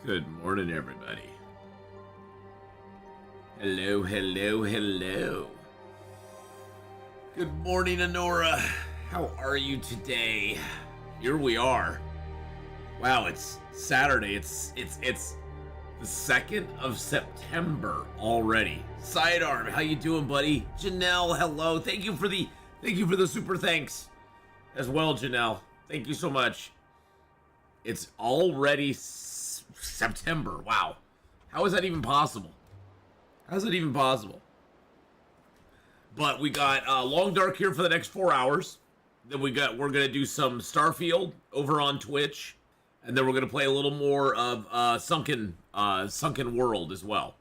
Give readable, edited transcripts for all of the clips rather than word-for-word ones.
Good morning, everybody. Hello, hello, hello. Good morning, Honora. How are you today? Here we are. Wow, it's Saturday. It's the 2nd of September already. Sidearm, how you doing, buddy? Janelle, hello. Thank you for the super thanks as well, Janelle. Thank you so much. It's already September. Wow. How is that even possible? How's it even possible? But we got Long Dark here for the next 4 hours. Then we're gonna do some Starfield over on Twitch, and then we're gonna play a little more of Sunken World as well.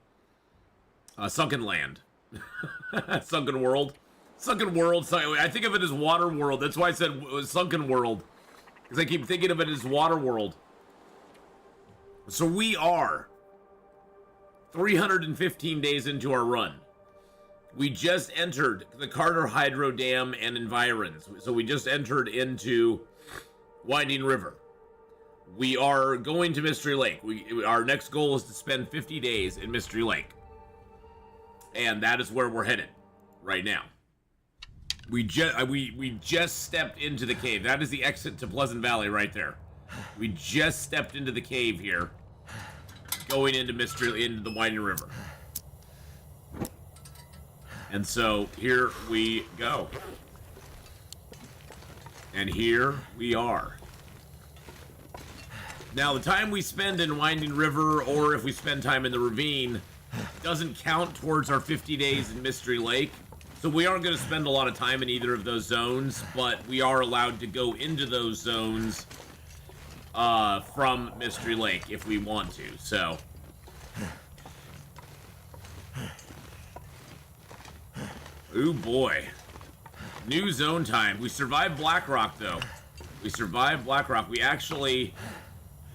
Sunken Land, Sunken World, I think of it as Water World. That's why I said it was Sunken World, because I keep thinking of it as Water World. So we are 315 days into our run. We just entered the Carter Hydro Dam and environs. So we just entered into Winding River. We are going to Mystery Lake. Our next goal is to spend 50 days in Mystery Lake. And that is where we're headed right now. We just stepped into the cave. That is the exit to Pleasant Valley right there. We just stepped into the cave here, going into the Winding River. And so here we go. And here we are. Now, the time we spend in Winding River, or if we spend time in the ravine, doesn't count towards our 50 days in Mystery Lake. So we aren't going to spend a lot of time in either of those zones, but we are allowed to go into those zones from Mystery Lake if we want to. So ooh boy, new zone time. We survived Blackrock though. We survived Blackrock. We actually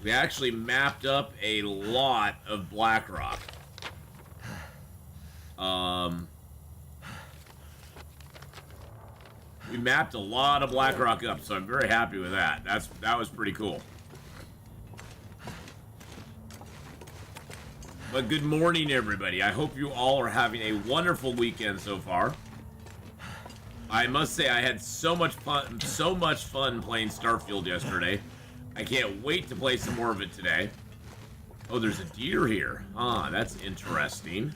mapped up a lot of Blackrock. We mapped a lot of Blackrock up, so I'm very happy with that. That was pretty cool. But good morning, everybody. I hope you all are having a wonderful weekend so far. I must say I had so much fun playing Starfield yesterday. I can't wait to play some more of it today. Oh, there's a deer here. Ah, that's interesting.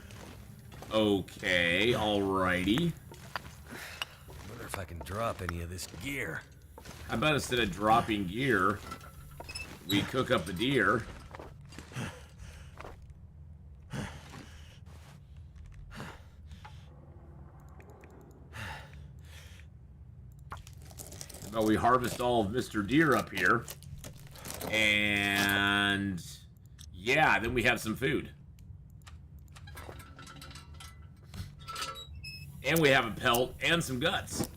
Okay, alrighty. Wonder if I can drop any of this gear. How about instead of dropping gear, we cook up the deer? How about we harvest all of Mr. Deer up here? And yeah, then we have some food. And we have a pelt and some guts.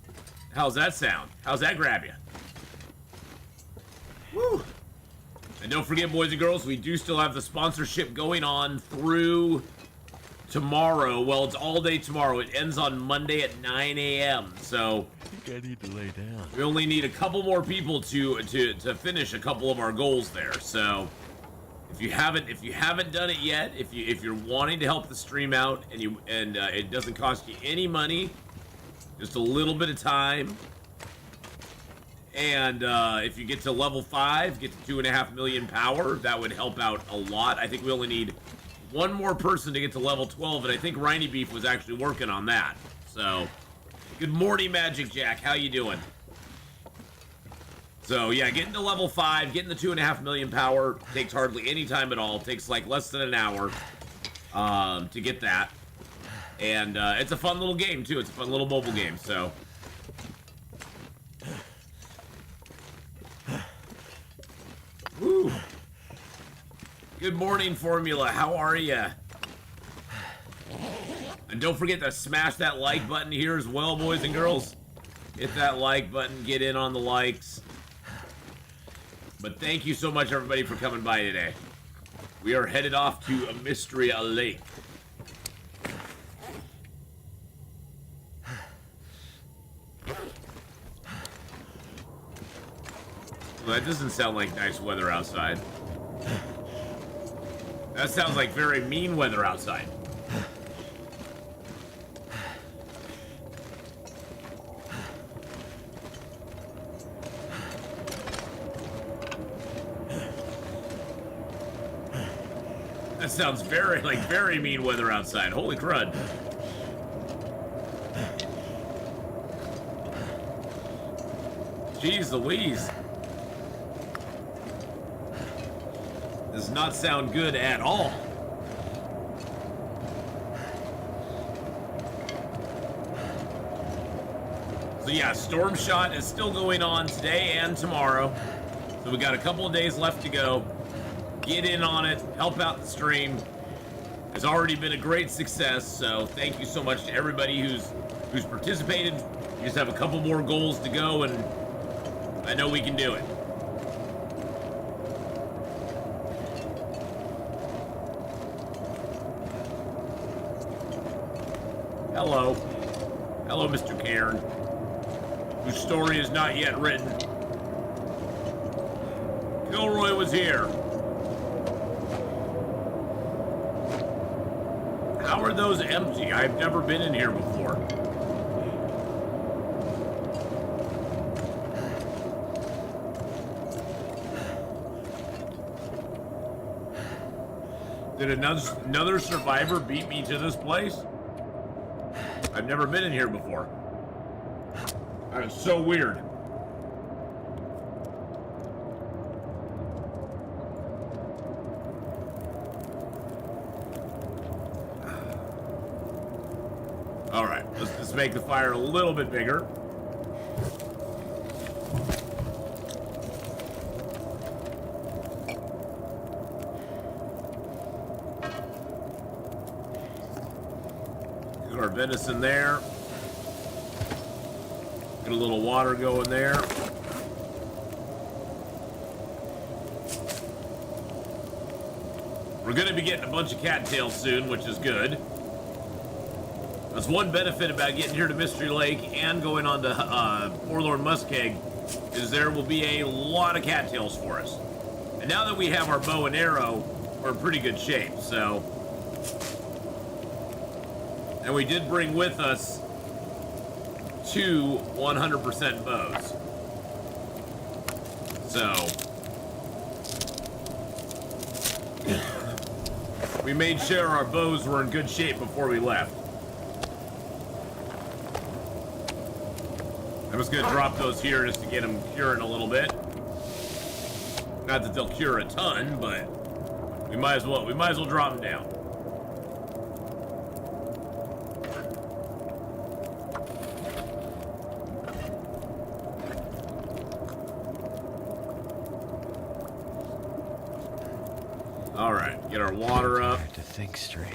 How's that sound? How's that grab you? Woo! And don't forget, boys and girls, we do still have the sponsorship going on through tomorrow. Well, it's all day tomorrow. It ends on Monday at 9 a.m. So I think I need to lay down. we only need a couple more people to finish a couple of our goals there. So if you haven't done it yet, if you're wanting to help the stream out and it doesn't cost you any money, just a little bit of time. And if you get to level 5, get to 2.5 million power, that would help out a lot. I think we only need one more person to get to level 12, and I think Riny Beef was actually working on that. So, good morning, Magic Jack. How you doing? So, yeah, getting to level 5, getting the 2.5 million power takes hardly any time at all. It takes, like, less than an hour to get that. And it's a fun little game, too. It's a fun little mobile game, so... Woo. Good morning, Formula. How are ya? And don't forget to smash that like button here as well, boys and girls. Hit that like button, get in on the likes. But thank you so much, everybody, for coming by today. We are headed off to Mysteria Lake. Well, that doesn't sound like nice weather outside. That sounds like very mean weather outside. That sounds very mean weather outside. Holy crud. Jeez Louise. Does not sound good at all. So yeah, Storm Shot is still going on today and tomorrow. So we got a couple of days left to go. Get in on it, help out the stream. It's already been a great success, so thank you so much to everybody who's participated. We just have a couple more goals to go, and I know we can do it. Hello. Hello, Mr. Cairn, whose story is not yet written. Gilroy was here. How are those empty? I've never been in here before. Did another survivor beat me to this place? I've never been in here before. That is so weird. All right, let's make the fire a little bit bigger. Get our venison there. Get a little water going there. We're going to be getting a bunch of cattails soon, which is good. That's one benefit about getting here to Mystery Lake and going on to Forlorn Muskeg, is there will be a lot of cattails for us. And now that we have our bow and arrow, we're in pretty good shape, so. And we did bring with us 2 100% bows. So. We made sure our bows were in good shape before we left. I'm just gonna drop those here just to get them curing a little bit. Not that they'll cure a ton, but we might as well drop them down. All right, get our water up. I have to think straight.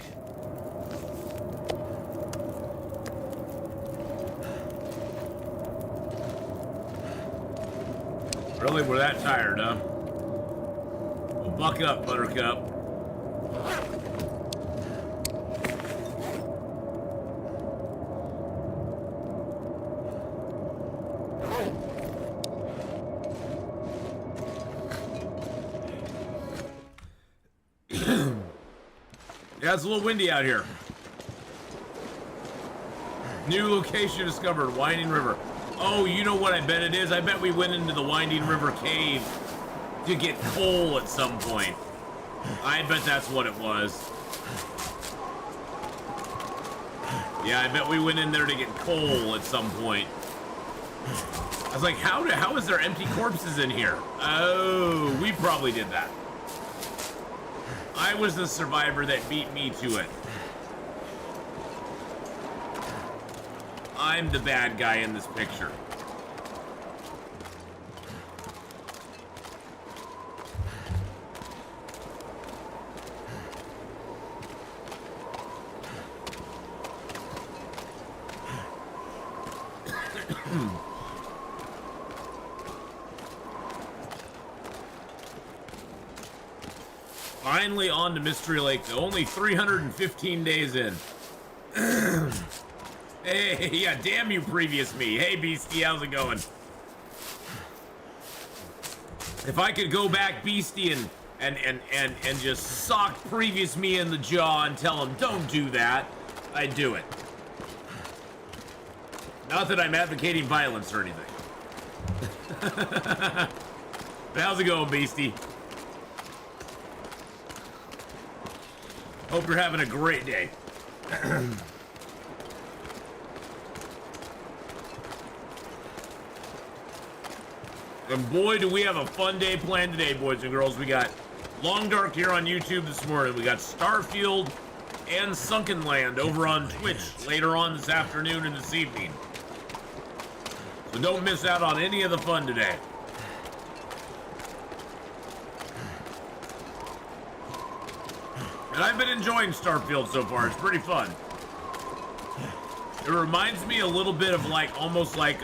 Really, we're that tired, huh? Well, buck up, Buttercup. Yeah, it's a little windy out here. New location discovered, Winding River. Oh, you know what I bet it is? I bet we went into the Winding River cave to get coal at some point. I bet that's what it was. Yeah, I bet we went in there to get coal at some point. I was like, how is there empty corpses in here? Oh, we probably did that. I was the survivor that beat me to it. I'm the bad guy in this picture. Finally on to Mystery Lake, though. Only 315 days in. Hey, yeah, damn you, previous me. Hey, Beastie, how's it going? If I could go back, Beastie, and just sock previous me in the jaw and tell him, don't do that, I'd do it. Not that I'm advocating violence or anything. But how's it going, Beastie? Hope you're having a great day. And boy, do we have a fun day planned today, boys and girls. We got Long Dark here on YouTube this morning. We got Starfield and Sunken Land over on Twitch later on this afternoon and this evening. So don't miss out on any of the fun today. And I've been enjoying Starfield so far. It's pretty fun. It reminds me a little bit of like, almost like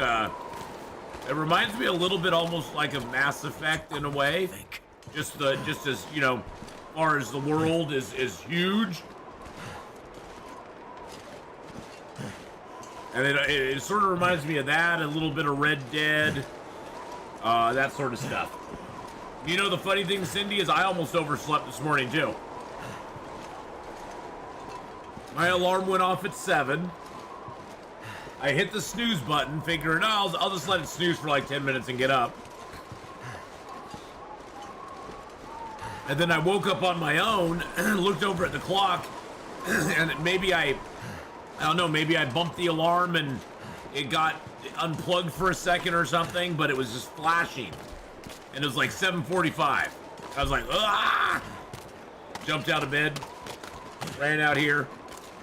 it reminds me a little bit almost like a Mass Effect in a way. Just as, you know, as far as the world is huge. And it sort of reminds me of that, a little bit of Red Dead, that sort of stuff. You know, the funny thing, Cindy, is I almost overslept this morning too. My alarm went off at 7. I hit the snooze button, figuring, oh, I'll just let it snooze for like 10 minutes and get up. And then I woke up on my own, looked over at the clock, and maybe I don't know, maybe I bumped the alarm and it got unplugged for a second or something, but it was just flashing. And it was like 7:45. I was like, ah! Jumped out of bed, ran out here,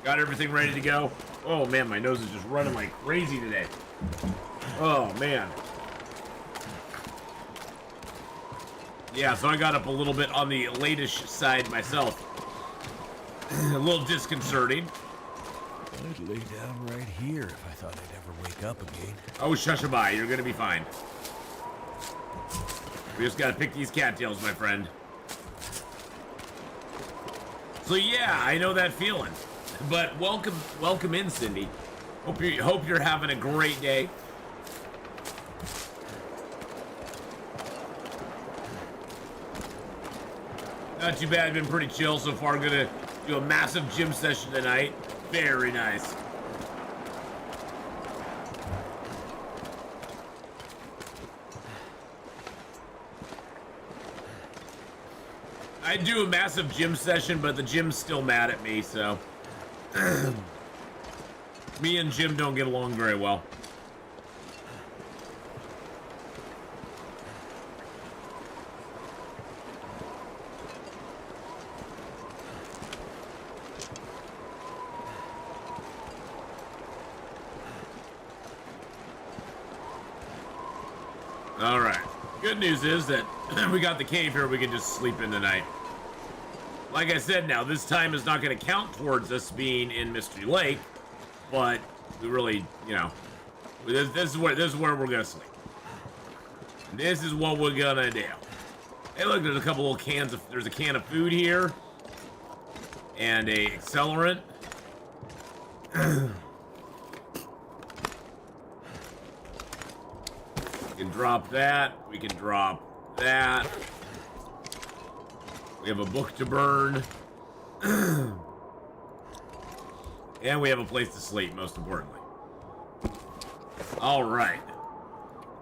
got everything ready to go. Oh man, my nose is just running like crazy today. Oh man. Yeah, so I got up a little bit on the late-ish side myself. A little disconcerting. I'd lay down right here if I thought I'd ever wake up again. Oh, shushabai, you're gonna be fine. We just gotta pick these cattails, my friend. So yeah, I know that feeling. But welcome in, Cindy. Hope you're having a great day. Not too bad, been pretty chill so far. Gonna do a massive gym session tonight. Very nice. I'd do a massive gym session, but the gym's still mad at me, so. Me and Jim don't get along very well. All right. Good news is that we got the cave here. We can just sleep in tonight. Like I said, now this time is not going to count towards us being in Mystery Lake, but we really, you know, this is where we're going to sleep. This is what we're gonna do. Hey, look, there's a couple little cans of, there's a can of food here. And a accelerant. We can drop that. We can drop that. We have a book to burn. And we have a place to sleep, most importantly. Alright.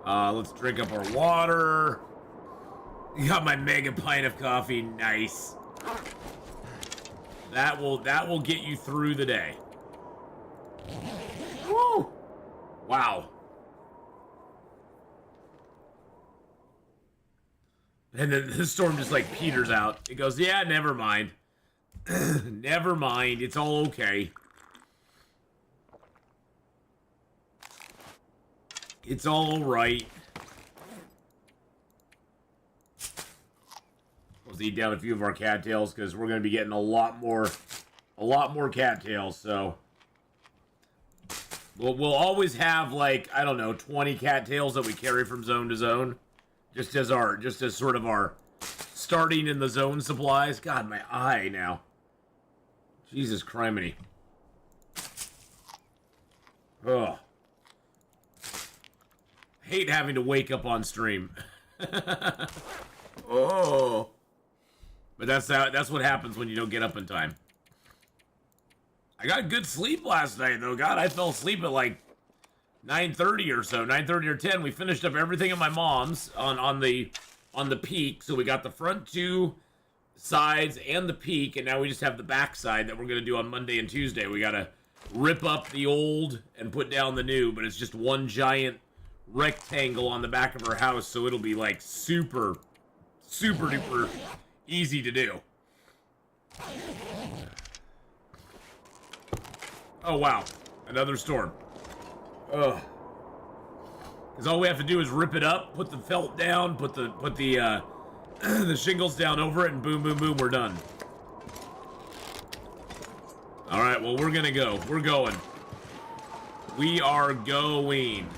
Let's drink up our water. Got my mega pint of coffee. Nice. That will get you through the day. Woo! Wow. And then the storm just like peters out. It goes, yeah, never mind. Never mind. It's all okay. It's all right. Let's eat down a few of our cattails because we're going to be getting a lot more cattails. So we'll always have like, I don't know, 20 cattails that we carry from zone to zone. Just as sort of our starting in the zone supplies. God, my eye now. Jesus criminy. Ugh. Hate having to wake up on stream. Oh. But that's what happens when you don't get up in time. I got good sleep last night though. God, I fell asleep at like 9:30 or so, 9:30 or 10. We finished up everything at my mom's on the peak. So we got the front two sides and the peak, and now we just have the back side that we're gonna do on Monday and Tuesday. We gotta rip up the old and put down the new, but it's just one giant rectangle on the back of her house, so it'll be like super duper easy to do. Oh wow, another storm. Ugh. Because all we have to do is rip it up, put the felt down, put the the shingles down over it, and boom, boom, boom, we're done. All right, well, we're gonna go. We're going. We are going.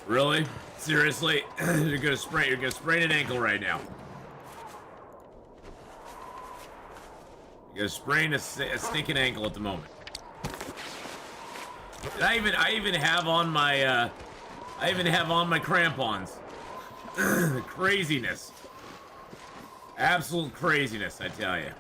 Really? Seriously? You're gonna sprain an ankle right now. You're gonna sprain a stinking ankle at the moment. And I even have on my crampons. Craziness. Absolute craziness, I tell you.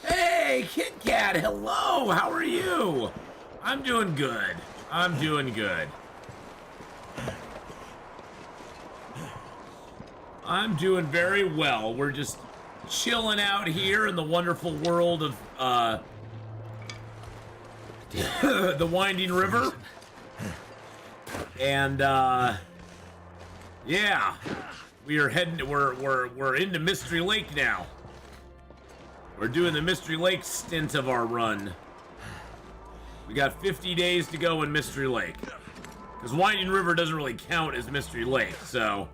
Hey, Kit Kat, hello, how are you? I'm doing good. I'm doing good. I'm doing very well. We're just chilling out here in the wonderful world of, the Winding River. And, yeah. We are heading, we're into Mystery Lake now. We're doing the Mystery Lake stint of our run. We got 50 days to go in Mystery Lake. Because Winding River doesn't really count as Mystery Lake, so...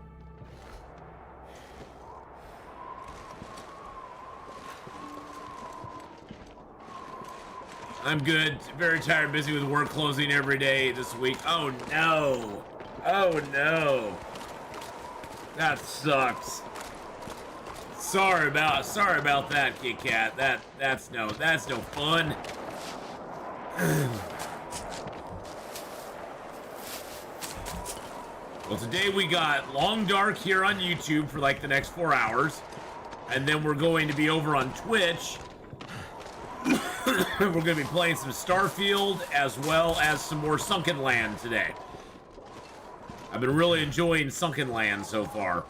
I'm good. Very tired, busy with work closing every day this week. Oh no. Oh no. That sucks. Sorry about that, Kit Kat. That's no fun. Well, today we got Long Dark here on YouTube for like the next 4 hours. And then we're going to be over on Twitch. We're going to be playing some Starfield as well as some more Sunken Land today. I've been really enjoying Sunken Land so far.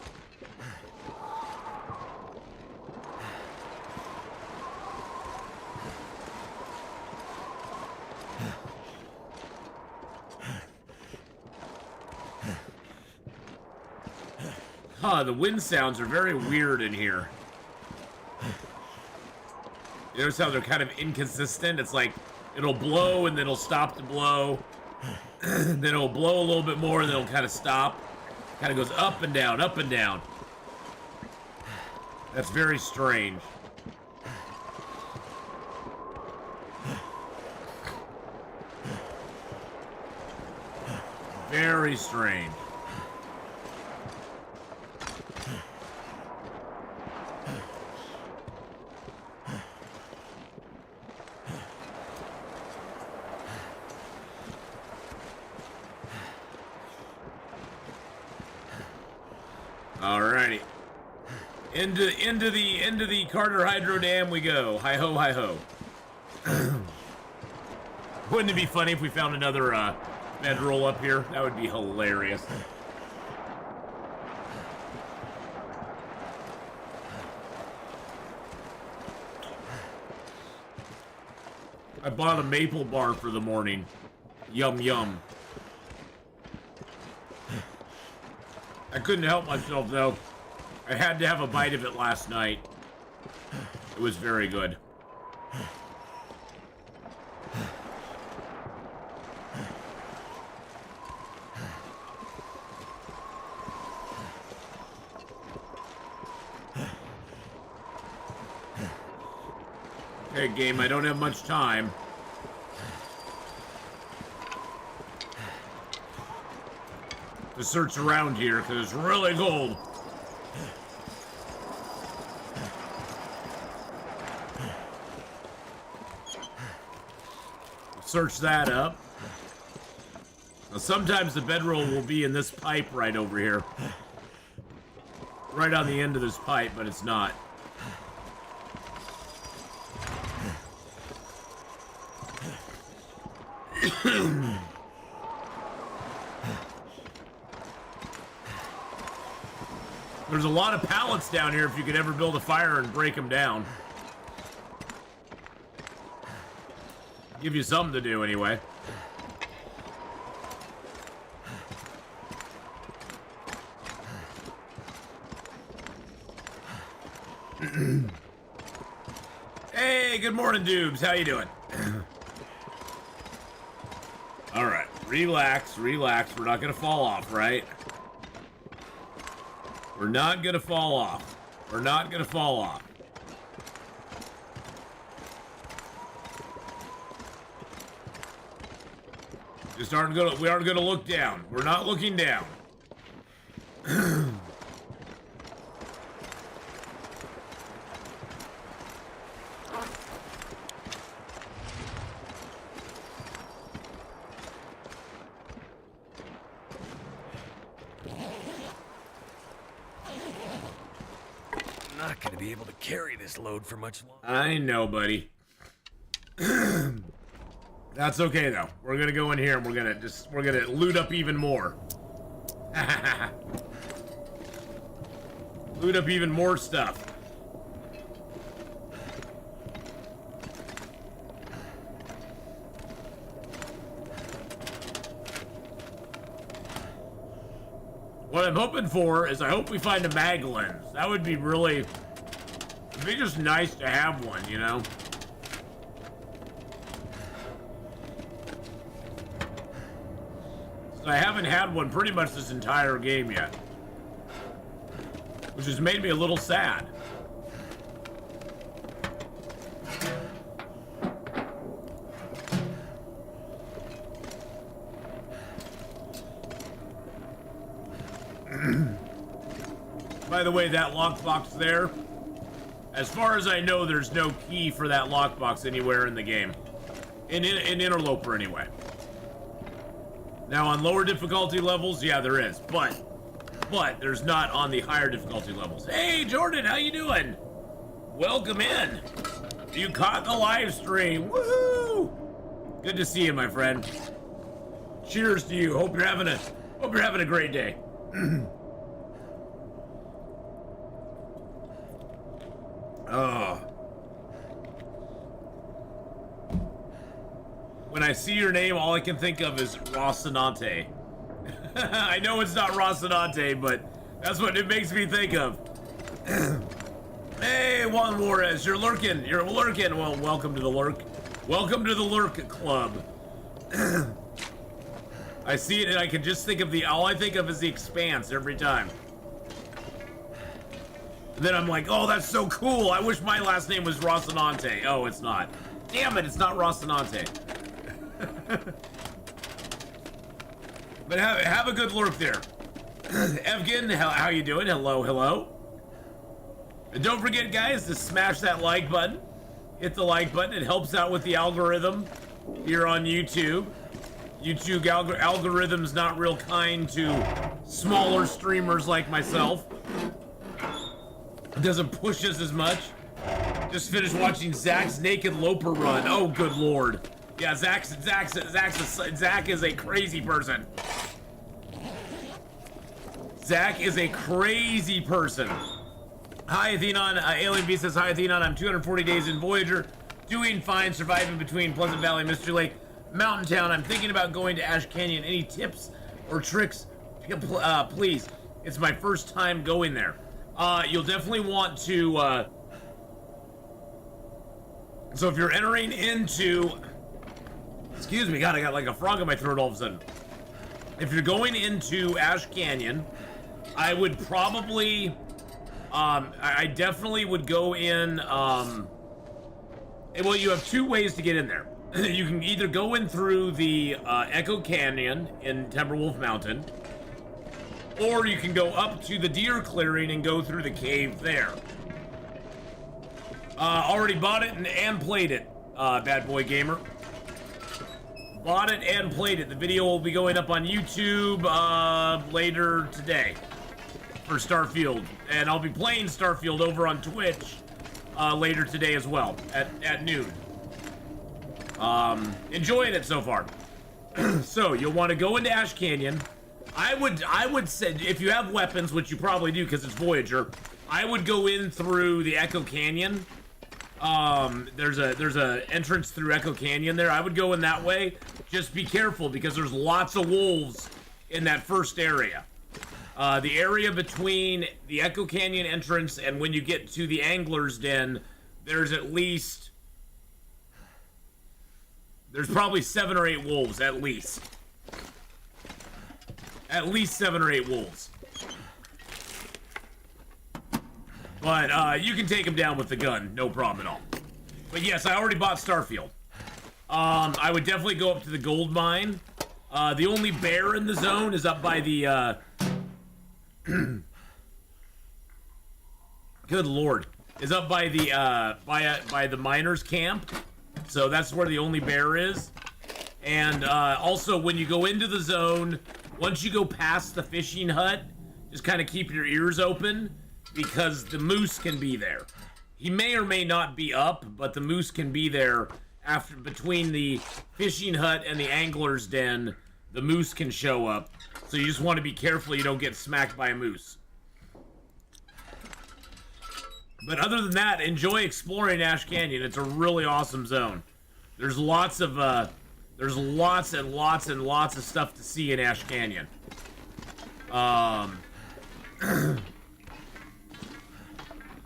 Huh, the wind sounds are very weird in here. You notice how they're kind of inconsistent? It's like, it'll blow and then it'll stop to blow. Then it'll blow a little bit more and then it'll kind of stop. Kind of goes up and down, up and down. That's very strange. Very strange. Alrighty. Into the Carter Hydro Dam we go. Hi ho, hi ho. Wouldn't it be funny if we found another bedroll up here? That would be hilarious. I bought a maple bar for the morning. Yum yum. I couldn't help myself though. I had to have a bite of it last night. It was very good. Okay, game, I don't have much time. To search around here, because it's really cold. Search that up. Now, sometimes the bedroll will be in this pipe right over here. Right on the end of this pipe, but it's not. There's a lot of pallets down here if you could ever build a fire and break them down. Give you something to do anyway. Hey, good morning, Dubes. How you doing? All right, relax, relax. We're not gonna fall off, right? We're not gonna fall off. We're not gonna fall off. We aren't gonna look down. We're not looking down. Not gonna be able to carry this load for much longer. I know, buddy. That's okay though. We're gonna go in here and we're gonna loot up even more. Loot up even more stuff. What I'm hoping for is I hope we find a mag lens. That would be really, it'd be just nice to have one, you know? So I haven't had one pretty much this entire game yet. Which has made me a little sad. By the way, that lockbox there, as far as I know, there's no key for that lockbox anywhere in the game. In Interloper, anyway. Now, on lower difficulty levels, yeah, there is, but there's not on the higher difficulty levels. Hey, Jordan, how you doing? Welcome in. You caught the live stream. Woohoo! Good to see you, my friend. Cheers to you. Hope you're having a great day. Oh. When I see your name, all I can think of is Rocinante. I know it's not Rocinante, but That's what it makes me think of. Hey, Juan Juarez, you're lurking. You're lurking. Well, welcome to the lurk. Welcome to the lurk club. I see it and I can just think of all I think of is the Expanse every time. And then I'm like, oh, that's so cool. I wish my last name was Rocinante. Oh, it's not. Damn it, it's not Rocinante. But have a good lurk there. Evgen, how you doing? Hello, hello. And don't forget, guys, to smash that like button. Hit the like button. It helps out with the algorithm here on YouTube. YouTube algorithm's not real kind to smaller streamers like myself. It doesn't push us as much. Just finished watching Zach's Naked Loper run. Oh, good lord. Yeah, Zach is a crazy person. Zach is a crazy person. Hi, Atheenon. Alien B says, hi, Atheenon. I'm 240 days in Voyager. Doing fine, surviving between Pleasant Valley, Mystery Lake, Mountain Town. I'm thinking about going to Ash Canyon. Any tips or tricks, please? It's my first time going there. You'll definitely want to, so if you're entering into, excuse me, God, I got like a frog in my throat all of a sudden. If you're going into Ash Canyon, I would probably, I definitely would go in, well, you have two ways to get in there. You can either go in through the Echo Canyon in Timberwolf Mountain, or you can go up to the deer clearing and go through the cave there. Already bought it and played it, Bad Boy Gamer. Bought it and played it. The video will be going up on YouTube later today for Starfield. And I'll be playing Starfield over on Twitch later today as well, at noon. Enjoying it so far. So you'll want to go into Ash Canyon. I would say, if you have weapons, which you probably do because it's Voyager, I would go in through the Echo Canyon. There's a entrance through Echo Canyon there. I would go in that way. Just be careful because there's lots of wolves in that first area. The area between the Echo Canyon entrance and when you get to the Angler's Den, there's probably 7 or 8 wolves, at least. At least 7 or 8 wolves. But, you can take them down with the gun, no problem at all. But yes, I already bought Starfield. I would definitely go up to the gold mine. The only bear in the zone is up by the, good lord. Is up by the, by the miners' camp. So that's where the only bear is. And, also, when you go into the zone, once you go past the fishing hut, just kind of keep your ears open, because the moose can be there. He may or may not be up, but the moose can be there between the fishing hut and the Angler's Den. The moose can show up, so you just want to be careful you don't get smacked by a moose. But other than that, enjoy exploring Ash Canyon. It's a really awesome zone. There's lots of, there's lots and lots and lots of stuff to see in Ash Canyon.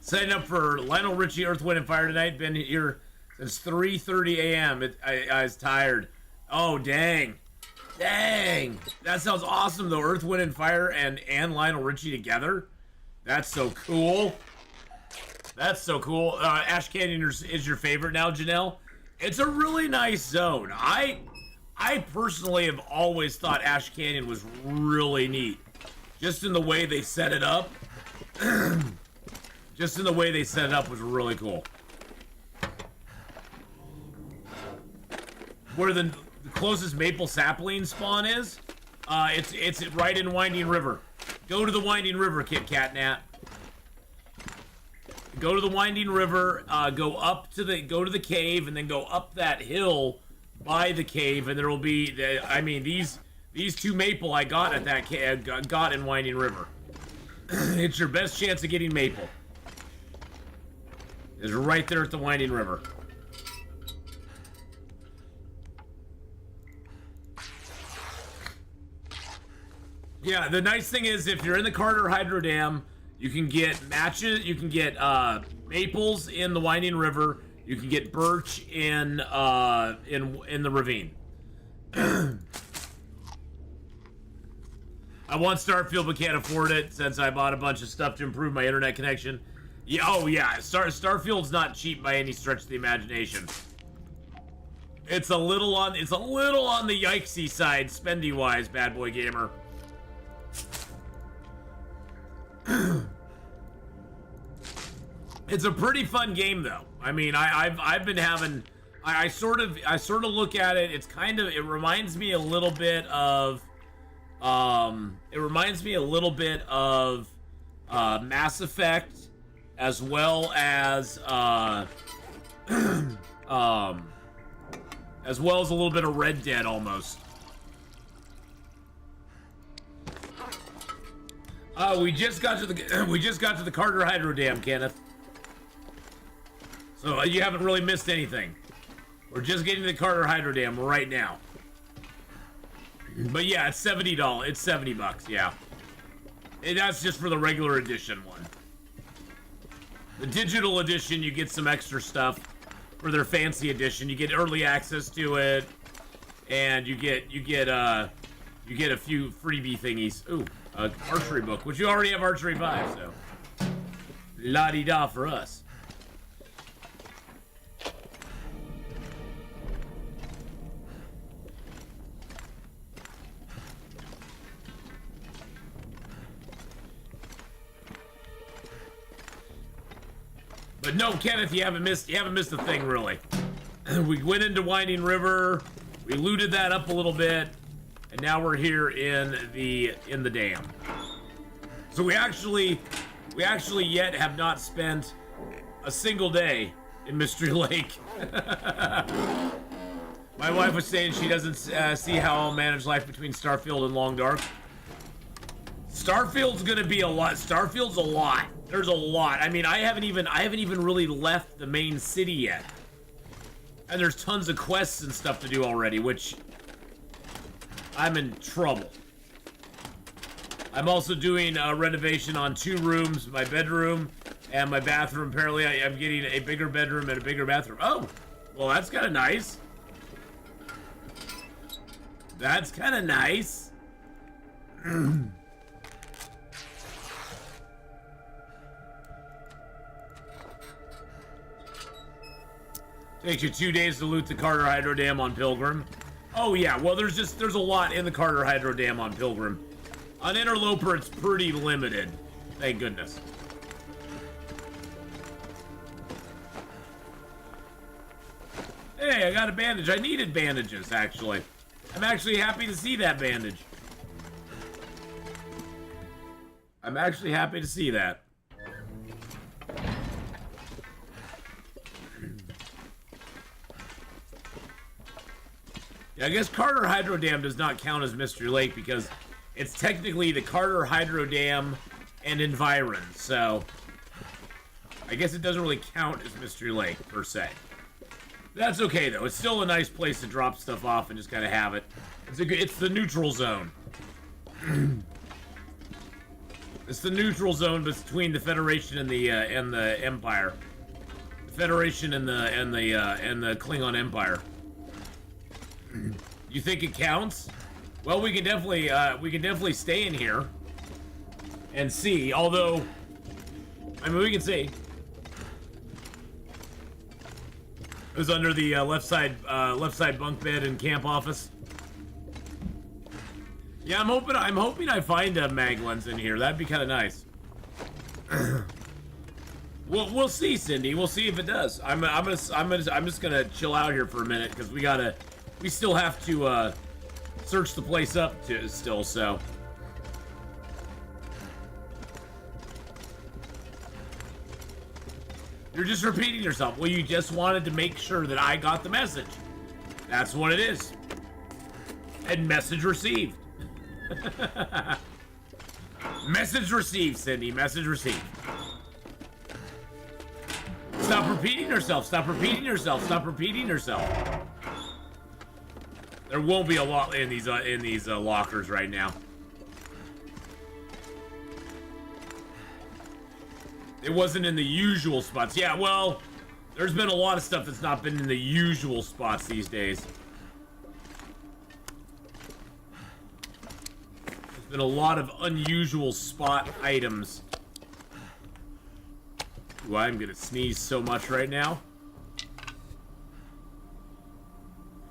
Setting up for Lionel Richie, Earth, Wind, and Fire tonight. Been here since 3:30 a.m. I was tired. Oh, dang. Dang. That sounds awesome, though. Earth, Wind, and Fire and Lionel Richie together. That's so cool. That's so cool. Ash Canyon is your favorite now, Janelle? It's a really nice zone. I personally have always thought Ash Canyon was really neat. Just in the way they set it up. Just in the way they set it up was really cool. Where the closest maple sapling spawn is, it's right in Winding River. Go to the Winding River, Kit Kat Nat. Go to the Winding River, go to the cave, and then go up that hill by the cave, and there will be, I mean, these 2 maple I got at that got in Winding River. It's your best chance of getting maple. It's right there at the Winding River. Yeah, the nice thing is if you're in the Carter Hydro Dam, you can get matches. You can get maples in the Winding River. You can get birch in the ravine. I want Starfield but can't afford it since I bought a bunch of stuff to improve my internet connection. Yeah, oh yeah, Starfield's not cheap by any stretch of the imagination. It's a little on the yikesy side, spendy wise, bad boy gamer. It's a pretty fun game though. I mean, I've been having, I sort of look at it. It's kind of, it reminds me a little bit of, Mass Effect, as well as a little bit of Red Dead almost. We just got to the Carter Hydro Dam, Kenneth. So you haven't really missed anything. We're just getting to the Carter Hydro Dam right now. But yeah, it's $70. It's $70, yeah. And that's just for the regular edition one. The digital edition, you get some extra stuff. For their fancy edition, you get early access to it, and you get a few freebie thingies. Ooh, archery book, which you already have archery 5, so la-di-da for us. But no, Kenneth, you haven't missed a thing really. We went into Winding River, we looted that up a little bit, and now we're here in the dam. So we actually yet have not spent a single day in Mystery Lake. My wife was saying she doesn't see how I'll manage life between Starfield and Long Dark. Starfield's gonna be a lot. Starfield's a lot. There's a lot. I mean, I haven't even really left the main city yet. And there's tons of quests and stuff to do already, which I'm in trouble. I'm also doing a renovation on 2 rooms, my bedroom and my bathroom. Apparently, I'm getting a bigger bedroom and a bigger bathroom. Oh, well, that's kind of nice. That's kind of nice. Takes you 2 days to loot the Carter Hydro Dam on Pilgrim. Oh yeah, well there's a lot in the Carter Hydro Dam on Pilgrim. On Interloper it's pretty limited. Thank goodness. Hey, I got a bandage. I needed bandages, actually. I'm actually happy to see that bandage. I'm actually happy to see that. Yeah, I guess Carter Hydro Dam does not count as Mystery Lake because it's technically the Carter Hydro Dam and environs, so I guess it doesn't really count as Mystery Lake, per se. That's okay, though. It's still a nice place to drop stuff off and just kind of have it. It's the neutral zone. It's the neutral zone between the Federation and the Empire. The Federation and the Klingon Empire. You think it counts? Well, we can definitely stay in here and see. Although, I mean, we can see. It was under the left side bunk bed and camp office. Yeah, I'm hoping I find a mag lens in here. That'd be kind of nice. We'll see, Cindy. We'll see if it does. I'm just gonna chill out here for a minute because we still have to search the place up still. So. You're just repeating yourself. Well, you just wanted to make sure that I got the message. That's what it is. And message received. Message received, Cindy. Message received. Stop repeating yourself. Stop repeating yourself. Stop repeating yourself. There won't be a lot in these lockers right now. It wasn't in the usual spots. Yeah, well, there's been a lot of stuff that's not been in the usual spots these days. There's been a lot of unusual spot items. Ooh, I'm gonna sneeze so much right now.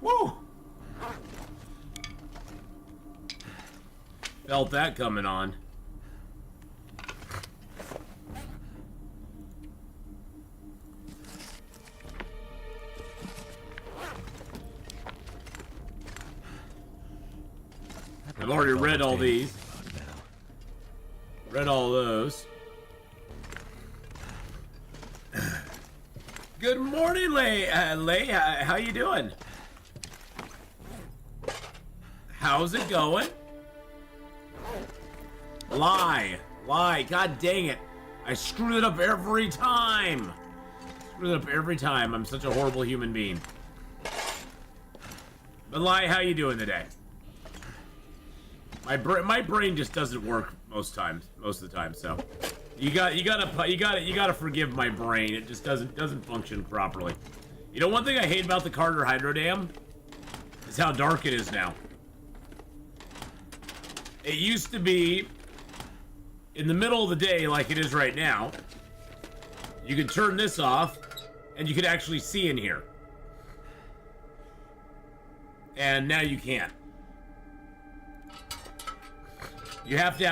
Woo! Felt that coming on. I've already read all these. Read all those. Good morning, Lay. How you doing? How's it going? Lie. God dang it. I screwed it up every time. I'm such a horrible human being. But Lie, how you doing today? My brain just doesn't work most of the time. So you gotta forgive my brain. It just doesn't function properly. You know, one thing I hate about the Carter Hydro Dam is how dark it is now. It used to be in the middle of the day like it is right now. You could turn this off and you could actually see in here. And now you can't. You have to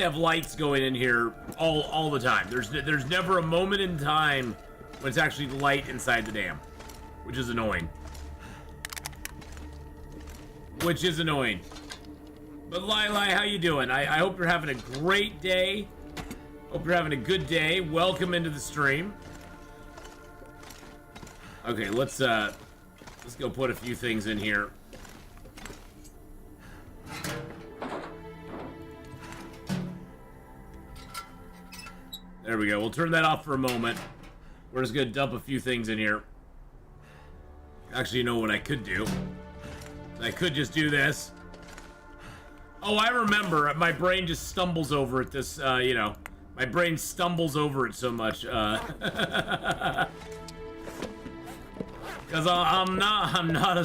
have lights going in here all the time. There's never a moment in time when it's actually light inside the dam, which is annoying. But Lili, how you doing? I hope you're having a great day. Hope you're having a good day. Welcome into the stream. Okay, let's go put a few things in here. There we go. We'll turn that off for a moment. We're just gonna dump a few things in here. Actually, you know what I could do? I could just do this. Oh, I remember. My brain just stumbles over it. This, you know, my brain stumbles over it so much. Because I'm not a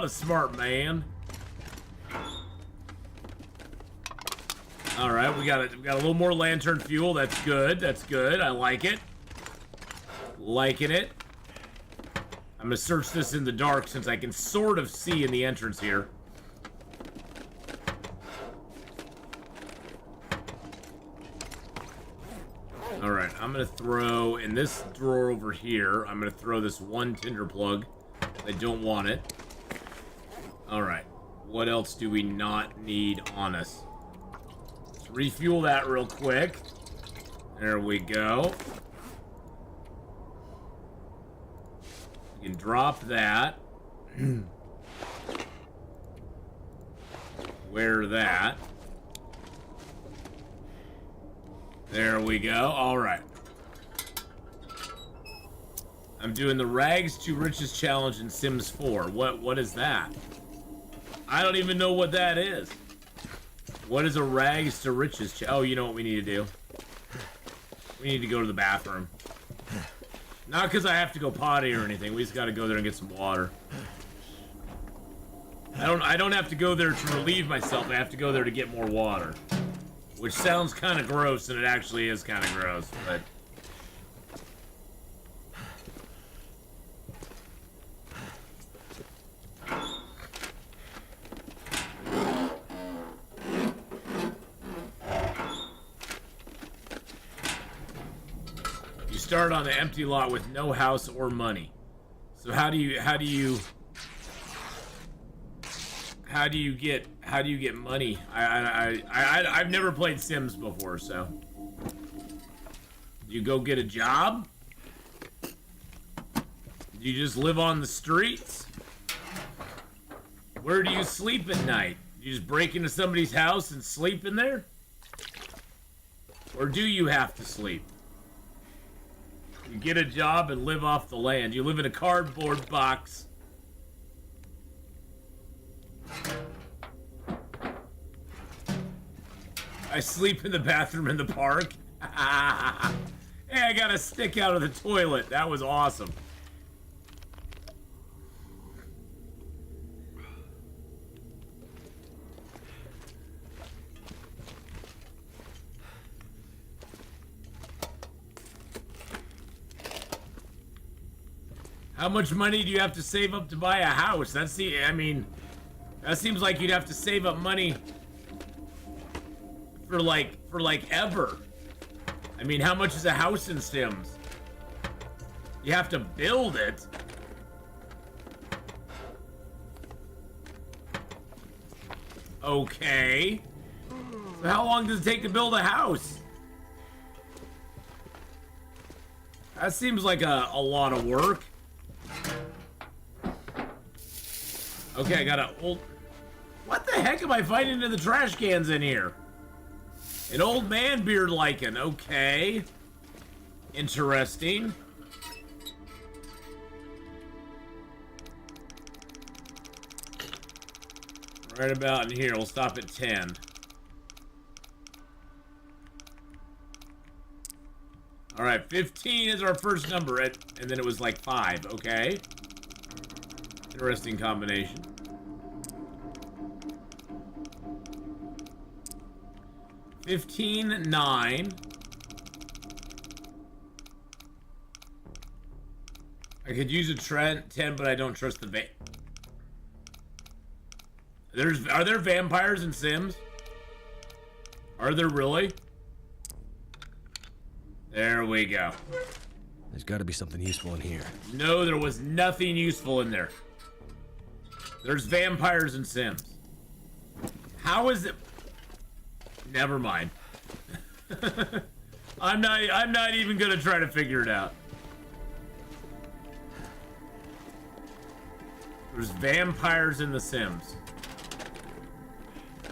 smart man. All right, we got a little more lantern fuel. That's good. I like it. Liking it. I'm gonna search this in the dark since I can sort of see in the entrance here. All right, I'm gonna throw in this drawer over here. I'm gonna throw this one tinder plug. I don't want it. All right, what else do we not need on us? Refuel that real quick. There we go. You can drop that. Wear that. There we go. All right. I'm doing the Rags to Riches challenge in Sims 4. What is that? I don't even know what that is. What is a Rags to Riches Oh, you know what we need to do? We need to go to the bathroom. Not because I have to go potty or anything. We just got to go there and get some water. I don't have to go there to relieve myself. I have to go there to get more water. Which sounds kind of gross, and it actually is kind of gross, but... Start on an empty lot with no house or money. So how do you get money? I've never played Sims before, so you go get a job? Do you just live on the streets? Where do you sleep at night? You just break into somebody's house and sleep in there? Or do you have to sleep? You get a job and live off the land. You live in a cardboard box. I sleep in the bathroom in the park. Hey, I got a stick out of the toilet. That was awesome. How much money do you have to save up to buy a house? That's the, I mean, that seems like you'd have to save up money for like ever. I mean, how much is a house in Sims? You have to build it. Okay. So how long does it take to build a house? That seems like a lot of work. Okay, I got a old... What the heck am I finding in the trash cans in here? An old man beard lichen. Okay. Interesting. Right about in here. We'll stop at 10. Alright, 15 is our first number, and then it was like 5. Okay. Interesting combination. 15, 9. I could use a 10, but I don't trust the Are there vampires in Sims? Are there really? There we go. There's got to be something useful in here. No, there was nothing useful in there. There's vampires in Sims. How is it? Never mind. I'm not even gonna try to figure it out. There's vampires in the Sims.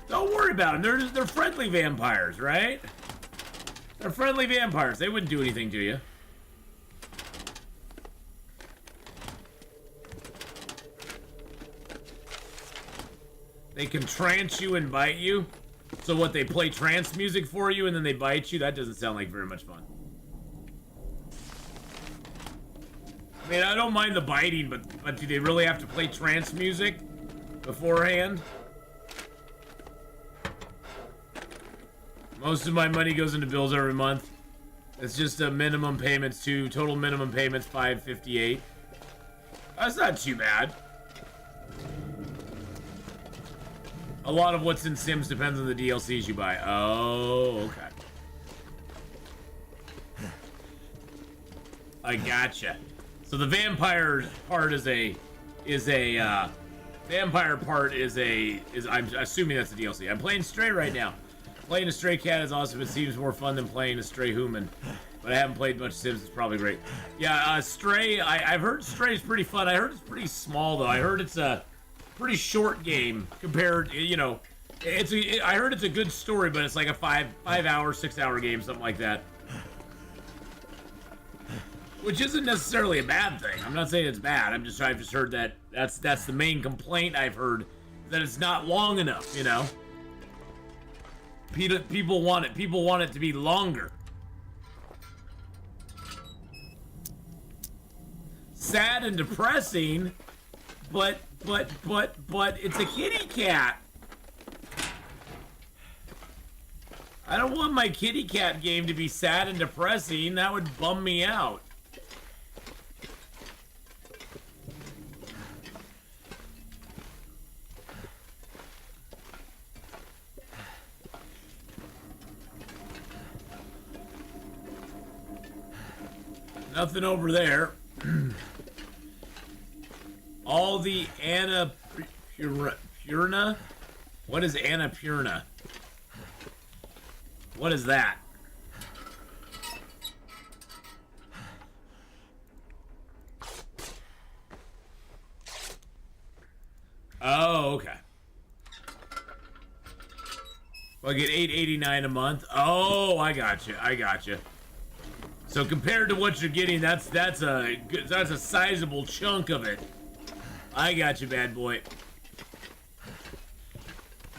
Don't worry about them. They're friendly vampires, right? They're friendly vampires. They wouldn't do anything to you. They can trance you and bite you. So what, they play trance music for you and then they bite you? That doesn't sound like very much fun. I mean, I don't mind the biting, but do they really have to play trance music beforehand? Most of my money goes into bills every month. It's just a minimum payments too. Total minimum payments $558. That's not too bad. A lot of what's in Sims depends on the DLCs you buy. Oh, okay. I gotcha. So the vampire part is I'm assuming that's the DLC. I'm playing Stray right now. Playing a stray cat is awesome. It seems more fun than playing a stray human. But I haven't played much Sims. It's probably great. Yeah, Stray. I've heard Stray's pretty fun. I heard it's pretty small though. I heard it's a pretty short game compared. You know, I heard it's a good story, but it's like a 5-hour, 6-hour game, something like that. Which isn't necessarily a bad thing. I'm not saying it's bad. I've just heard that that's the main complaint I've heard, that it's not long enough. You know. People want it. People want it to be longer. Sad and depressing, but it's a kitty cat. I don't want my kitty cat game to be sad and depressing. That would bum me out. Nothing over there. All the Annapurna? What is Annapurna? What is that? Oh, okay. Well, I get $8.89 a month. Oh, I got you. I got you. So compared to what you're getting, that's a sizable chunk of it. I got you, bad boy.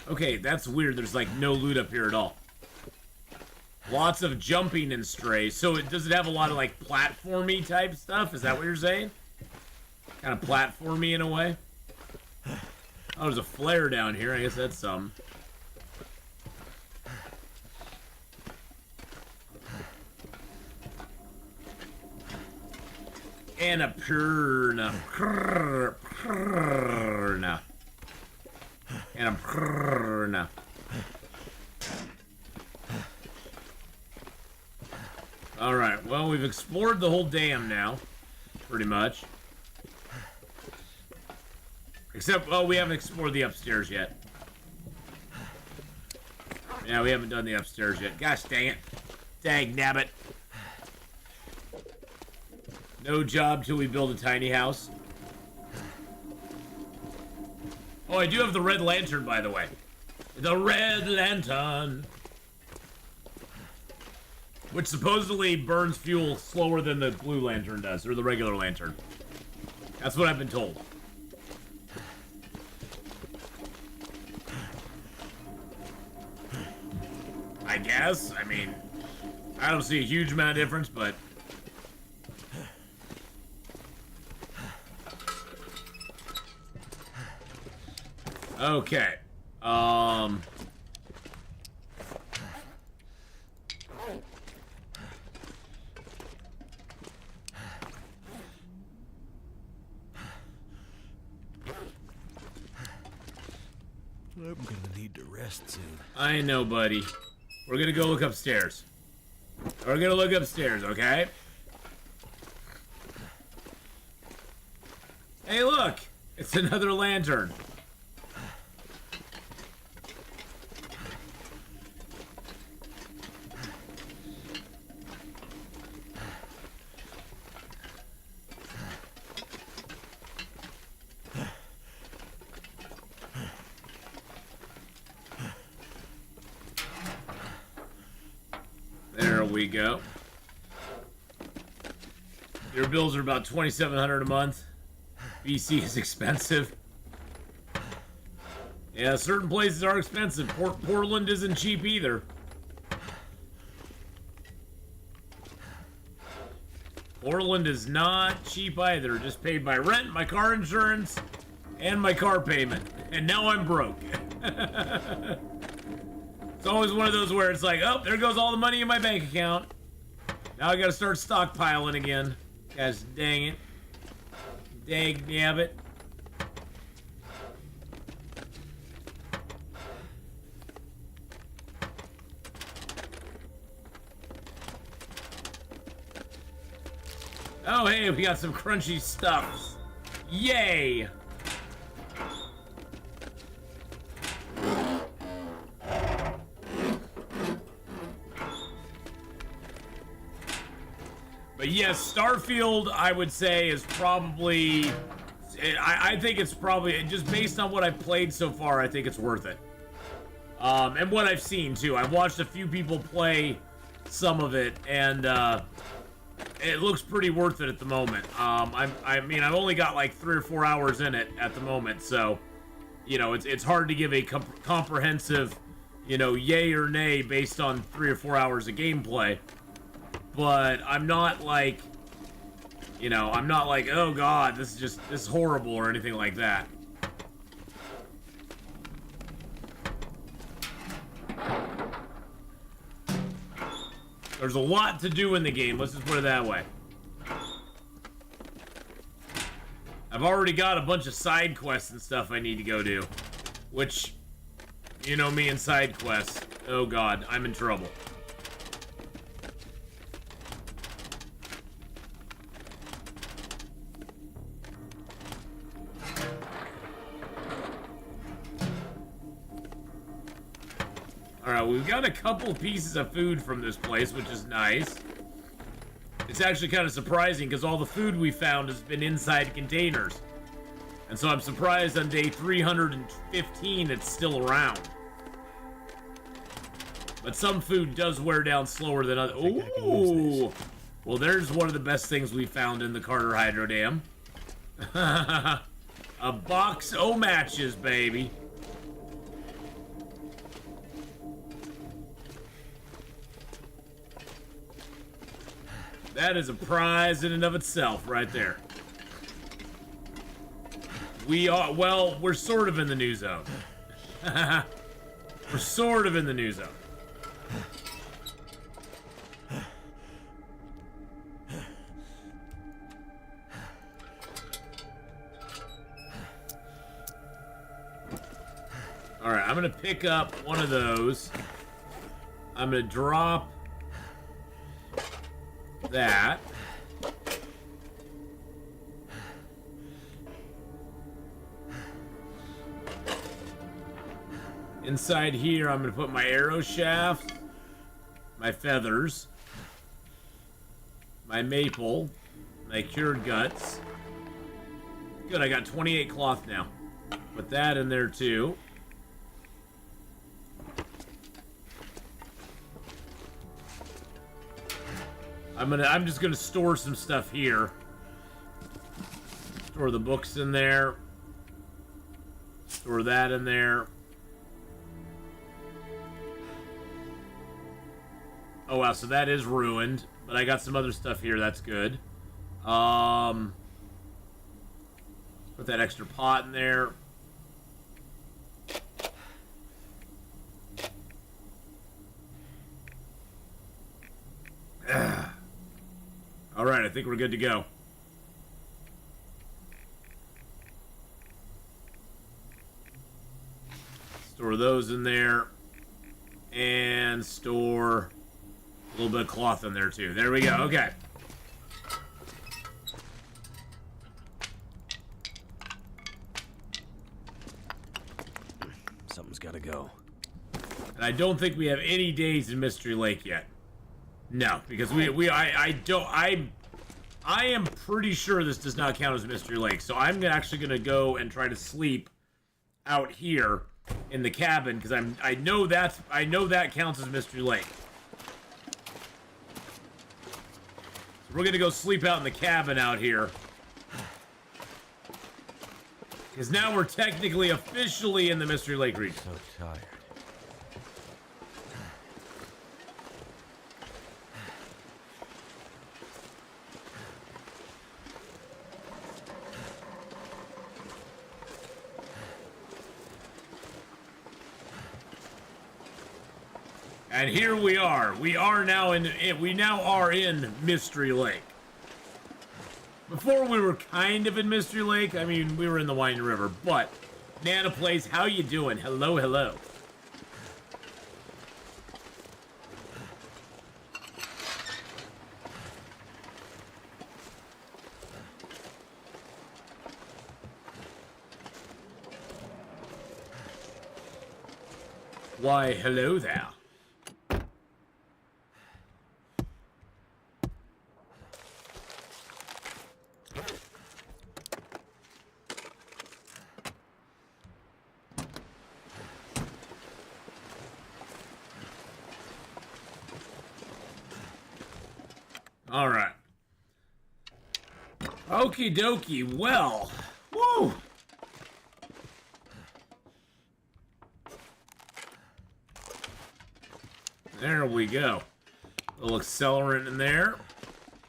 Okay, that's weird. There's like no loot up here at all. Lots of jumping in Stray. So does it have a lot of like platformy type stuff? Is that what you're saying? Kind of platformy in a way? Oh, there's a flare down here. I guess that's some. Annapurna. Annapurna. Alright, well, we've explored the whole dam now. Pretty much. Except, well, we haven't explored the upstairs yet. Yeah, we haven't done the upstairs yet. Gosh dang it. Dang nabbit. No job till we build a tiny house. Oh, I do have the red lantern, by the way. The red lantern. Which supposedly burns fuel slower than the blue lantern does, or the regular lantern. That's what I've been told. I guess. I mean, I don't see a huge amount of difference, but... Okay. I'm gonna need to rest soon. I know, buddy. We're gonna go look upstairs. We're gonna look upstairs, okay? Hey, look! It's another lantern. There we go. Your bills are about $2,700 a month. BC is expensive. Yeah, certain places are expensive. Portland isn't cheap either. Portland is not cheap either. Just paid my rent, my car insurance, and my car payment. And now I'm broke. It's always one of those where it's like, oh, there goes all the money in my bank account. Now I gotta start stockpiling again. Gosh dang it. Dag nabbit. Oh, hey, we got some crunchy stuff. Yay! But yes, Starfield, I would say, is probably... I think it's probably, just based on what I've played so far, I think it's worth it. And what I've seen, too. I've watched a few people play some of it, and it looks pretty worth it at the moment. I mean, I've only got like 3 or 4 hours in it at the moment, so, you know, it's hard to give a comprehensive, you know, yay or nay based on 3 or 4 hours of gameplay. But I'm not like, you know, I'm not like, oh god, this is horrible or anything like that. There's a lot to do in the game, let's just put it that way. I've already got a bunch of side quests and stuff I need to go do. Which, you know me and side quests. Oh god, I'm in trouble. Alright, we've got a couple pieces of food from this place, which is nice. It's actually kind of surprising, because all the food we found has been inside containers. And so I'm surprised on day 315 it's still around. But some food does wear down slower than others. Ooh! Well, there's one of the best things we found in the Carter Hydro Dam. A box o' matches, baby. That is a prize in and of itself right there. We are, well, we're sort of in the new zone. We're sort of in the new zone. Alright, I'm gonna pick up one of those. I'm gonna drop that. Inside here, I'm gonna put my arrow shaft, my feathers, my maple, my cured guts. Good, I got 28 cloth now. Put that in there too. I'm just gonna store some stuff here. Store the books in there. Store that in there. Oh wow, so that is ruined, but I got some other stuff here. That's good. Put that extra pot in there. All right, I think we're good to go. Store those in there, and store a little bit of cloth in there too. There we go. Okay. Something's gotta go. And I don't think we have any days in Mystery Lake yet. No, because I am pretty sure this does not count as Mystery Lake. So I'm actually gonna go and try to sleep out here in the cabin because I know that counts as Mystery Lake. So we're gonna go sleep out in the cabin out here. Because now we're technically officially in the Mystery Lake region. So tired. And here we are. We now are in Mystery Lake. Before we were kind of in Mystery Lake. I mean, we were in the Winding River, but Nana Plays, how you doing? Hello, hello. Why, hello there. All right. Okie dokie. Well, woo. There we go. A little accelerant in there.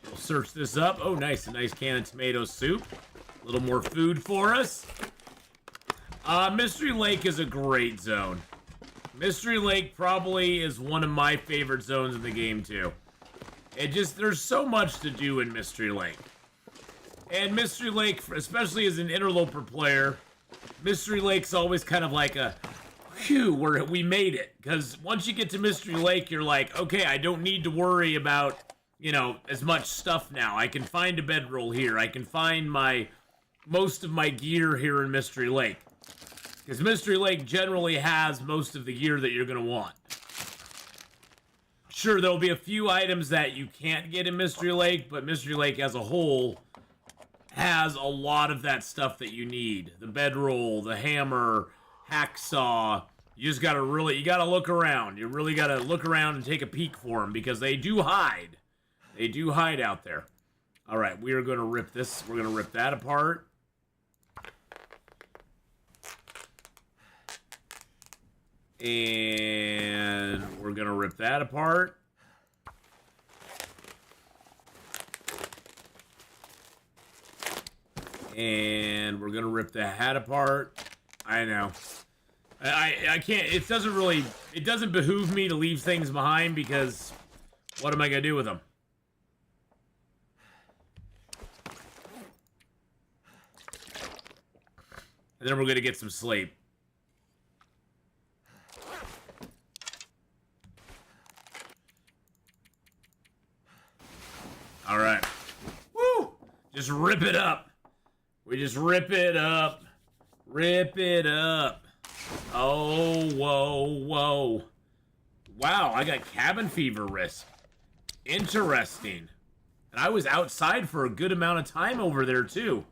We'll search this up. Oh, nice. A nice can of tomato soup. A little more food for us. Mystery Lake is a great zone. Mystery Lake probably is one of my favorite zones in the game, too. There's so much to do in Mystery Lake. And Mystery Lake, especially as an interloper player, Mystery Lake's always kind of like a, phew, we made it. Because once you get to Mystery Lake, you're like, okay, I don't need to worry about, as much stuff now. I can find a bedroll here. I can find most of my gear here in Mystery Lake. Because Mystery Lake generally has most of the gear that you're going to want. Sure, there'll be a few items that you can't get in Mystery Lake, but Mystery Lake as a whole has a lot of that stuff that you need. The bedroll, the hammer, hacksaw. You just gotta you gotta look around. You really gotta look around and take a peek for them because they do hide. They do hide out there. All right, we are gonna rip this. We're gonna rip that apart. And we're gonna rip that apart. And we're gonna rip the hat apart. I know. I can't, it doesn't behoove me to leave things behind because what am I gonna do with them? And then we're gonna get some sleep. All right. Woo! Just rip it up. We just rip it up. Rip it up. Oh, whoa, whoa. Wow, I got cabin fever risk. Interesting. And I was outside for a good amount of time over there, too.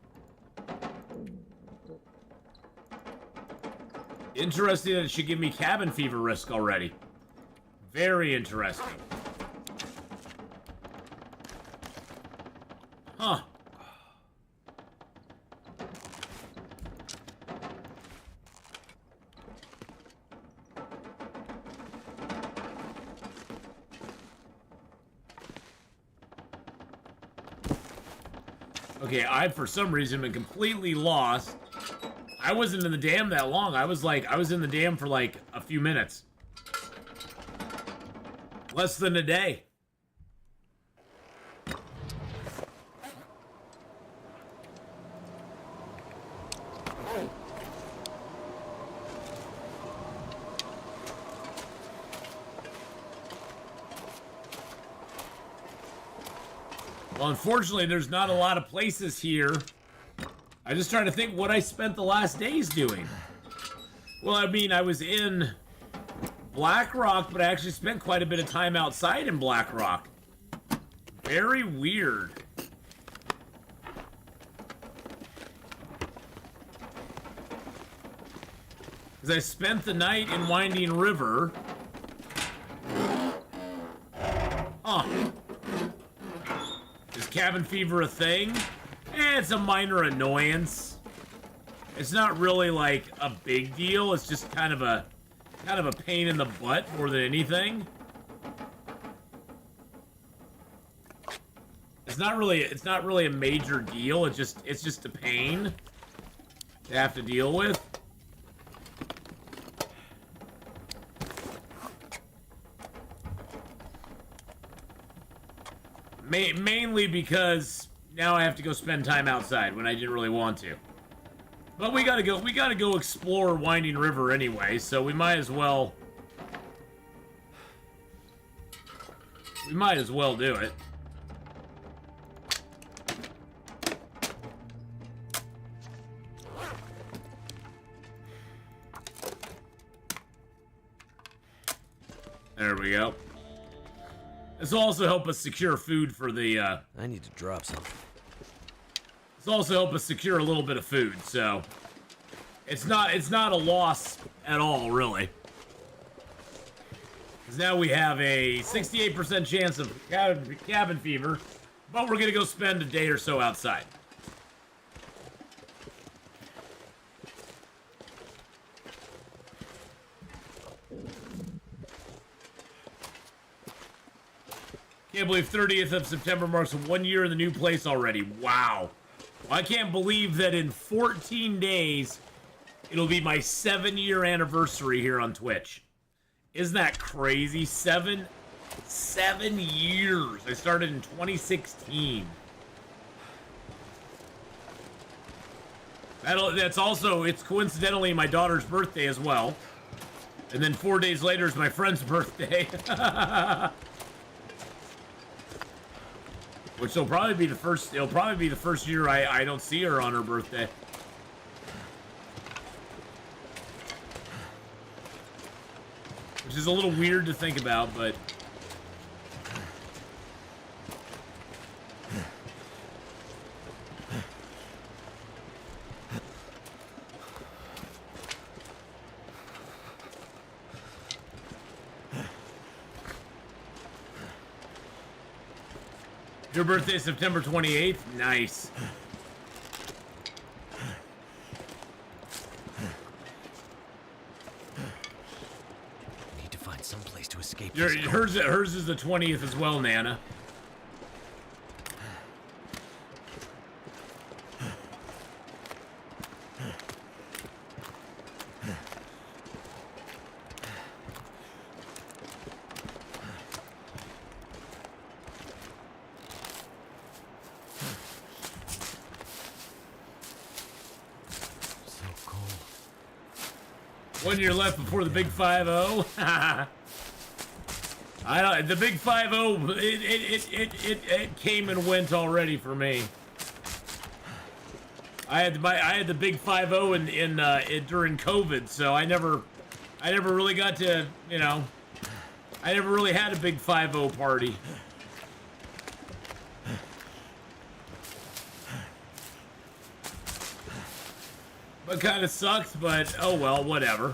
Interesting that it should give me cabin fever risk already. Very interesting. Huh. Okay, I, for some reason, been completely lost. I wasn't in the dam that long. I was in the dam for like a few minutes. Less than a day. Well, unfortunately, there's not a lot of places here. I just trying to think what I spent the last days doing. Well, I mean, I was in Black Rock, but I actually spent quite a bit of time outside in Black Rock. Very weird. Because I spent the night in Winding River. Huh. Is cabin fever a thing? It's a minor annoyance. It's not really like a big deal. It's just kind of a pain in the butt more than anything. It's not really a major deal. It's just a pain to have to deal with. Mainly because now I have to go spend time outside when I didn't really want to. But we gotta go explore Winding River anyway, so we might as well do it. There we go. This will also help us secure food for the, I need to drop something. This will also help us secure a little bit of food, so... It's not a loss at all, really. Because now we have a 68% chance of cabin fever, but we're gonna go spend a day or so outside. Can't believe 30th of September marks 1 year in the new place already. Wow. Well, I can't believe that in 14 days, it'll be my 7-year anniversary here on Twitch. Isn't that crazy? 7 years. I started in 2016. That's also, it's coincidentally my daughter's birthday as well. And then 4 days later is my friend's birthday. Which will probably be the first, it'll probably be the first year I don't see her on her birthday. Which is a little weird to think about, but... Your birthday is September 28th? Nice. I need to find some place to escape. Hers is the 20th as well, Nana. 1 year left before the big 5-0. I don't. The big 5-0. It came and went already for me. I had the big 5-0 in during COVID, so I never really got to, you know, I never really had a big 5-0 party. But kind of sucked, but oh well, whatever.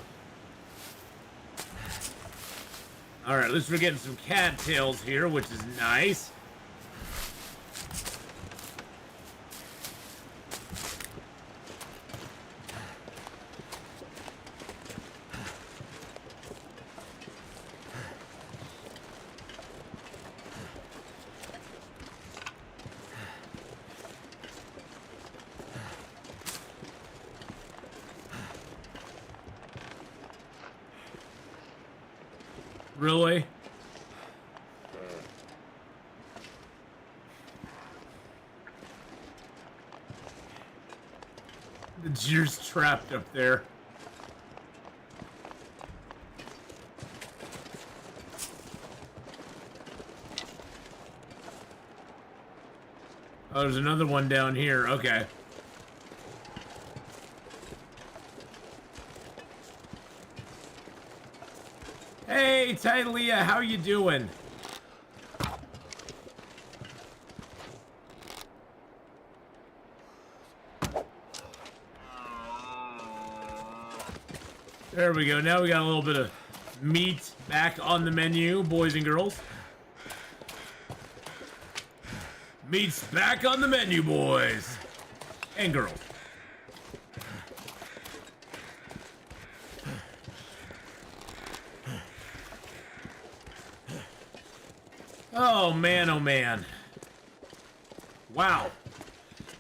Alright, at least we're getting some cattails here, which is nice. Really? The deer's trapped up there. Oh, there's another one down here. Okay. Hey, Tylia, how you doing? There we go. Now we got a little bit of meat back on the menu, boys and girls. Meat's back on the menu, boys and girls. Oh man, oh man. Wow.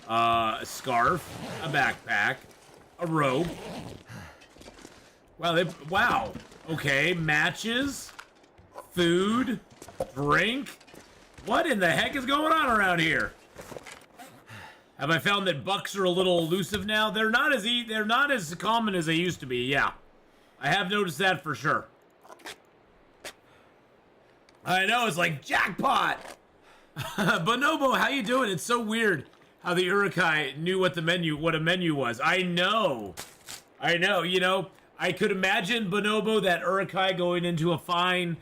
A scarf, a backpack, a robe. Wow, wow. Okay, matches, food, drink. What in the heck is going on around here? Have I found that bucks are a little elusive now? They're not as common as they used to be. Yeah. I have noticed that for sure. I know, it's like jackpot. Bonobo, how you doing? It's so weird how the Urukai knew what a menu was. I know, you know, I could imagine, Bonobo, that Urukai going into a fine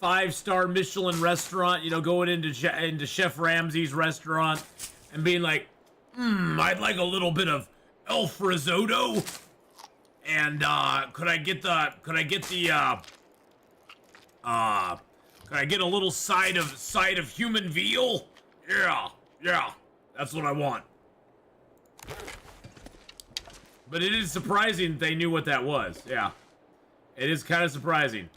5-star Michelin restaurant, you know, going into Chef Ramsay's restaurant and being like, I'd like a little bit of elf risotto. And could I get a little side of human veal? Yeah, that's what I want. But it is surprising they knew what that was. Yeah, it is kind of surprising.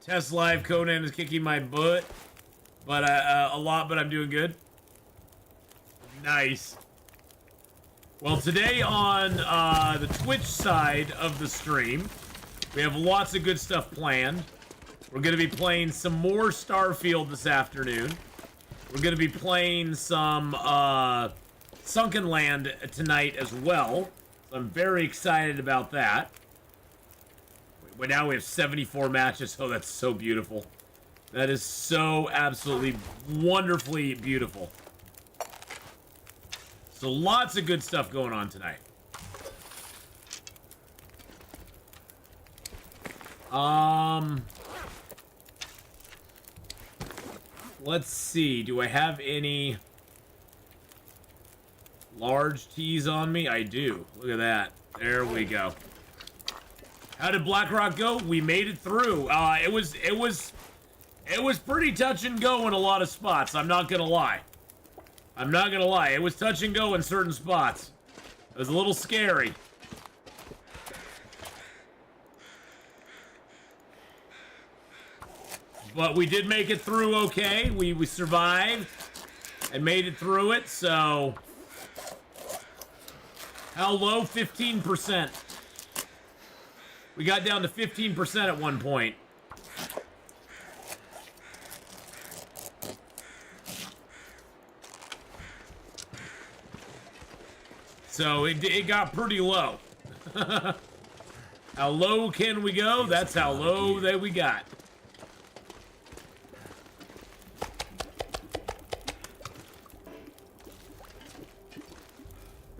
Test live, Conan is kicking my butt, but a lot, but I'm doing good. Nice. Well, today on the Twitch side of the stream, we have lots of good stuff planned. We're going to be playing some more Starfield this afternoon. We're going to be playing some Sunken Land tonight as well. So I'm very excited about that. But now we have 74 matches. Oh, that's so beautiful. That is so absolutely wonderfully beautiful. So lots of good stuff going on tonight. Let's see. Do I have any large teas on me? I do. Look at that. There we go. How did Blackrock go? We made it through. It was pretty touch and go in a lot of spots. I'm not gonna lie. It was touch and go in certain spots. It was a little scary. But we did make it through okay. We survived and made it through it, so... How low? 15%. We got down to 15% at one point. So it got pretty low. How low can we go? That's how low that we got.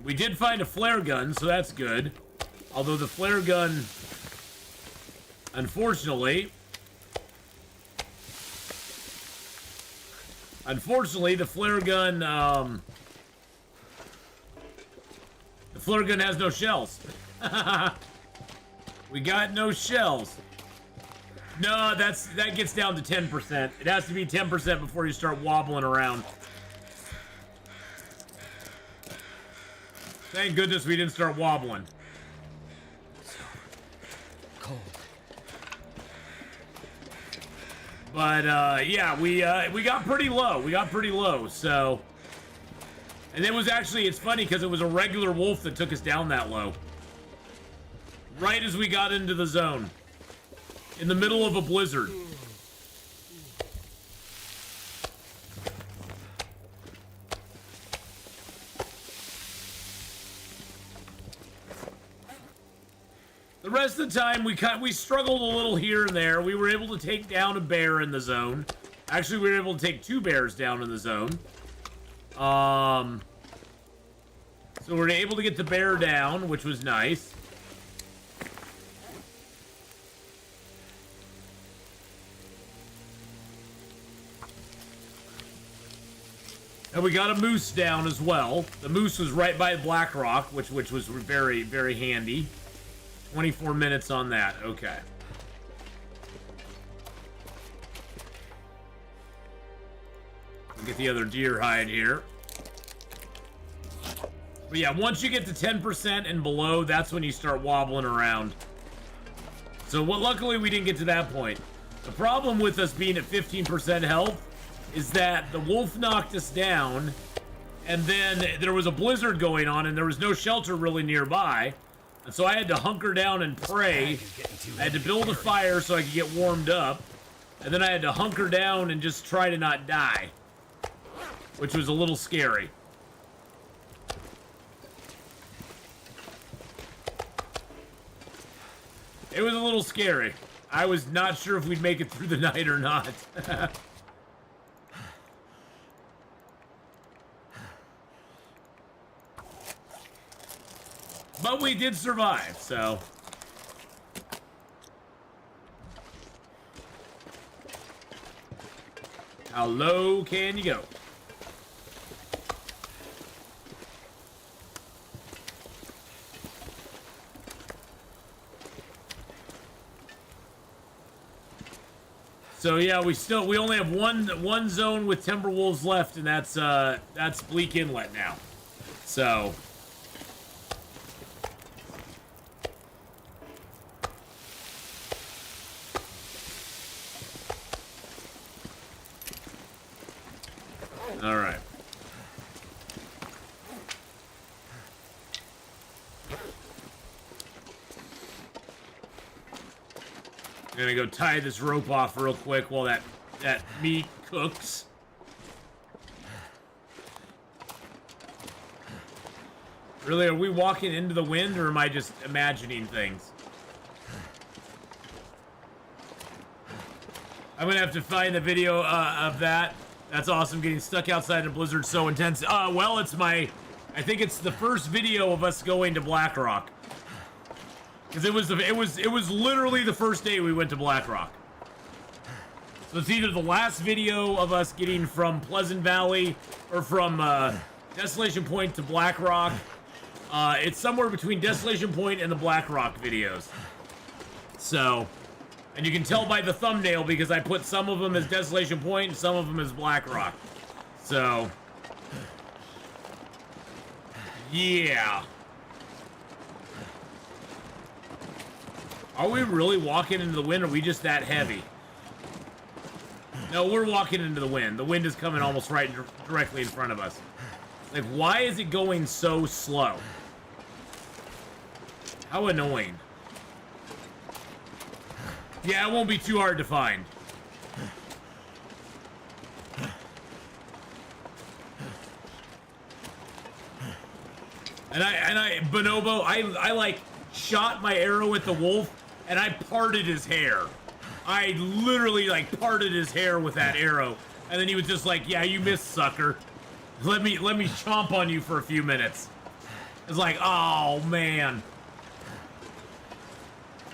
We did find a flare gun, so that's good. Although the flare gun, unfortunately, the flare gun, has no shells. We got no shells. No, that gets down to 10%. It has to be 10% before you start wobbling around. Thank goodness we didn't start wobbling. So cold. But yeah, we got pretty low. We got pretty low. So, and it was actually, it's funny because it was a regular wolf that took us down that low. Right as we got into the zone, in the middle of a blizzard. The rest of the time, we struggled a little here and there. We were able to take down a bear in the zone. Actually, we were able to take 2 bears down in the zone. So we were able to get the bear down, which was nice. And we got a moose down as well. The moose was right by Black Rock, which was very, very handy. 24 minutes on that. Okay. We'll get the other deer hide here. But yeah, once you get to 10% and below, that's when you start wobbling around. So luckily we didn't get to that point. The problem with us being at 15% health is that the wolf knocked us down, and then there was a blizzard going on, and there was no shelter really nearby. And so I had to hunker down and pray. I had to build a fire so I could get warmed up. And then I had to hunker down and just try to not die, which was a little scary. It was a little scary. I was not sure if we'd make it through the night or not. But we did survive, so. How low can you go? So yeah, we only have one zone with timber wolves left, and that's Bleak Inlet now. So. All right. I'm gonna go tie this rope off real quick while that meat cooks. Really, are we walking into the wind, or am I just imagining things? I'm gonna have to find the video of that. That's awesome, getting stuck outside in a blizzard so intense. Well, I think it's the first video of us going to Black Rock. Because it was literally the first day we went to Black Rock. So it's either the last video of us getting from Pleasant Valley or from Desolation Point to Black Rock. It's somewhere between Desolation Point and the Black Rock videos. So, and you can tell by the thumbnail because I put some of them as Desolation Point and some of them as Black Rock. So, yeah. Are we really walking into the wind, or are we just that heavy? No, we're walking into the wind. The wind is coming almost right directly in front of us. Like, why is it going so slow? How annoying. Yeah, it won't be too hard to find. Bonobo, I like shot my arrow at the wolf and I parted his hair. I literally like parted his hair with that arrow. And then he was just like, yeah, you missed, sucker. Let me chomp on you for a few minutes. It's like, oh man.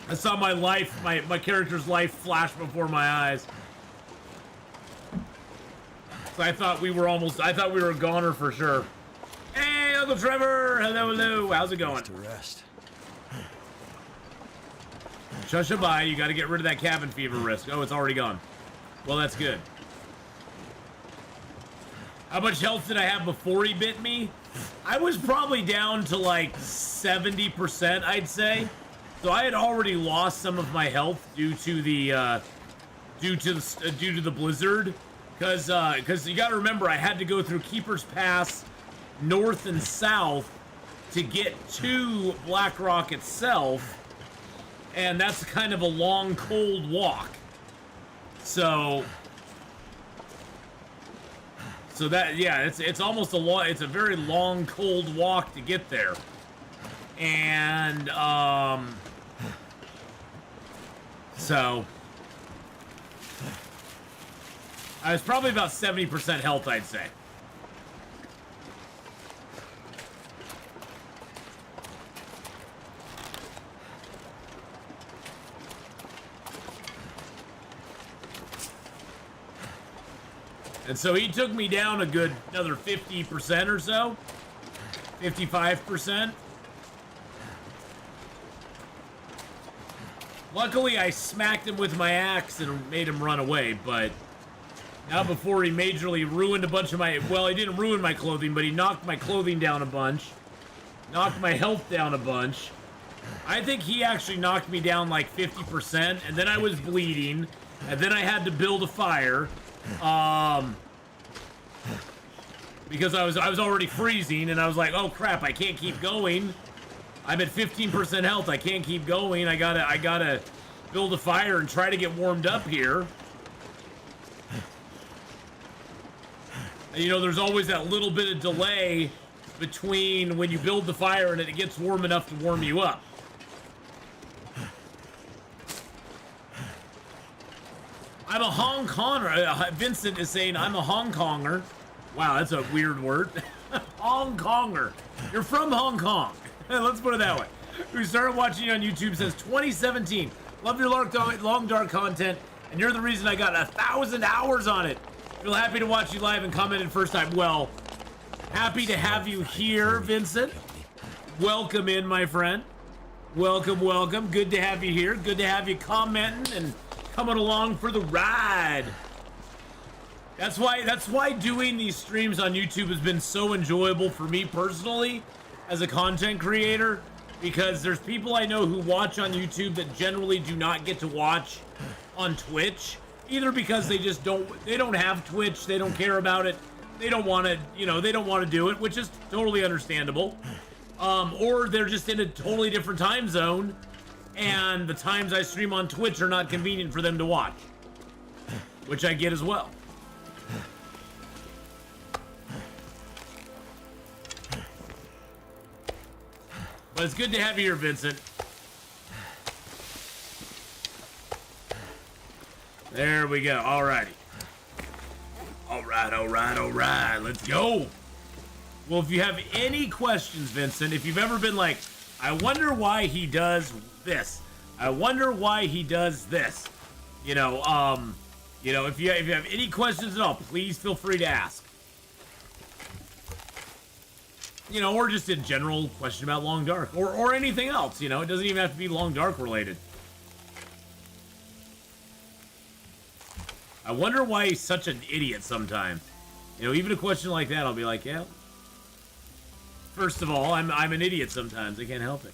I saw my life, my character's life flash before my eyes. So I thought we were a goner for sure. Hey, Uncle Trevor! Hello. How's it going? To rest. Shushabai, you gotta get rid of that cabin fever risk. Oh, it's already gone. Well, that's good. How much health did I have before he bit me? I was probably down to like 70%, I'd say. So I had already lost some of my health due to the blizzard, because you got to remember I had to go through Keeper's Pass, north and south, to get to Blackrock itself, and that's kind of a long, cold walk. So that, yeah, it's almost it's a very long, cold walk to get there, and so I was probably about 70% health, I'd say. And so he took me down a good another 50% or so. 55%. Luckily, I smacked him with my axe and made him run away, but not before he majorly ruined a bunch of my... Well, he didn't ruin my clothing, but he knocked my clothing down a bunch. Knocked my health down a bunch. I think he actually knocked me down like 50%, and then I was bleeding, and then I had to build a fire. Because I was already freezing, and I was like, oh crap, I can't keep going. I'm at 15% health. I can't keep going. I gotta build a fire and try to get warmed up here. And, you know, there's always that little bit of delay between when you build the fire and it gets warm enough to warm you up. I'm a Hong Konger. Vincent is saying I'm a Hong Konger. Wow, that's a weird word. Hong Konger. You're from Hong Kong. Let's put it that way. We started watching you on YouTube since 2017. Love your long dark content, and you're the reason I got 1,000 hours on it. Feel happy to watch you live and commented first time. Well, happy to have you here, Vincent. Welcome in, my friend. Welcome, welcome. Good to have you here. Good to have you commenting and coming along for the ride. That's why doing these streams on YouTube has been so enjoyable for me personally as a content creator, because there's people I know who watch on YouTube that generally do not get to watch on Twitch, either because they don't have Twitch, they don't care about it, they don't want to, they don't want to do it, which is totally understandable, or they're just in a totally different time zone and the times I stream on Twitch are not convenient for them to watch, which I get as well. But it's good to have you here, Vincent. There we go. Alrighty. Alright. Let's go. Well, if you have any questions, Vincent, if you've ever been like, I wonder why he does this. I wonder why he does this. If you have any questions at all, please feel free to ask. Or just a general question about Long Dark, or anything else, it doesn't even have to be Long Dark related. I wonder why he's such an idiot sometimes. Even a question like that, I'll be like, yeah. First of all, I'm an idiot sometimes. I can't help it.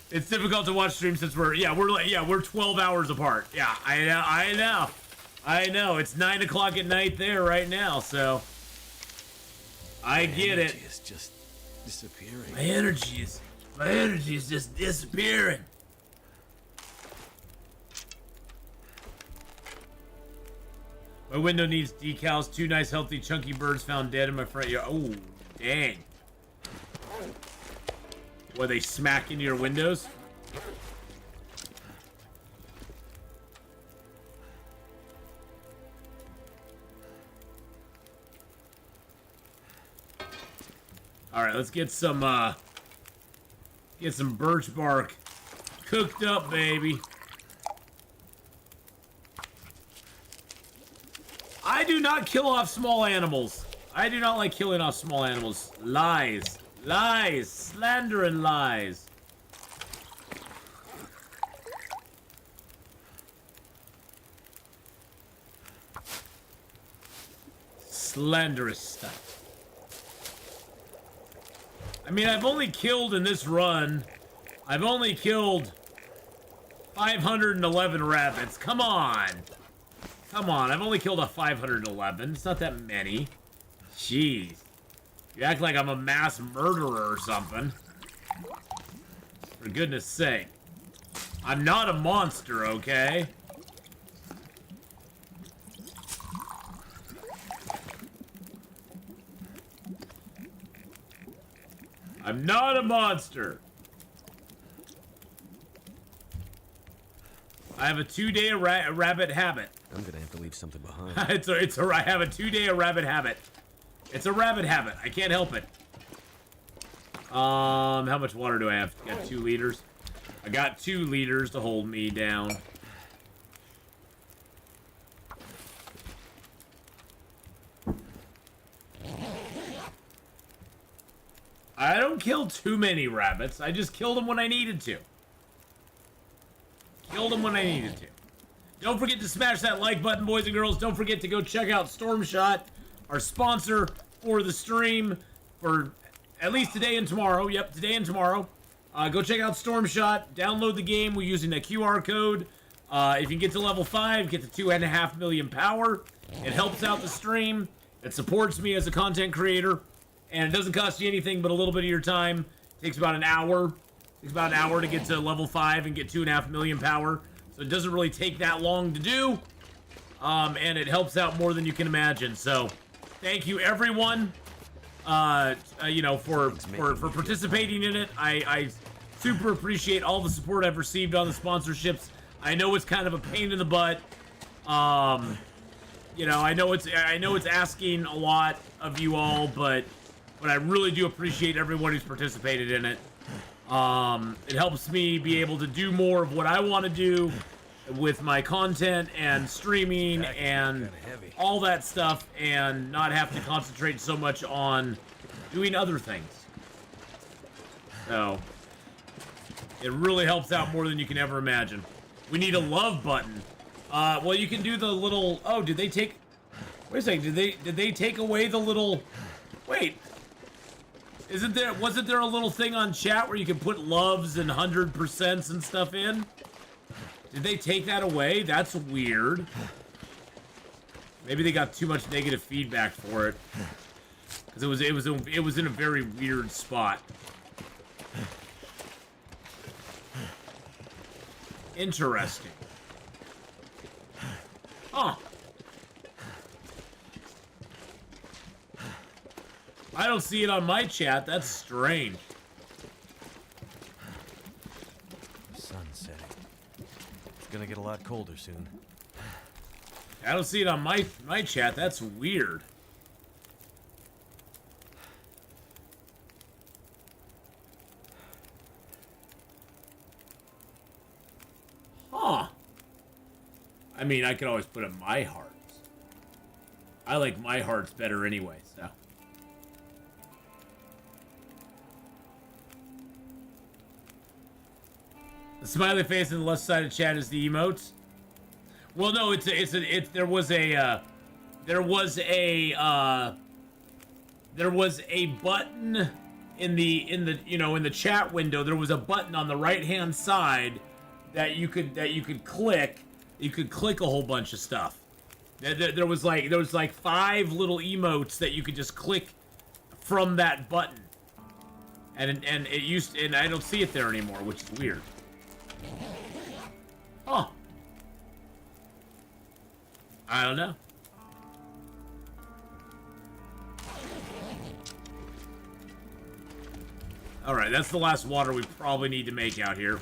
It's difficult to watch streams since we're 12 hours apart. Yeah, I know. It's 9 o'clock at night there right now, so I get it. It's just disappearing. My energy is just disappearing. My window needs decals. 2 nice, healthy, chunky birds found dead in my front yard. Oh, dang. Where they smack into your windows? Alright, let's get some birch bark cooked up, baby. I do not kill off small animals. I do not like killing off small animals. Lies. Lies. Slander and lies. Slanderous stuff. I mean, I've only killed in this run, I've only killed 511 rabbits. Come on. Come on, I've only killed a 511. It's not that many. Jeez. You act like I'm a mass murderer or something. For goodness sake. I'm not a monster, okay? I'm not a monster. I have a 2-day rabbit habit. I'm gonna have to leave something behind. I have a 2-day rabbit habit. It's a rabbit habit. I can't help it. How much water do I have? Got 2 liters. I got 2 liters to hold me down. I don't kill too many rabbits. I just killed them when I needed to. Killed them when I needed to. Don't forget to smash that like button, boys and girls. Don't forget to go check out Stormshot, our sponsor for the stream for at least today and tomorrow. Yep, today and tomorrow. Go check out Stormshot. Download the game. We're using a QR code. If you get to level 5, get to 2.5 million power. It helps out the stream. It supports me as a content creator. And it doesn't cost you anything but a little bit of your time. It takes about an hour. It takes about an hour to get to level 5 and get 2.5 million power. So it doesn't really take that long to do. And it helps out more than you can imagine. So thank you everyone, you know, for participating in it. I super appreciate all the support I've received on the sponsorships. I know it's kind of a pain in the butt. You know, I know it's asking a lot of you all, but I really do appreciate everyone who's participated in it. It helps me be able to do more of what I want to do with my content and streaming and all that stuff, and not have to concentrate so much on doing other things. So it really helps out more than you can ever imagine. We need a love button. Well, you can do the little. Oh, did they take? Wait a second. Did they take away the little? Wait. Wasn't there a little thing on chat where you can put loves and 100% and stuff in? Did they take that away? That's weird. Maybe they got too much negative feedback for it. Because it was in a very weird spot. Interesting. Huh. I don't see it on my chat. That's strange. Sun's setting. It's gonna get a lot colder soon. I don't see it on my chat. That's weird. Huh. I mean, I could always put in my hearts. I like my hearts better anyway, so. The smiley face on the left side of chat is the emotes. Well, no, there was a button in the chat window. There was a button on the right hand side that you could click. You could click a whole bunch of stuff. There was like 5 little emotes that you could just click from that button, and I don't see it there anymore, which is weird. Huh. I don't know. Alright, that's the last water we probably need to make out here.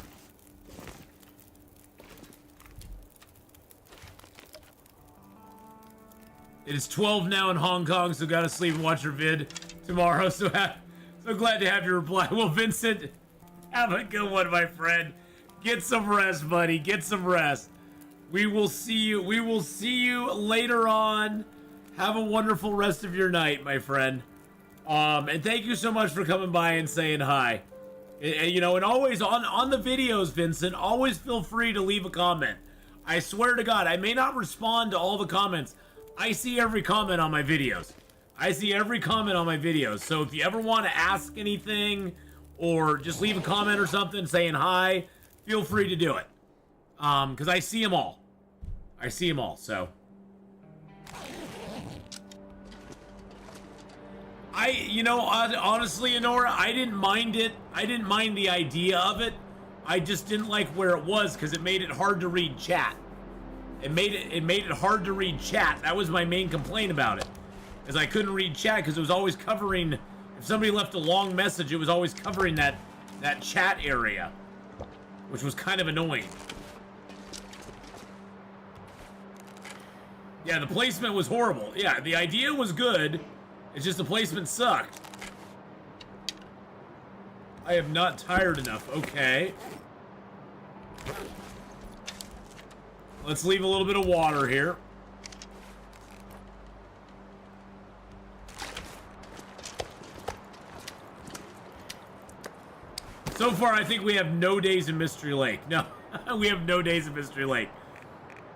It is 12 now in Hong Kong, so gotta sleep and watch your vid tomorrow. So glad to have your reply. Well, Vincent, have a good one, my friend. Get some rest, buddy. Get some rest. We will see you. We will see you later on. Have a wonderful rest of your night, my friend. And thank you so much for coming by and saying hi. And, you know, and always on the videos, Vincent, always feel free to leave a comment. I swear to God, I may not respond to all the comments. I see every comment on my videos. I see every comment on my videos. So if you ever want to ask anything or just leave a comment or something saying hi, feel free to do it. Because I see them all. I see them all, so. You know, honestly, Honora, I didn't mind it. I didn't mind the idea of it. I just didn't like where it was because it made it hard to read chat. It made it hard to read chat. That was my main complaint about it. Is I couldn't read chat because it was always covering, if somebody left a long message, it was always covering that chat area, which was kind of annoying. Yeah, the placement was horrible. Yeah, the idea was good. It's just the placement sucked. I am not tired enough. Okay. Let's leave a little bit of water here. So far, I think we have no days in Mystery Lake. No, we have no days in Mystery Lake.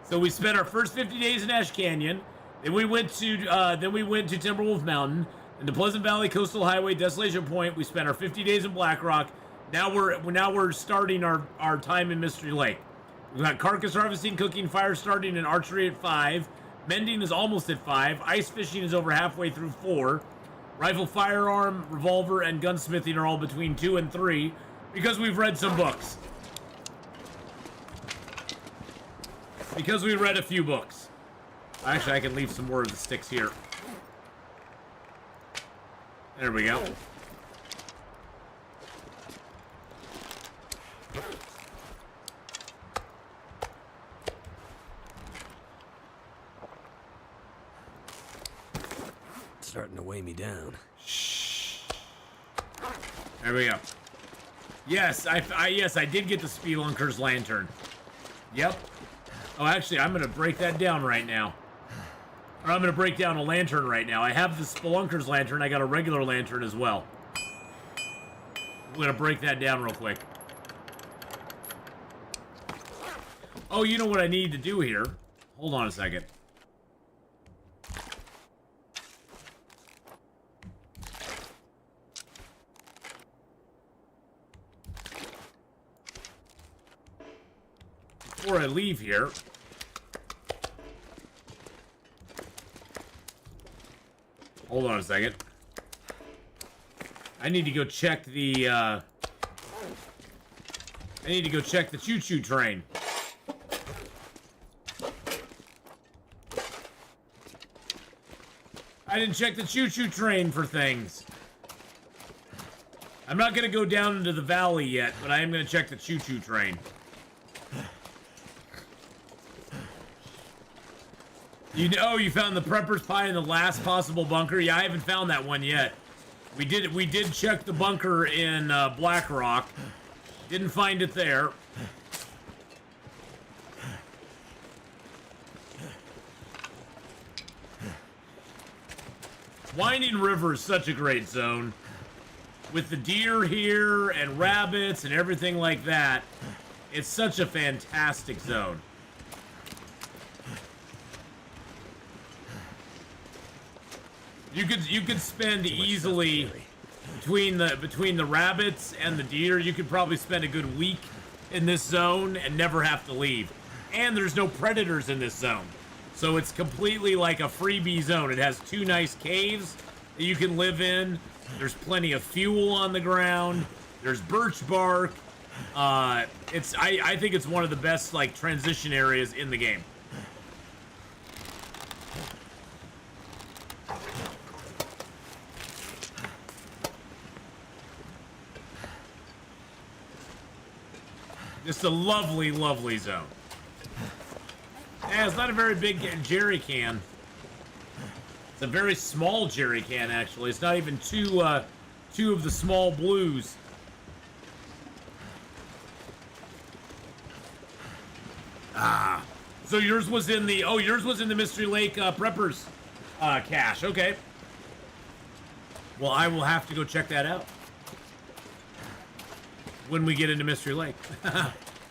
So we spent our first 50 days in Ash Canyon. Then we went to Timberwolf Mountain, and the Pleasant Valley Coastal Highway, Desolation Point. We spent our 50 days in Black Rock. Now we're starting our time in Mystery Lake. We've got carcass harvesting, cooking, fire starting, and archery at 5. Mending is almost at 5. Ice fishing is over halfway through 4. Rifle, firearm, revolver, and gunsmithing are all between 2 and 3 because we've read some books. Because we read a few books. Actually, I can leave some more of the sticks here. There we go. Starting to weigh me down. Shh. There we go. Yes, I did get the Spelunker's lantern. Yep. Oh, actually, I'm gonna break that down right now. Or I'm gonna break down a lantern right now. I have the Spelunker's lantern. I got a regular lantern as well. I'm gonna break that down real quick. Oh, you know what I need to do here? Hold on a second. Before I leave here, hold on a second. I need to go check the I need to go check the choo-choo train. I didn't check the choo-choo train for things. I'm not gonna go down into the valley yet, but I am gonna check the choo-choo train. You found the prepper's pie in the last possible bunker? Yeah, I haven't found that one yet. We did check the bunker in Black Rock. Didn't find it there. Winding River is such a great zone. With the deer here and rabbits and everything like that, it's such a fantastic zone. You could spend easily between the rabbits and the deer, you could probably spend a good week in this zone and never have to leave. And there's no predators in this zone. So it's completely like a freebie zone. It has 2 nice caves that you can live in. There's plenty of fuel on the ground. There's birch bark. I think it's one of the best like transition areas in the game. Just a lovely, lovely zone. Yeah, it's not a very big jerry can. It's a very small jerry can, actually. It's not even two of the small blues. Ah. So yours was in the... Oh, yours was in the Mystery Lake Preppers cache. Okay. Well, I will have to go check that out when we get into Mystery Lake.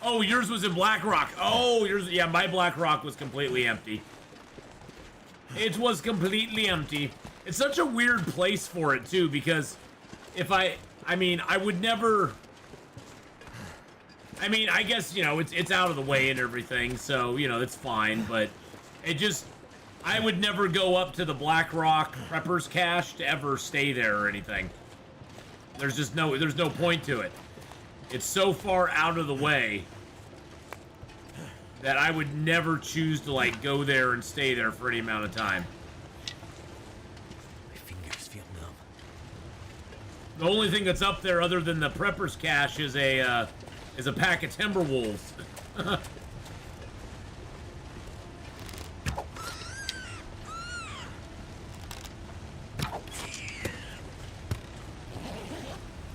Oh, yours was in Black Rock. Oh, yours... Yeah, my Black Rock was completely empty. It was completely empty. It's such a weird place for it, too, because if I mean, I would never... I mean, I guess, you know, it's out of the way and everything, so, you know, it's fine, but it just... I would never go up to the Black Rock Preppers cache to ever stay there or anything. There's no point to it. It's so far out of the way that I would never choose to, like, go there and stay there for any amount of time. My fingers feel numb. The only thing that's up there other than the Preppers cache is a pack of Timberwolves.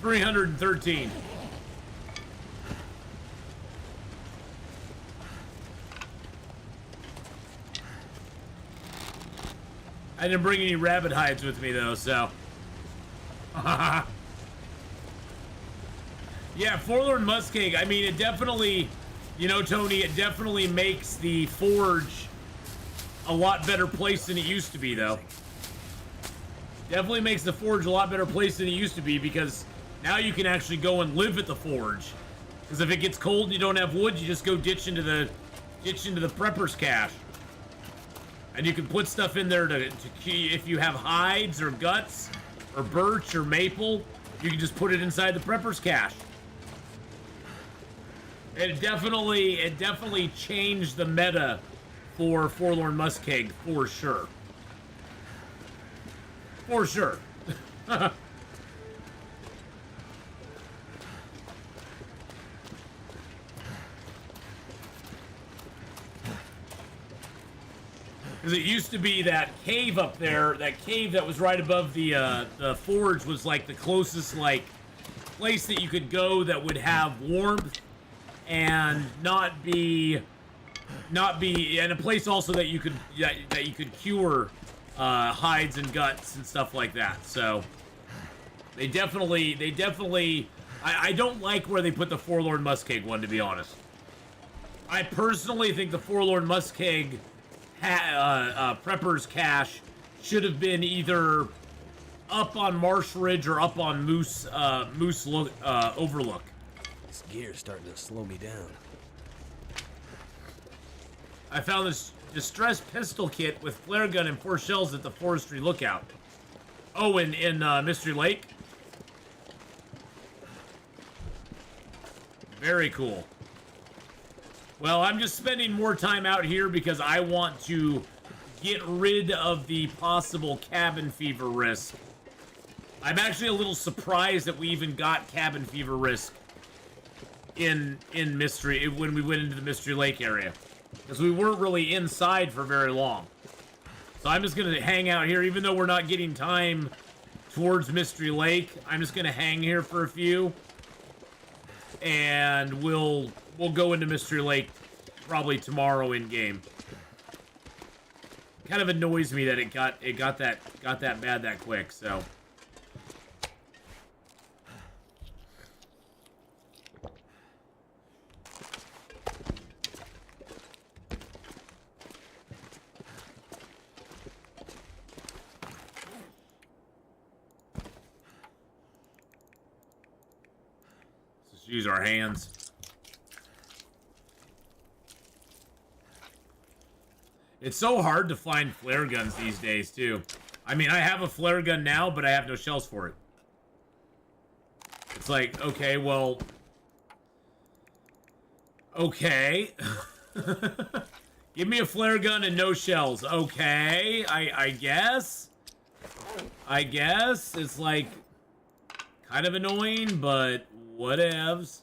313. I didn't bring any rabbit hides with me, though, so... Yeah, Forlorn Muskeg, I mean, it definitely... You know, Tony, it definitely makes the Forge a lot better place than it used to be, though. Definitely makes the Forge a lot better place than it used to be, because now you can actually go and live at the Forge. Because if it gets cold and you don't have wood, you just go ditch into the Prepper's cache. And you can put stuff in there to if you have hides or guts or birch or maple, you can just put it inside the Prepper's cache. It definitely changed the meta for Forlorn Muskeg for sure. For sure. Because it used to be that cave up there, that cave that was right above the forge was like the closest like place that you could go that would have warmth and not be and a place also that you could cure hides and guts and stuff like that. So they definitely I don't like where they put the Forlorn Muskeg one, to be honest. I personally think the Forlorn Muskeg Prepper's cache should have been either up on Marsh Ridge or up on Moose Overlook. This gear's starting to slow me down. I found this distressed pistol kit with flare gun and 4 shells at the forestry lookout. Oh, in Mystery Lake? Very cool. Well, I'm just spending more time out here because I want to get rid of the possible cabin fever risk. I'm actually a little surprised that we even got cabin fever risk in Mystery when we went into the Mystery Lake area, because we weren't really inside for very long. So I'm just gonna hang out here, even though we're not getting time towards Mystery Lake. I'm just gonna hang here for a few, and we'll go into Mystery Lake probably tomorrow in game. Kind of annoys me that it got that bad that quick. So. Let's use our hands. It's so hard to find flare guns these days, too. I mean, I have a flare gun now, but I have no shells for it. It's like, okay, well... Okay. Give me a flare gun and no shells. Okay, I guess. I guess. It's like... kind of annoying, but whatevs.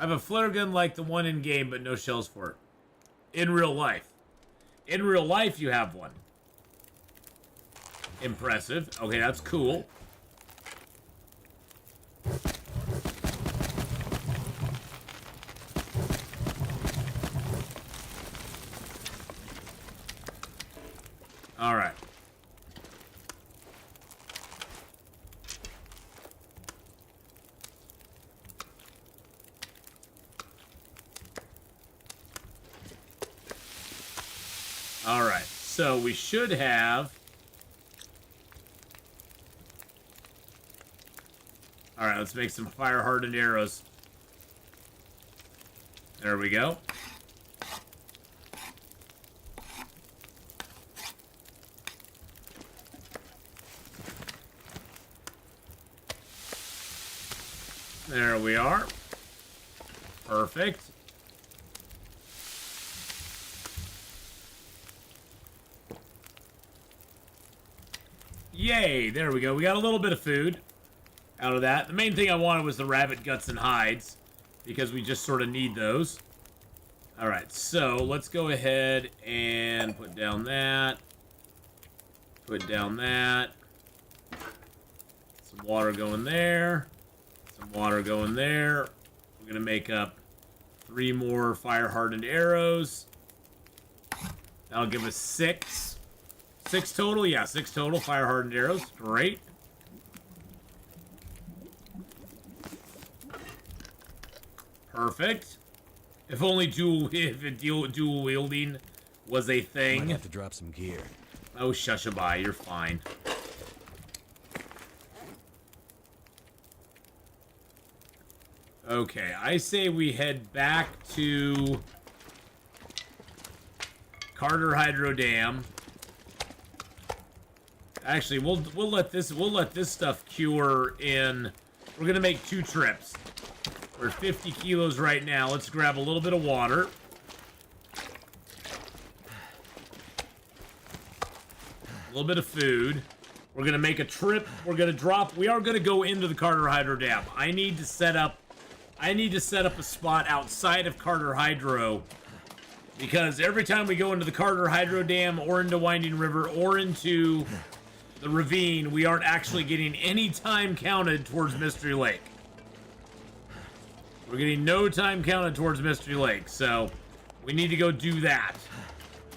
I have a flare gun like the one in game, but no shells for it. In real life. In real life, you have one. Impressive. Okay, that's cool. All right. All right. So we should have... All right, let's make some fire-hardened arrows. There we go. There we are. Perfect. Yay, there we go. We got a little bit of food out of that. The main thing I wanted was the rabbit guts and hides, because we just sort of need those. Alright, so let's go ahead and put down that. Put down that. Some water going there. Some water going there. We're going to make up 3 more fire-hardened arrows. That'll give us 6. 6 total? Yeah, 6 total fire-hardened arrows. Great. Perfect. If only dual wielding was a thing. Might have to drop some gear. Oh, shushaby, you're fine. Okay, I say we head back to Carter Hydro Dam. Actually, we'll let this stuff cure in. We're gonna make 2 trips. We're 50 kilos right now. Let's grab a little bit of water. A little bit of food. We're gonna make a trip. We're gonna drop. We are gonna go into the Carter Hydro Dam. I need to set up a spot outside of Carter Hydro, because every time we go into the Carter Hydro Dam or into Winding River or into the ravine, we aren't actually getting any time counted towards Mystery Lake. We're getting no time counted towards Mystery Lake, so we need to go do that.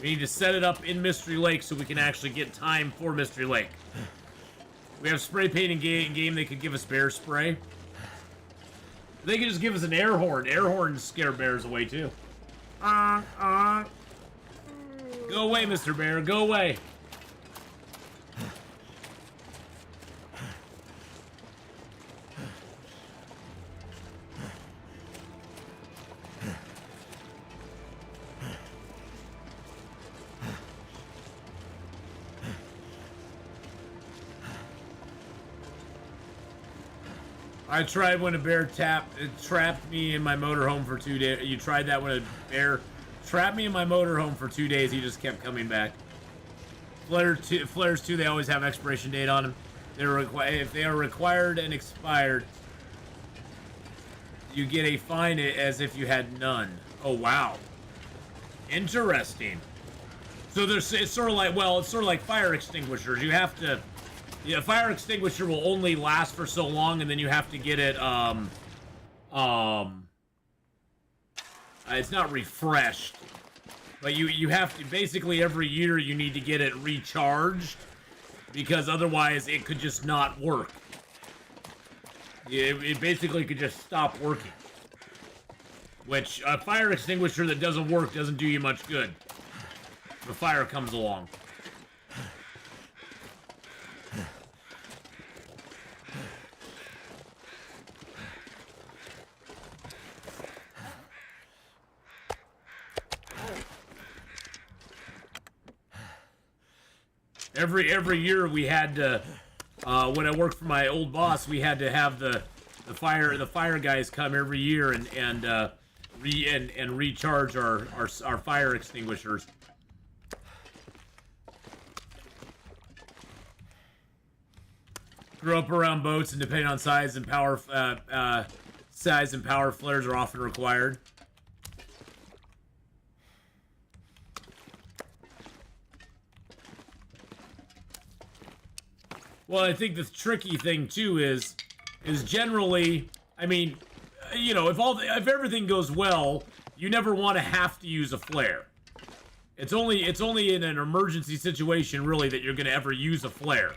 We need to set it up in Mystery Lake so we can actually get time for Mystery Lake. We have spray paint in game. They could give us bear spray. They could just give us an air horn. Air horns scare bears away, too. Go away, Mr. Bear. Go away. I tried when a bear trapped me in my motorhome for 2 days. You tried that when a bear trapped me in my motorhome for 2 days. He just kept coming back. Flares too. They always have expiration date on them. If they are required and expired, you get a fine as if you had none. Oh wow, interesting. So it's sort of like fire extinguishers. You have to. Yeah, fire extinguisher will only last for so long, and then you have to get it, it's not refreshed, but you have to, basically every year you need to get it recharged, because otherwise it could just not work. It basically could just stop working. Which, a fire extinguisher that doesn't work doesn't do you much good. The fire comes along. Every year we had to, when I worked for my old boss, we had to have the fire guys come every year and recharge our fire extinguishers. Grew up around boats, and depending on size and power, size and power flares are often required. Well, I think the tricky thing too is generally, I mean, you know, if everything goes well, you never want to have to use a flare. It's only in an emergency situation really that you're going to ever use a flare.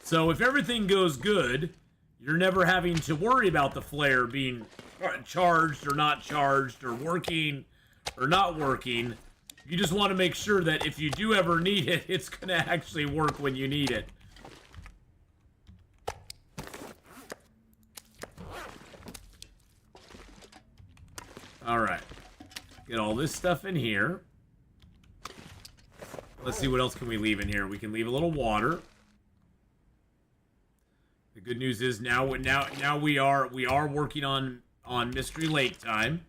So if everything goes good, you're never having to worry about the flare being charged or not charged or working or not working. You just want to make sure that if you do ever need it, it's going to actually work when you need it. Alright. Get all this stuff in here. Let's see what else can we leave in here. We can leave a little water. The good news is now we are working on Mystery Lake time.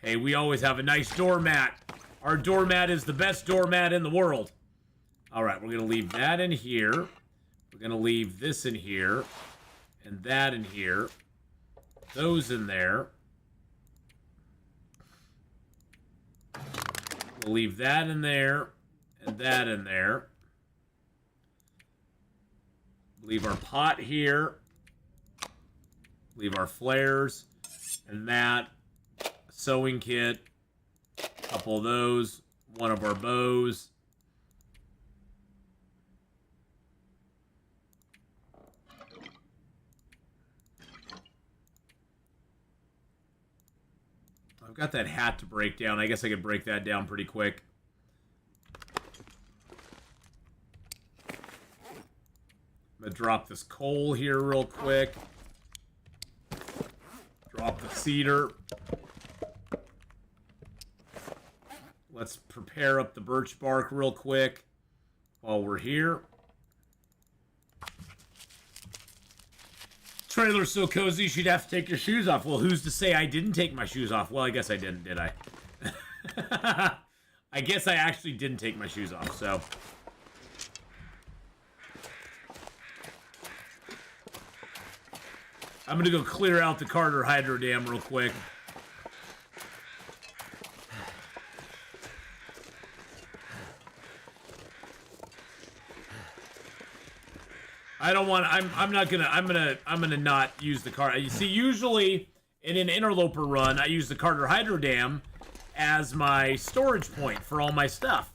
Hey, we always have a nice doormat. Our doormat is the best doormat in the world. Alright, we're gonna leave that in here. We're gonna leave this in here. And that in here. Those in there. We'll leave that in there. And that in there. Leave our pot here. Leave our flares. And that. A sewing kit. A couple of those. One of our bows. I've got that hat to break down. I guess I could break that down pretty quick. I'm gonna drop this coal here real quick. Drop the cedar. Let's prepare up the birch bark real quick while we're here. Trailer's so cozy, you'd have to take your shoes off. Well, who's to say I didn't take my shoes off? Well, I guess I didn't, did I? I guess I actually didn't take my shoes off, so. I'm gonna go clear out the Carter Hydro Dam real quick. I don't want. I'm gonna not use the car. You see, usually in an interloper run, I use the Carter Hydro Dam as my storage point for all my stuff,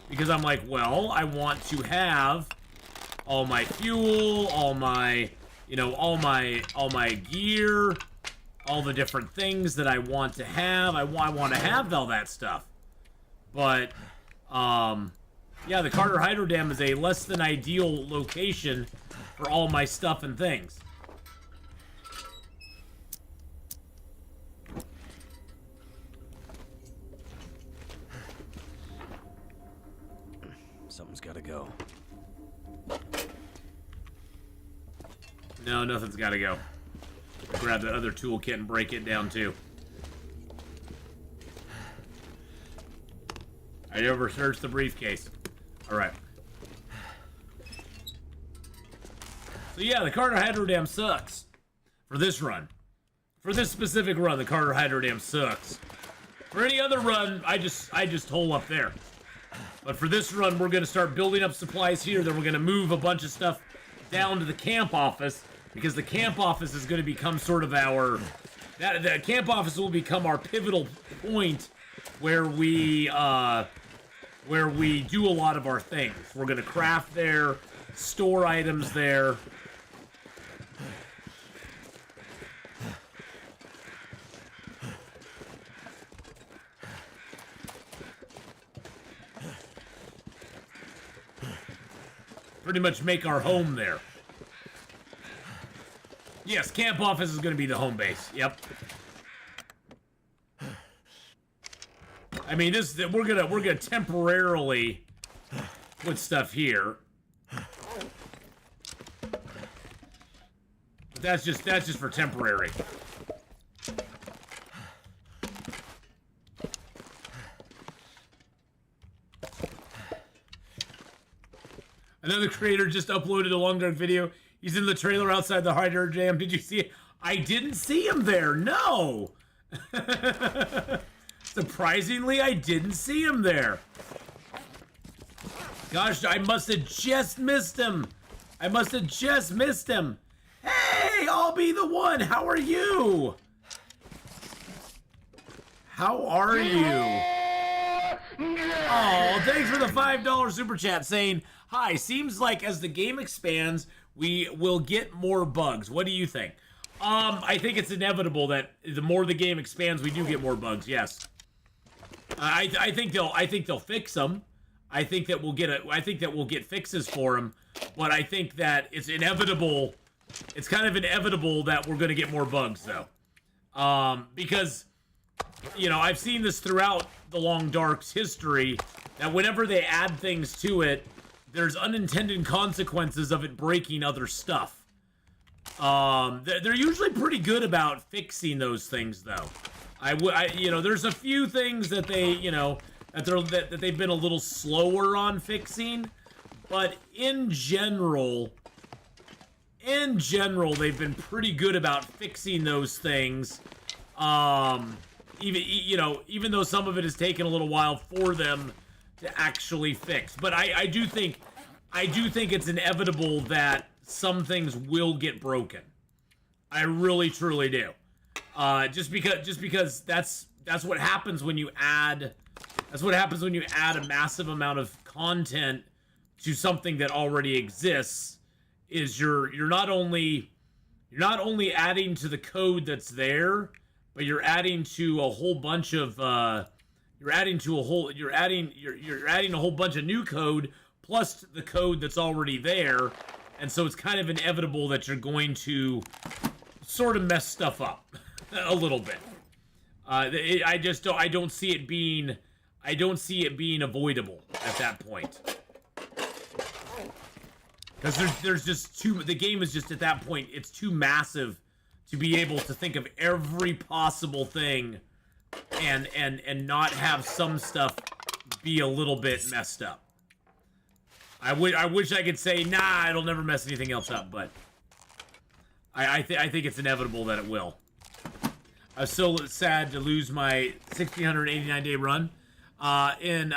because I'm like, well, I want to have all my fuel, all my, you know, all my gear, all the different things that I want to have. I want to have all that stuff, but yeah, the Carter Hydro Dam is a less than ideal location for all my stuff and things. Something's gotta go. No, nothing's gotta go. Grab that other toolkit and break it down too. I never searched the briefcase. Alright. So yeah, the Carter Hydro Dam sucks. For this run. For this specific run, the Carter Hydro Dam sucks. For any other run, I just hole up there. But for this run, we're gonna start building up supplies here, then we're gonna move a bunch of stuff down to the camp office, because the camp office is gonna become sort of our... the camp office will become our pivotal point where we do a lot of our things. We're gonna craft there, store items there. Pretty much make our home there. Yes, camp office is going to be the home base. Yep. I mean, we're gonna temporarily put stuff here. But that's just for temporary. Another creator just uploaded a Long Dark video. He's in the trailer outside the Hyder Jam. Did you see it? I didn't see him there. No. Surprisingly, I didn't see him there. Gosh, I must have just missed him. I must have just missed him. Hey, I'll be the one. How are you? How are you? Oh, thanks for the $5 super chat saying, hi, seems like as the game expands, we will get more bugs. What do you think? I think it's inevitable that the more the game expands, we do get more bugs. Yes. I think they'll fix them. I think that we'll get fixes for them, but I think that it's inevitable. It's kind of inevitable that we're going to get more bugs though. Because you know, I've seen this throughout the Long Dark's history that whenever they add things to it, there's unintended consequences of it breaking other stuff. They're usually pretty good about fixing those things, though. You know, there's a few things that they, you know, that they've been a little slower on fixing, but in general, they've been pretty good about fixing those things. Even though some of it has taken a little while for them to actually fix, but I do think it's inevitable that some things will get broken. I really truly do. Just because that's what happens when you add a massive amount of content to something that already exists. Is you're not only adding to the code that's there, but you're adding to a whole bunch of you're adding a whole bunch of new code plus the code that's already there, and so it's kind of inevitable that you're going to sort of mess stuff up a little bit. I don't see it being avoidable at that point. Because there's just the game is just at that point, it's too massive to be able to think of every possible thing and not have some stuff be a little bit messed up. I wish I could say, nah, it'll never mess anything else up, but I think it's inevitable that it will. I was so sad to lose my 1,689-day run. In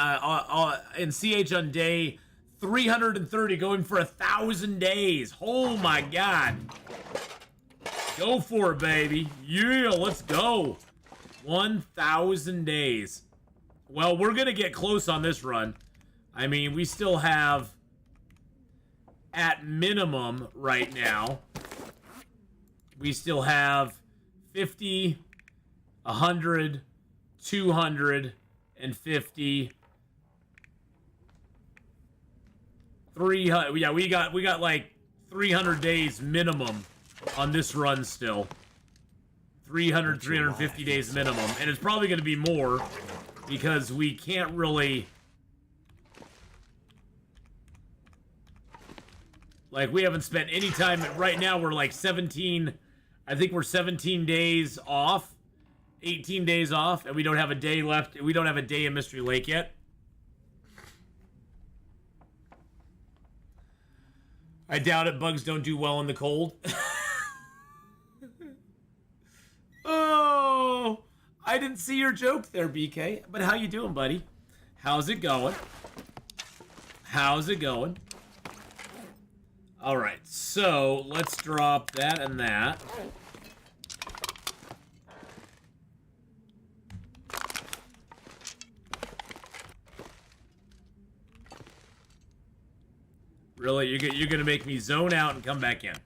CH on day 330, going for 1,000 days. Oh my God. Go for it, baby. Yeah, let's go. 1,000 days. Well, we're going to get close on this run. I mean, we still have, at minimum right now, we still have 50, 100, 250, 300. Yeah, we got like 300 days minimum on this run still. 300, 350 days minimum. And it's probably going to be more because we can't really... Like, we haven't spent any time... Right now, we're like 17... I think we're 17 days off. 18 days off. And we don't have a day left. We don't have a day in Mystery Lake yet. I doubt it. Bugs don't do well in the cold. Oh, I didn't see your joke there, BK. But how you doing, buddy? How's it going? How's it going? All right, so let's drop that and that. Really, you're gonna make me zone out and come back in.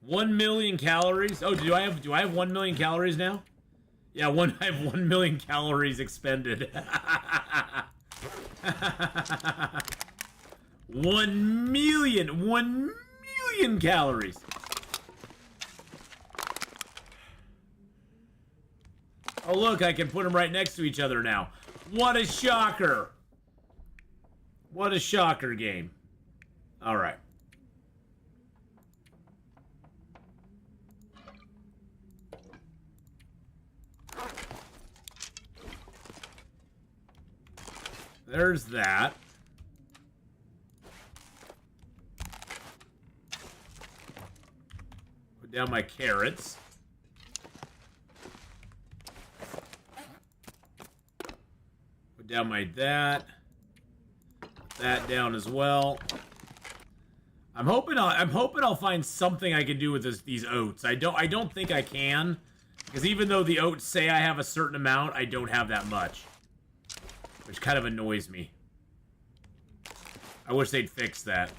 $1 million calories. Oh, do I have 1 million calories now? Yeah, I have 1 million calories expended. 1 million calories. Oh, look, I can put them right next to each other now. What a shocker. What a shocker game. All right. There's that. Put down my carrots. Put down my that. Put that down as well. I'm hoping I'll find something I can do with these oats. I don't think I can, because even though the oats say I have a certain amount, I don't have that much, which kind of annoys me. I wish they'd fix that.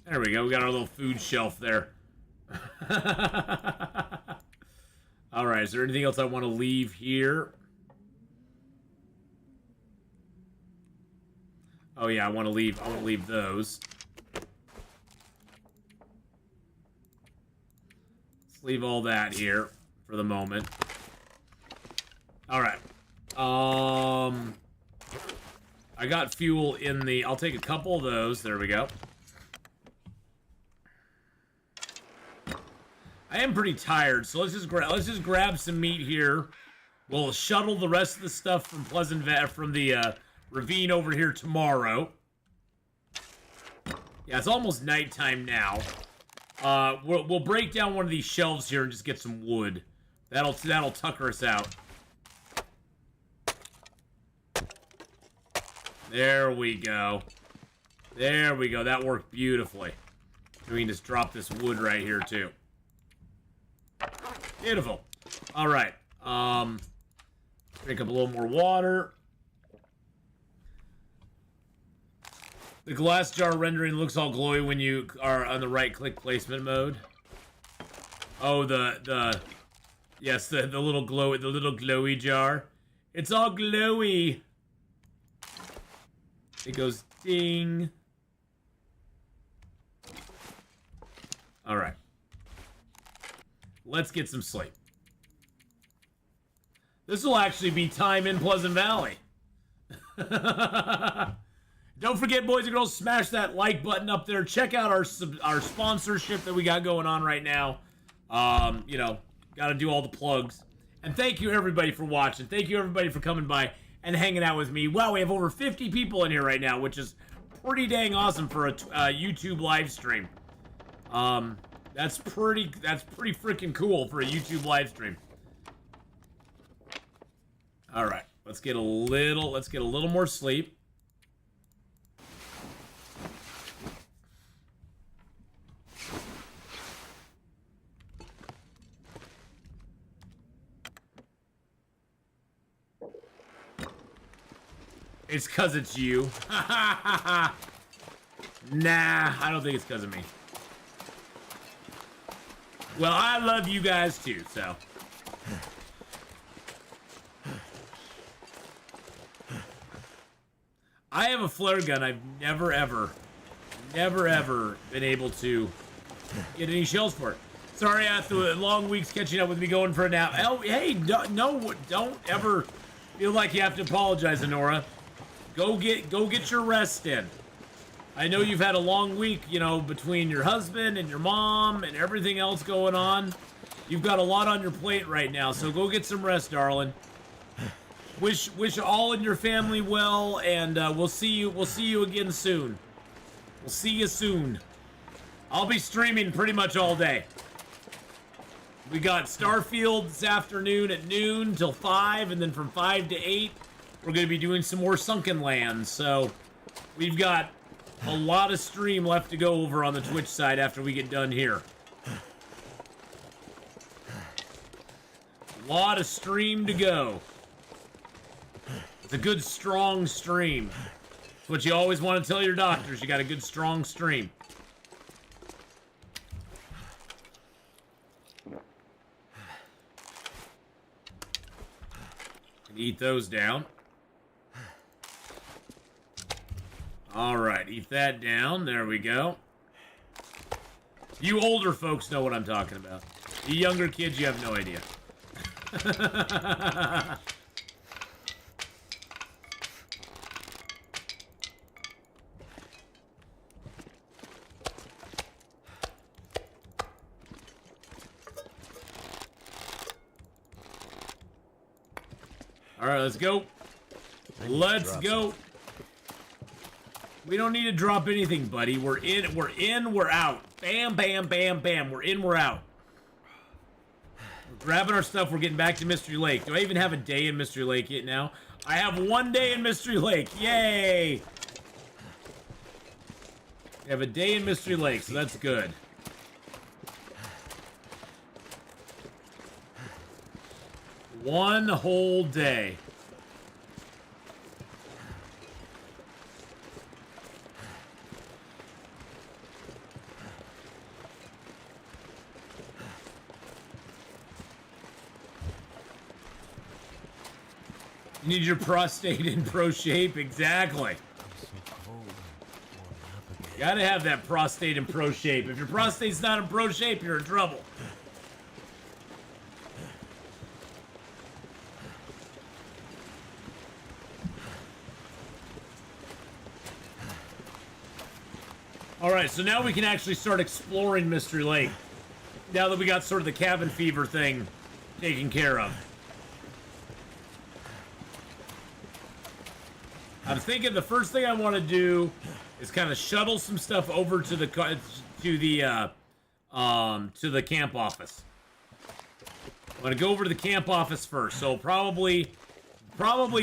There we go. We got our little food shelf there. All right. Is there anything else I want to leave here? Oh yeah, I want to leave those. Let's leave all that here for the moment. All right. I got fuel in the. I'll take a couple of those. There we go. I am pretty tired, so let's just grab some meat here. We'll shuttle the rest of the stuff from from the ravine over here tomorrow. Yeah, it's almost nighttime now. We'll break down one of these shelves here and just get some wood. That'll tucker us out. There we go. There we go. That worked beautifully. We can just drop this wood right here too. Beautiful. All right. Drink up a little more water. The glass jar rendering looks all glowy when you are on the right-click placement mode. Oh, yes, the little glowy jar. It's all glowy. It goes ding. All right. Let's get some sleep. This will actually be time in Pleasant Valley. Don't forget, boys and girls, smash that like button up there. Check out our sponsorship that we got going on right now. You know, got to do all the plugs. And thank you, everybody, for watching. Thank you, everybody, for coming by and hanging out with me. Wow, we have over 50 people in here right now, which is pretty dang awesome for a YouTube live stream. That's pretty freaking cool for a YouTube live stream. All right, let's get a little more sleep. It's 'cause it's you. Nah, I don't think it's 'cause of me. Well, I love you guys too, so. I have a flare gun. I've never ever been able to get any shells for it. Sorry, after the long weeks catching up with me going for a nap. Oh, hey, no, don't ever feel like you have to apologize, Honora. Go get your rest in. I know you've had a long week, you know, between your husband and your mom and everything else going on. You've got a lot on your plate right now, so go get some rest, darling. Wish all in your family well, and we'll see you again soon. We'll see you soon. I'll be streaming pretty much all day. We got Starfield this afternoon at noon till 5, and then from 5 to 8, we're going to be doing some more Sunken Lands. So we've got a lot of stream left to go over on the Twitch side after we get done here. A lot of stream to go. It's a good, strong stream. It's what you always want to tell your doctors. You got a good, strong stream. Eat those down. All right, eat that down. There we go. You older folks know what I'm talking about. You younger kids, you have no idea. All right, let's go. Let's go. We don't need to drop anything, buddy. We're in, we're out. Bam, bam, bam, bam. We're in, we're out. We're grabbing our stuff. We're getting back to Mystery Lake. Do I even have a day in Mystery Lake yet now? I have 1 day in Mystery Lake. Yay! We have a day in Mystery Lake, so that's good. One whole day. You need your prostate in pro shape? Exactly. You gotta have that prostate in pro shape. If your prostate's not in pro shape, you're in trouble. Alright, so now we can actually start exploring Mystery Lake. Now that we got sort of the cabin fever thing taken care of. I'm thinking the first thing I want to do is kind of shuttle some stuff over to the camp office. I'm gonna go over to the camp office first. So probably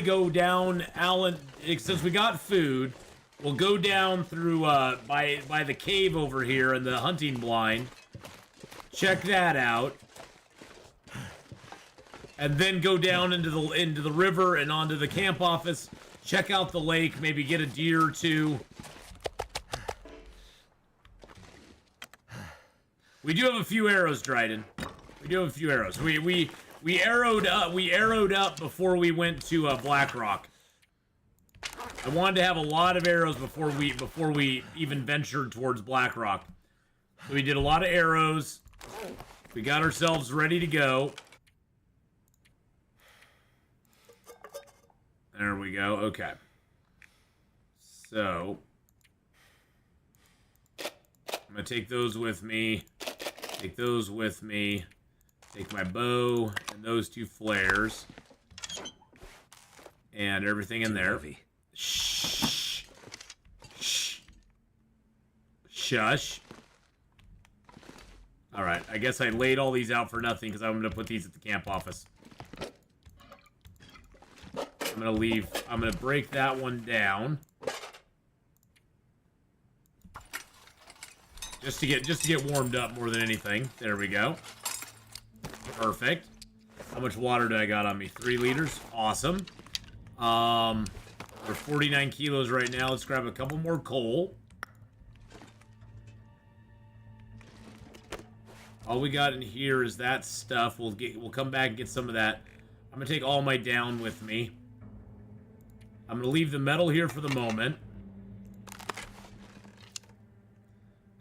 go down, Alan. Since we got food, we'll go down through by the cave over here and the hunting blind. Check that out, and then go down into the river and onto the camp office. Check out the lake, maybe get a deer or two. We do have a few arrows, Dryden. We do have a few arrows. We arrowed up before we went to Blackrock. I wanted to have a lot of arrows before we even ventured towards Blackrock. So we did a lot of arrows. We got ourselves ready to go. There we go. Okay. So I'm gonna take those with me. Take those with me. Take my bow and those 2 flares. And everything in there. Shh. Shh. Shush. Alright, I guess I laid all these out for nothing because I'm gonna put these at the camp office. I'm gonna break that one down. Just to get warmed up more than anything. There we go. Perfect. How much water do I got on me? 3 liters. Awesome. We're 49 kilos right now. Let's grab a couple more coal. All we got in here is that stuff. We'll come back and get some of that. I'm gonna take all my down with me. I'm gonna leave the metal here for the moment.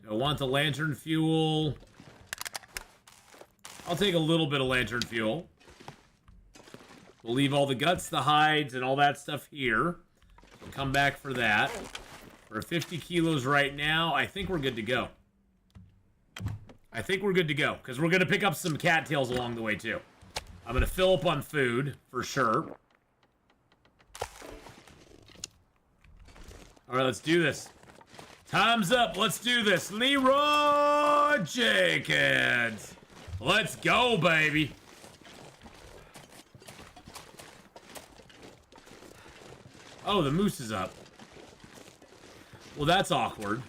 Do I want the lantern fuel? I'll take a little bit of lantern fuel. We'll leave all the guts, the hides, and all that stuff here. We'll come back for that. We're 50 kilos right now. I think we're good to go. I think we're good to go, because we're going to pick up some cattails along the way, too. I'm going to fill up on food, for sure. Alright, let's do this. Time's up. Let's do this. Leroy Jenkins. Let's go, baby. Oh, the moose is up. Well, that's awkward.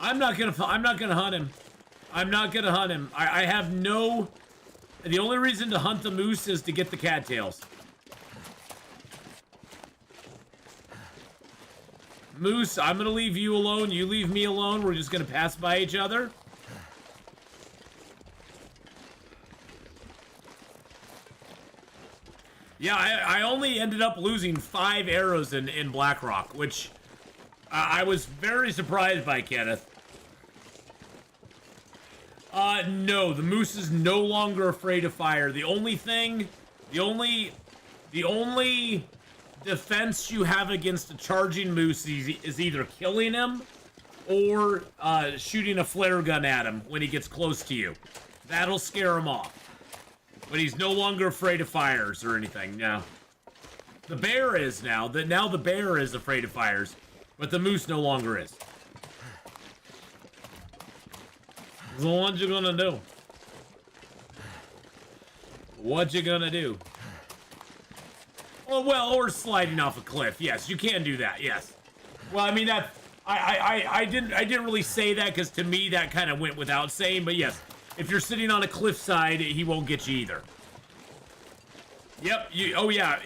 I'm not gonna hunt him. I'm not gonna hunt him. I have no... The only reason to hunt the moose is to get the cattails. Moose, I'm gonna leave you alone. You leave me alone. We're just gonna pass by each other. Yeah, I only ended up losing 5 arrows in Blackrock, which I was very surprised by, Kenneth. No, the moose is no longer afraid of fire. The only defense you have against a charging moose is either killing him or shooting a flare gun at him when he gets close to you. That'll scare him off. But he's no longer afraid of fires or anything. No. The bear is now. Now the bear is afraid of fires, but the moose no longer is. So what you gonna do? What you gonna do? Oh, well, or sliding off a cliff. Yes, you can do that. Yes. Well, I mean that. I didn't really say that because to me that kind of went without saying. But yes, if you're sitting on a cliffside, he won't get you either. Yep. Oh yeah.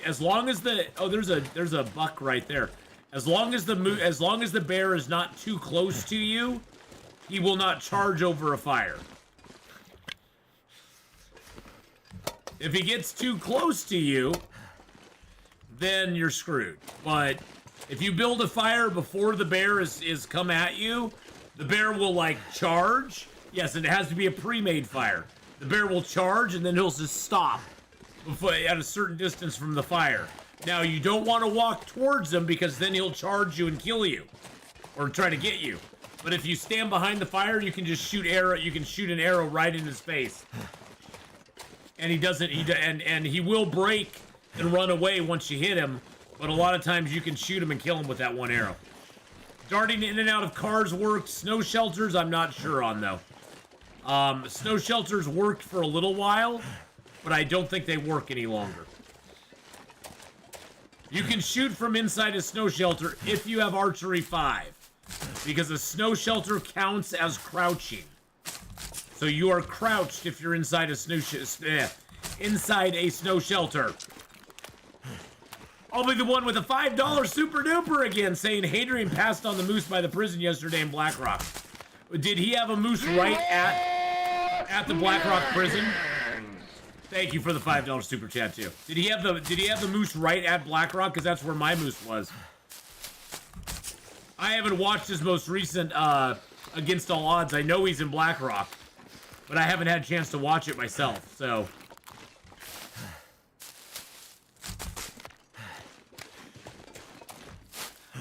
As long as there's a buck right there. As long as the bear is not too close to you, he will not charge over a fire. If he gets too close to you, then you're screwed. But if you build a fire before the bear is come at you, the bear will like charge. Yes, and it has to be a pre-made fire. The bear will charge and then he'll just stop at a certain distance from the fire. Now you don't want to walk towards him because then he'll charge you and kill you, or try to get you. But if you stand behind the fire, you can just shoot arrow. You can shoot an arrow right in his face, and he doesn't. And he will break and run away once you hit him. But a lot of times you can shoot him and kill him with that one arrow. Darting in and out of cars works. Snow shelters, I'm not sure on though. Snow shelters worked for a little while, but I don't think they work any longer. You can shoot from inside a snow shelter if you have archery 5, because a snow shelter counts as crouching. So you are crouched if you're inside a snow shelter. I'll be the one with a $5 super duper again, saying Hadrian passed on the moose by the prison yesterday in Blackrock. Did he have a moose right at the Blackrock prison? Thank you for the $5 super chat too. Did he have the moose right at Blackrock? Because that's where my moose was. I haven't watched his most recent Against All Odds. I know he's in Blackrock, but I haven't had a chance to watch it myself. So.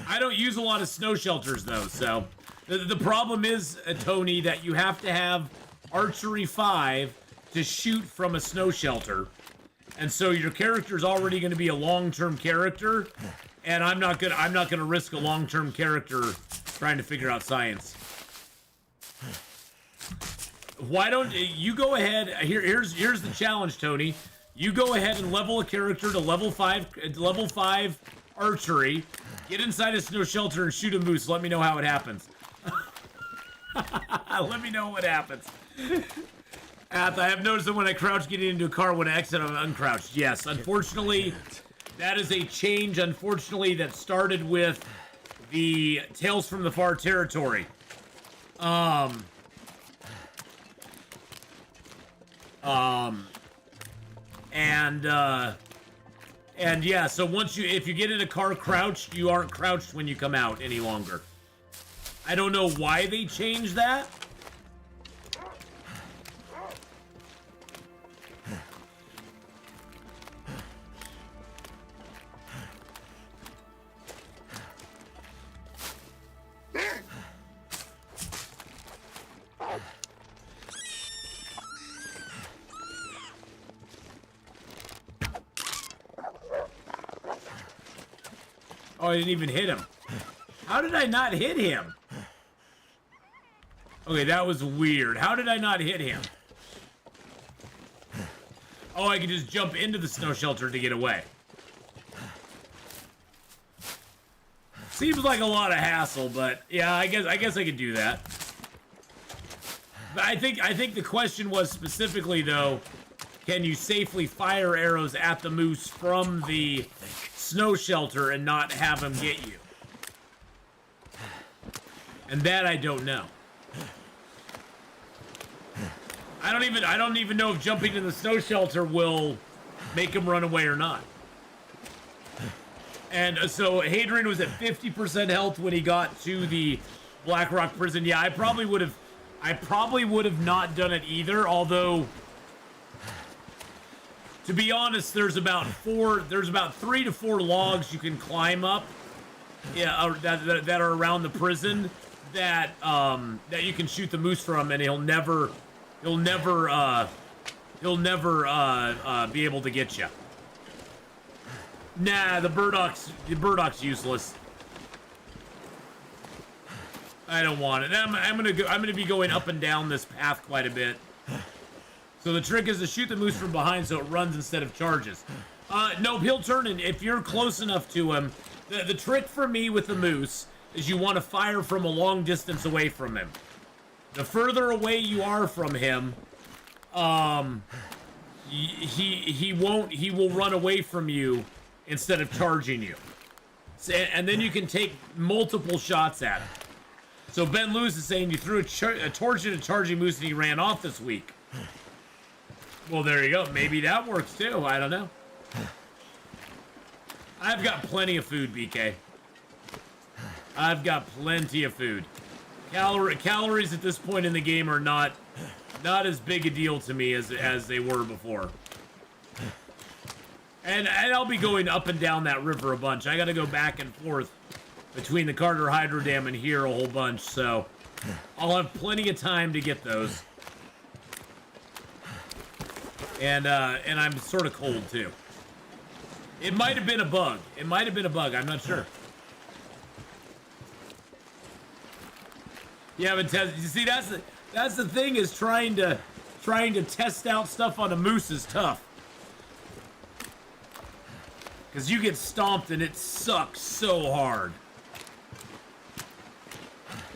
I don't use a lot of snow shelters though, so the problem is, Tony, that you have to have archery 5 to shoot from a snow shelter, and so your character is already going to be a long-term character, and I'm not gonna risk a long-term character trying to figure out science. Why don't you go ahead? Here's the challenge, Tony. You go ahead and level a character to level 5 archery. Get inside a snow shelter and shoot a moose. Let me know how it happens. Let me know what happens. I have noticed that when I crouch getting into a car, when I exit, I'm uncrouched. Yes, unfortunately, that is a change, unfortunately, that started with the Tales from the Far Territory. And yeah, so if you get in a car crouched, you aren't crouched when you come out any longer. I don't know why they changed that. Oh, I didn't even hit him. How did I not hit him? Okay, that was weird. How did I not hit him? Oh, I can just jump into the snow shelter to get away. Seems like a lot of hassle, but yeah, I guess I could do that. But I think the question was specifically though, can you safely fire arrows at the moose from the snow shelter and not have him get you? And that I don't know. I don't even know if jumping in the snow shelter will make him run away or not. And so Hadrian was at 50% health when he got to the Blackrock prison. Yeah, I probably would have not done it either, although to be honest, there's about 3 to 4 logs you can climb up, yeah, that are around the prison that you can shoot the moose from, and he'll never he'll never be able to get you. Nah, the burdoc's useless. I don't want it. I'm gonna be going up and down this path quite a bit. So the trick is to shoot the moose from behind so it runs instead of charges. Nope, he'll turn, and if you're close enough to him, the trick for me with the moose is you want to fire from a long distance away from him. The further away you are from him, he will run away from you instead of charging you. And then you can take multiple shots at him. So Ben Lewis is saying you threw a torch at a charging moose and he ran off this week. Well, there you go. Maybe that works too. I don't know. I've got plenty of food, BK. I've got plenty of food. Calories at this point in the game are not as big a deal to me as they were before. And I'll be going up and down that river a bunch. I got to go back and forth between the Carter Hydro Dam and here a whole bunch, so I'll have plenty of time to get those. And I'm sort of cold too. It might have been a bug. It might have been a bug. I'm not sure. Yeah, but you see, that's the thing, is trying to test out stuff on a moose is tough. Because you get stomped and it sucks so hard.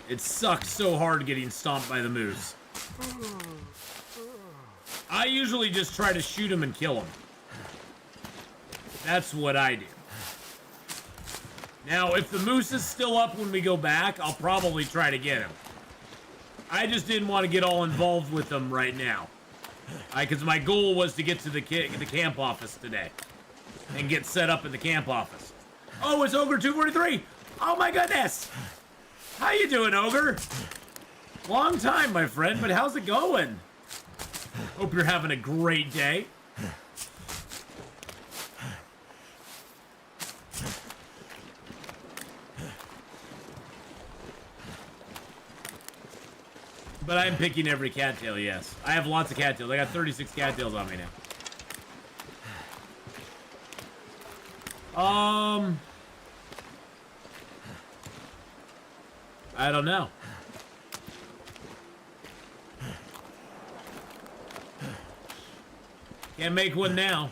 It sucks so hard getting stomped by the moose. I usually just try to shoot him and kill him. That's what I do. Now, if the moose is still up when we go back, I'll probably try to get him. I just didn't want to get all involved with them right now. Because my goal was to get to the camp office today. And get set up in the camp office. Oh, it's Ogre 243! Oh my goodness! How you doing, Ogre? Long time, my friend, but how's it going? Hope you're having a great day. But I'm picking every cattail, yes. I have lots of cattails. I got 36 cattails on me now. I don't know. Can't make one now.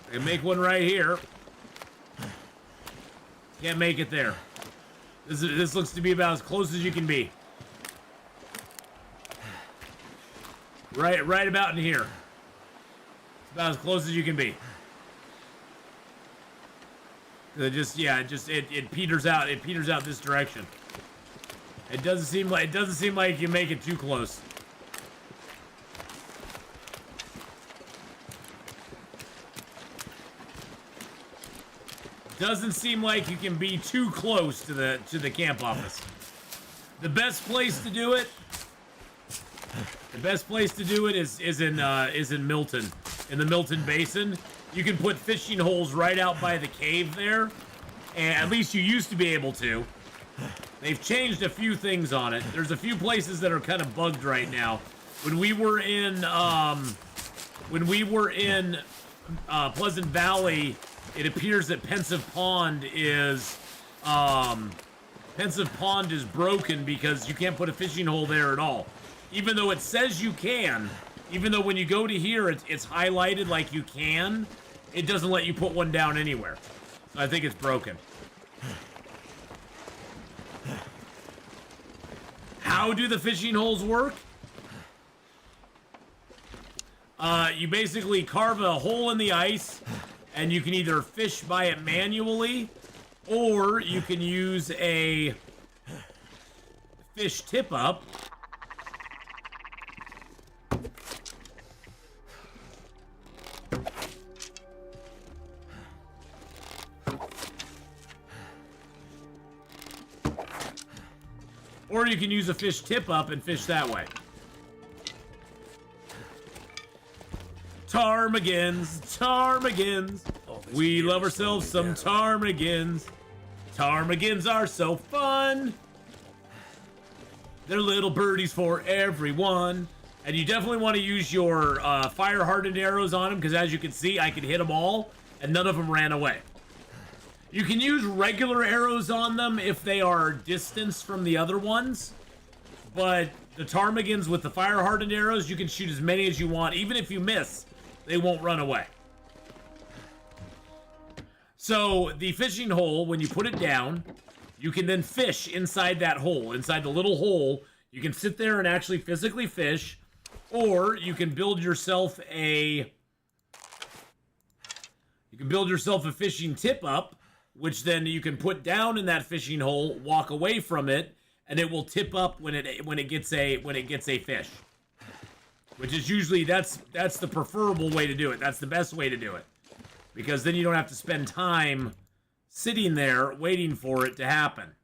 I can make one right here. Can't make it there. This looks to be about as close as you can be. Right about in here. It's about as close as you can be. It peters out. It peters out this direction. It doesn't seem like you make it too close. Doesn't seem like you can be too close to the camp office. The best place to do it. The best place to do it is in Milton, in the Milton Basin. You can put fishing holes right out by the cave there, and at least you used to be able to. They've changed a few things on it. There's a few places that are kind of bugged right now. When we were in Pleasant Valley, it appears that Pensive Pond is broken because you can't put a fishing hole there at all. Even though it says you can, even though when you go to here, it's highlighted like you can, it doesn't let you put one down anywhere. So I think it's broken. How do the fishing holes work? You basically carve a hole in the ice, and you can either fish by it manually, or you can use a fish tip-up. Or you can use a fish tip-up and fish that way. Ptarmigans, ptarmigans. We love ourselves some ptarmigans. Ptarmigans are so fun. They're little birdies for everyone. And you definitely want to use your fire-hardened arrows on them, because as you can see, I can hit them all, and none of them ran away. You can use regular arrows on them if they are distanced from the other ones, but the ptarmigans with the fire-hardened arrows, you can shoot as many as you want. Even if you miss, they won't run away. So the fishing hole, when you put it down, you can then fish inside that hole, inside the little hole. You can sit there and actually physically fish, or you can build yourself a fishing tip up, which then you can put down in that fishing hole, walk away from it, and it will tip up when it gets a fish. Which is usually that's the preferable way to do it. That's the best way to do it, because then you don't have to spend time sitting there waiting for it to happen.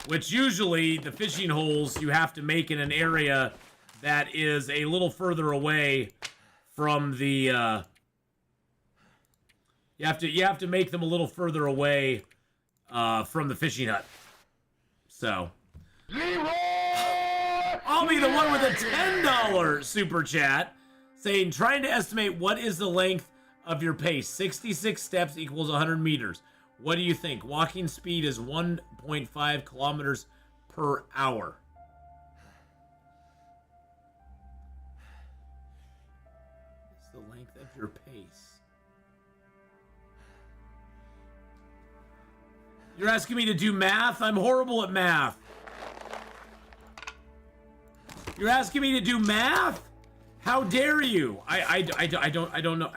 Which usually the fishing holes you have to make in an area that is a little further away from the you have to make them a little further away from the fishing hut. So I'll be the one with a $10 super chat saying, trying to estimate what is the length of your pace. 66 steps equals 100 meters. What do you think? Walking speed is 1.5 kilometers per hour. What's the length of your pace? You're asking me to do math? I'm horrible at math. You're asking me to do math? How dare you? I don't know.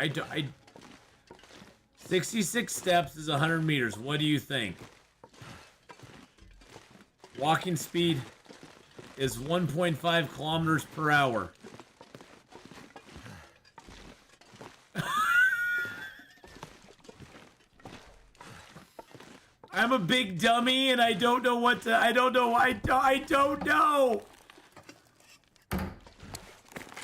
66 steps is 100 meters. What do you think? Walking speed is 1.5 kilometers per hour. I'm a big dummy and I don't know what to, I don't know.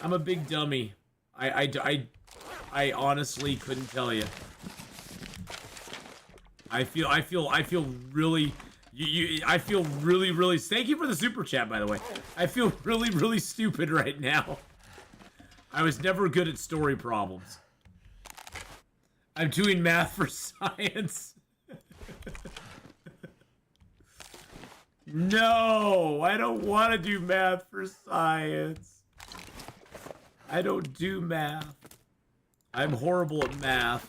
I'm a big dummy. I honestly couldn't tell you. I feel really, I feel really, thank you for the super chat, by the way. I feel really stupid right now. I was never good at story problems. I'm doing math for science. No, I don't want to do math for science. I don't do math. I'm horrible at math.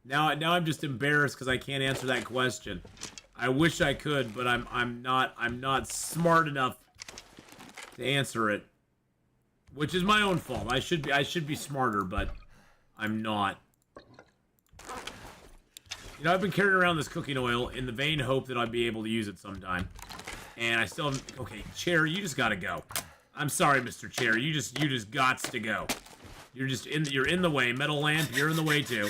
Now I'm just embarrassed because I can't answer that question. I wish I could, but I'm not smart enough to answer it, which is my own fault. I should be smarter, but I'm not. You know, I've been carrying around this cooking oil in the vain hope that I'd be able to use it sometime, and I still haven't. Okay, Chair, you just gotta go. I'm sorry, Mr. Chair. You just gots to go. You're in the way. Metal lamp, you're in the way too.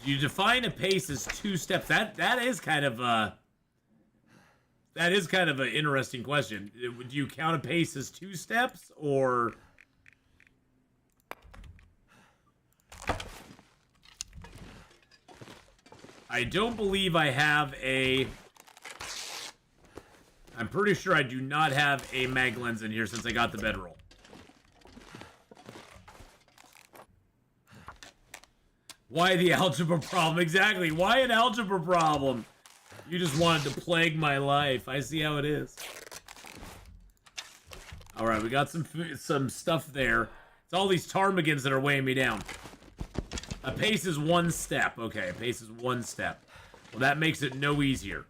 You define a pace as 2 steps. That is kind of an interesting question. Do you count a pace as 2 steps, or? I don't believe I have a. I'm pretty sure I do not have a mag lens in here since I got the bedroll. Why the algebra problem? Exactly. Why an algebra problem? You just wanted to plague my life. I see how it is. All right, we got some stuff there. It's all these ptarmigans that are weighing me down. A pace is 1 step. Okay, a pace is 1 step. Well, that makes it no easier.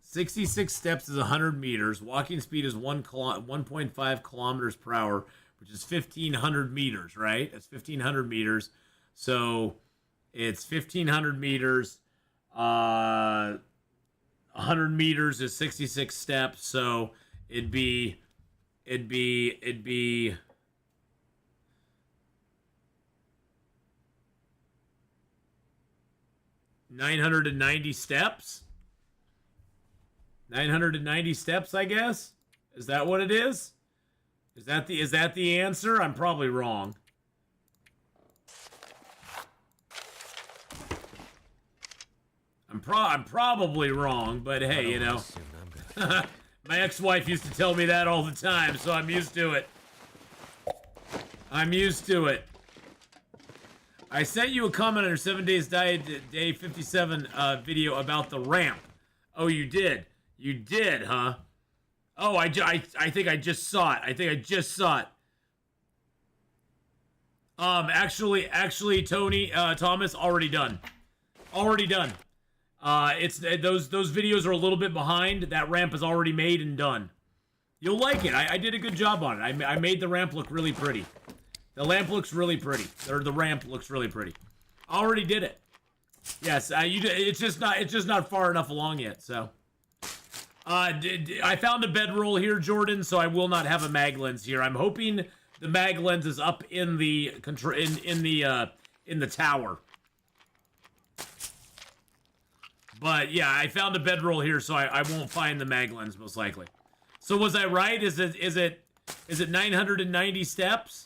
66 steps is 100 meters. Walking speed is 1.5 kilometers per hour, which is 1,500 meters, right? That's 1,500 meters. So it's 1,500 meters. 100 meters is 66 steps. So it'd be 990 steps. 990 steps, I guess. Is that what it is? Is that the answer? I'm probably wrong. I'm probably wrong, but hey, you know. My ex-wife used to tell me that all the time, so I'm used to it. I'm used to it. I sent you a comment on your 7 days diet day 57 video about the ramp. Oh, you did? You did, huh? Oh, I think I just saw it. I think I just saw it. Actually, Tony, Thomas, already done. Already done. It's those videos are a little bit behind. That ramp is already made and done. You'll like it. I did a good job on it. I made the ramp look really pretty. The lamp looks really pretty. Or the ramp looks really pretty. I already did it. Yes, it's just not far enough along yet. So, I found a bedroll here, Jordan. So I will not have a mag lens here. I'm hoping the mag lens is up in the in the tower. But yeah, I found a bedroll here, so I won't find the mag lens most likely. So was I right? Is it 990 steps?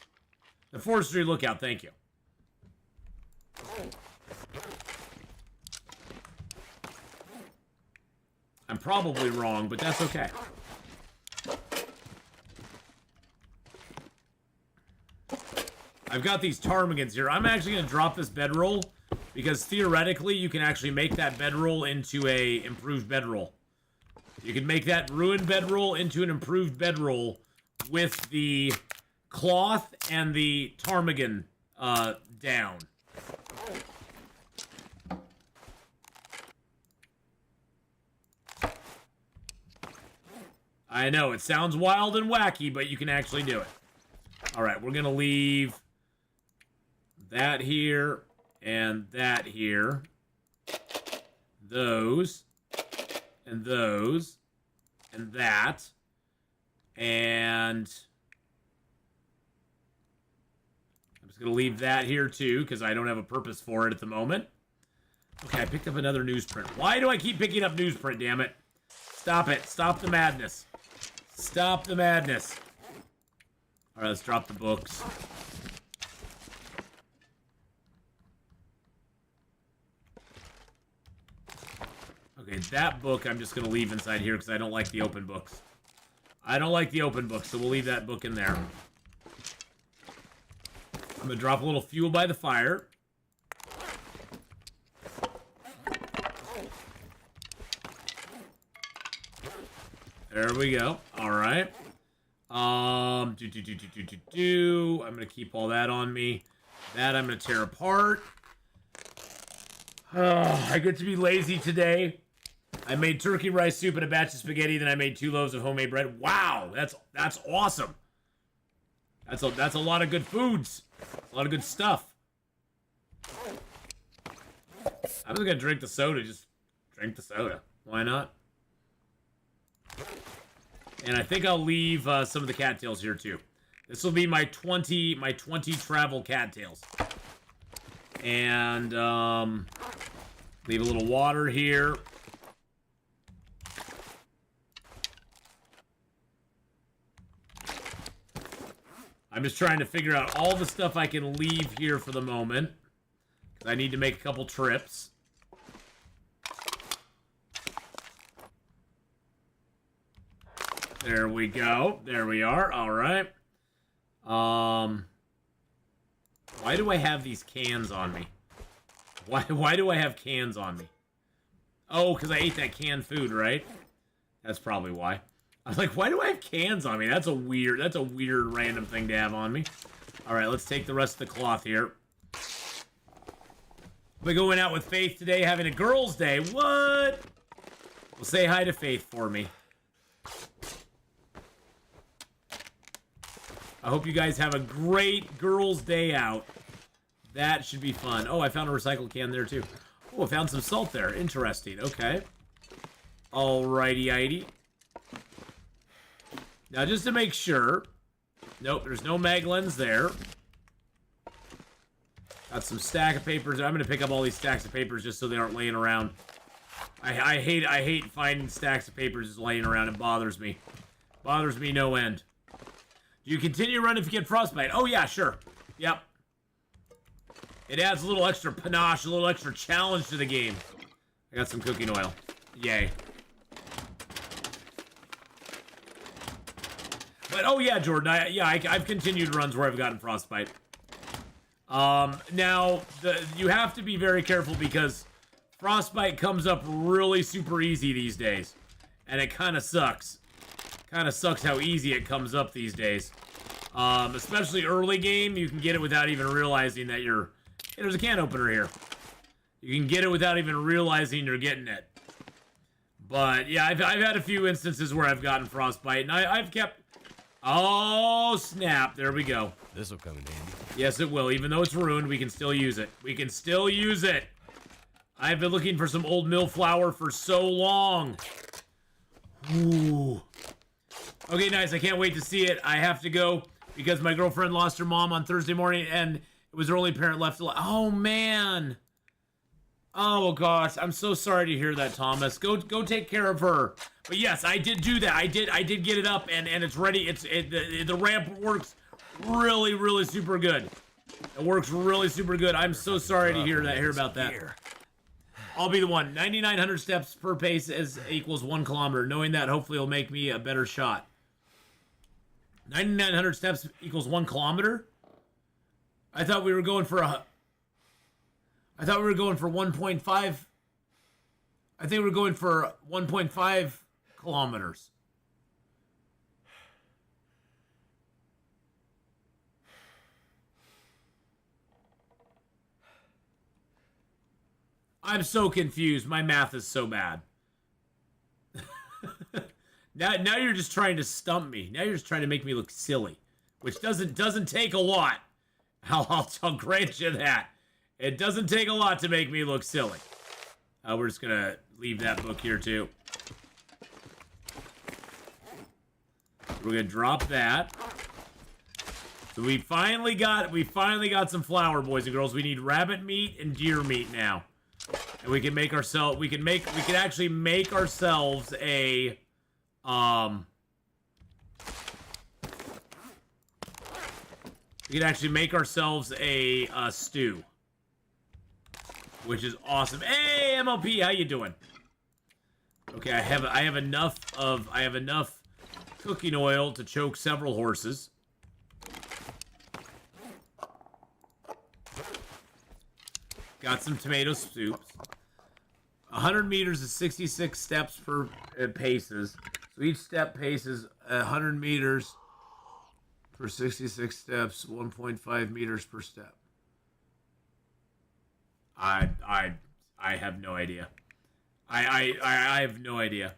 The forestry lookout, thank you. I'm probably wrong, but that's okay. I've got these ptarmigans here. I'm actually going to drop this bedroll because theoretically you can actually make that bedroll into a improved bedroll. You can make that ruined bedroll into an improved bedroll with the cloth and the ptarmigan down. I know, it sounds wild and wacky, but you can actually do it. Alright, we're going to leave that here and that here. Those. And those. And that. And I'm just going to leave that here too, because I don't have a purpose for it at the moment. Okay, I picked up another newsprint. Why do I keep picking up newsprint, damn it? Stop it. Stop the madness. Stop the madness. Alright, let's drop the books. Okay, that book I'm just going to leave inside here because I don't like the open books. I don't like the open books, so we'll leave that book in there. I'm going to drop a little fuel by the fire. There we go. All right. I'm going to keep all that on me. That I'm going to tear apart. I get to be lazy today. I made turkey rice soup and a batch of spaghetti, then I made 2 loaves of homemade bread. Wow, that's awesome. That's a lot of good foods. A lot of good stuff. I'm just gonna drink the soda. Just drink the soda. Why not? And I think I'll leave some of the cattails here too. This will be my 20 travel cattails. And leave a little water here. I'm just trying to figure out all the stuff I can leave here for the moment. Because I need to make a couple trips. There we go. There we are. All right. Why do I have these cans on me? Why do I have cans on me? Oh, because I ate that canned food, right? That's probably why. I was like, why do I have cans on me? That's a weird random thing to have on me. All right, let's take the rest of the cloth here. We're going out with Faith today, having a girls' day. What? Well, say hi to Faith for me. I hope you guys have a great girls' day out. That should be fun. Oh, I found a recycled can there, too. Oh, I found some salt there. Interesting. Okay. Alrighty-ighty. Now, just to make sure. Nope, there's no mag lens there. Got some stack of papers. I'm gonna pick up all these stacks of papers just so they aren't laying around. I hate finding stacks of papers just laying around. It bothers me. Bothers me no end. Do you continue to run if you get frostbite? Oh yeah, sure. Yep. It adds a little extra panache, a little extra challenge to the game. I got some cooking oil. Yay. But oh yeah, Jordan. I've continued runs where I've gotten frostbite. Now you have to be very careful because frostbite comes up really super easy these days, and it kind of sucks. Kind of sucks how easy it comes up these days. Especially early game, you can get it without even realizing that you're... Hey, there's a can opener here. You can get it without even realizing you're getting it. But, yeah, I've had a few instances where I've gotten frostbite, and I've kept... Oh, snap. There we go. This'll come in handy. Yes, it will. Even though it's ruined, we can still use it. We can still use it. I've been looking for some old mill flour for so long. Ooh. Okay, nice. I can't wait to see it. I have to go because my girlfriend lost her mom on Thursday morning, and it was her only parent left alive. Oh, man. Oh, gosh. I'm so sorry to hear that, Thomas. Go take care of her. But, yes, I did do that. I did get it up, and it's ready. The ramp works really, really super good. It works really super good. I'm so sorry to hear about that. I'll be the one. 9,900 steps per pace equals 1 kilometer. Knowing that hopefully will make me a better shot. 9,900 steps equals 1 kilometer? I thought we were going for 1.5. I think we were going for 1.5 kilometers. I'm so confused. My math is so bad. Now you're just trying to stump me. Now you're just trying to make me look silly, which doesn't take a lot. I'll grant you that. It doesn't take a lot to make me look silly. We're just gonna leave that book here too. We're gonna drop that. So we finally got some flour, boys and girls. We need rabbit meat and deer meat now. And we can make ourselves, we can actually make ourselves a, stew. Which is awesome. Hey, MLP, how you doing? Okay, I have enough cooking oil to choke several horses. Got some tomato soups. 100 meters is 66 steps per paces. So each step paces 100 meters for 66 steps, 1.5 meters per step. I have no idea. I have no idea.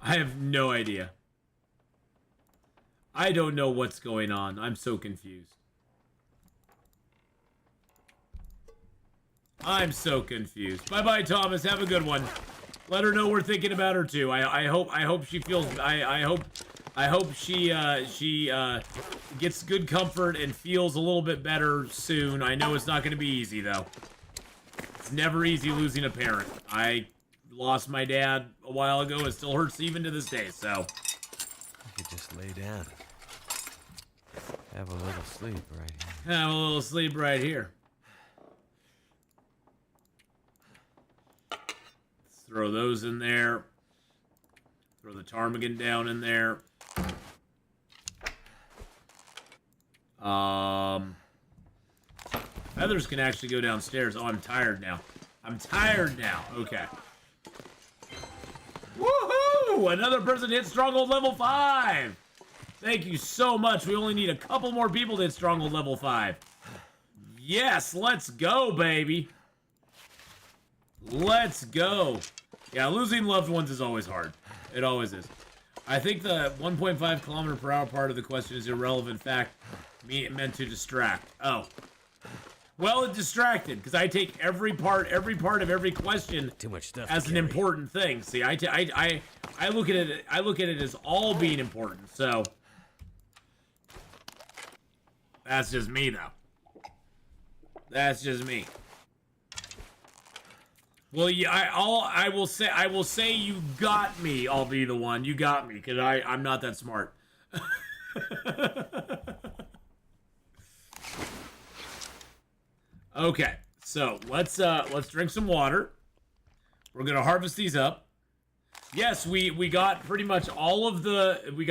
I have no idea. I don't know what's going on. I'm so confused. I'm so confused. Bye-bye, Thomas. Have a good one. Let her know we're thinking about her too. I hope she feels. I hope she gets good comfort and feels a little bit better soon. I know it's not going to be easy though. It's never easy losing a parent. I lost my dad a while ago. It still hurts even to this day. So I could just lay down. Have a little sleep right here. Have a little sleep right here. Let's throw those in there. Throw the ptarmigan down in there. Feathers can actually go downstairs. Oh, I'm tired now. I'm tired now. Okay. Woohoo! Another person hit Stronghold level 5. Thank you so much. We only need a couple more people to hit Stronghold level 5. Yes, let's go, baby. Let's go. Yeah, losing loved ones is always hard. It always is. I think the 1.5 kilometer per hour part of the question is irrelevant fact. Meant to distract. Oh. Well, it distracted because I take every part of every question Too much stuff as an important thing. See, I look at it as all being important. So That's just me, though. That's just me. Well, yeah, I will say you got me. I'll be the one. You got me, because I'm not that smart. Okay, so let's drink some water. We're gonna harvest these up. Yes, we got pretty much all of the we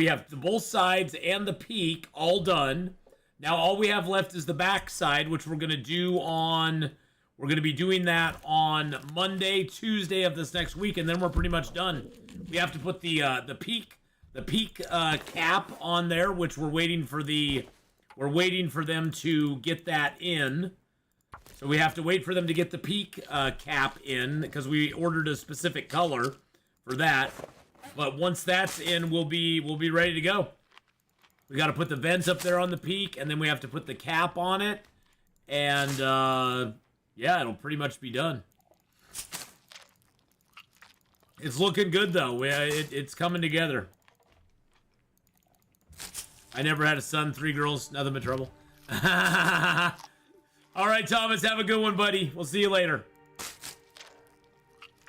have the both sides and the peak all done. Now all we have left is the back side, which we're gonna be doing that on Monday, Tuesday of this next week, and then we're pretty much done. We have to put the peak cap on there, which we're waiting for them to get that in. So we have to wait for them to get the peak cap in, because we ordered a specific color for that. But once that's in, we'll be ready to go. We got to put the vents up there on the peak, and then we have to put the cap on it. And, yeah, it'll pretty much be done. It's looking good, though. It's coming together. I never had a son, 3 girls, nothing but trouble. All right, Thomas, have a good one, buddy. We'll see you later.